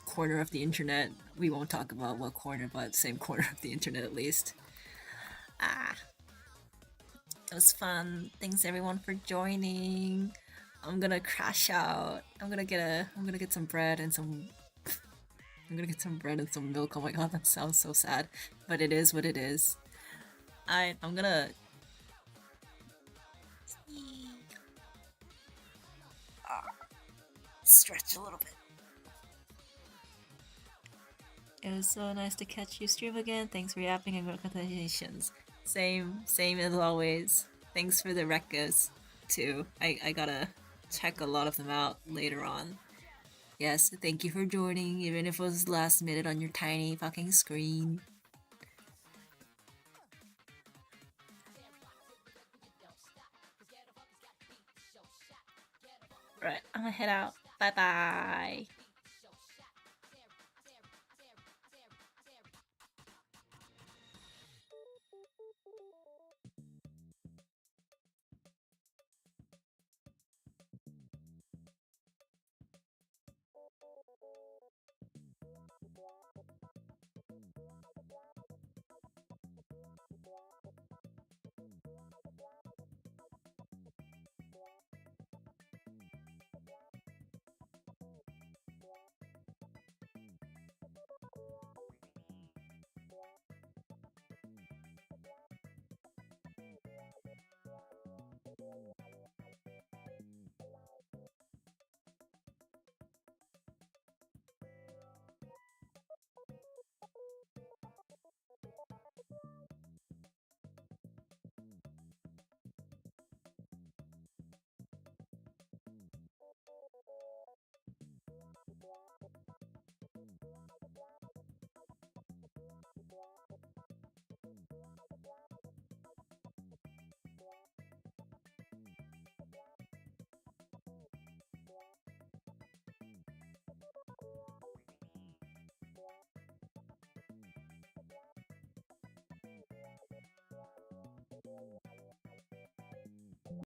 corner of the internet. We won't talk about what corner, but same corner of the internet at least. It was fun. Thanks everyone for joining. I'm gonna crash out. I'm gonna get some bread and some I'm gonna get some bread and some milk. Oh my god, that sounds so sad. But it is what it is. I'm gonna stretch a little bit. It was so nice to catch you stream again. Thanks for yapping and congratulations. Same as always. Thanks for the recas too. I gotta check a lot of them out later on. Yes, thank you for joining, even if it was last minute on your tiny fucking screen. Right, I'm gonna head out. Bye bye.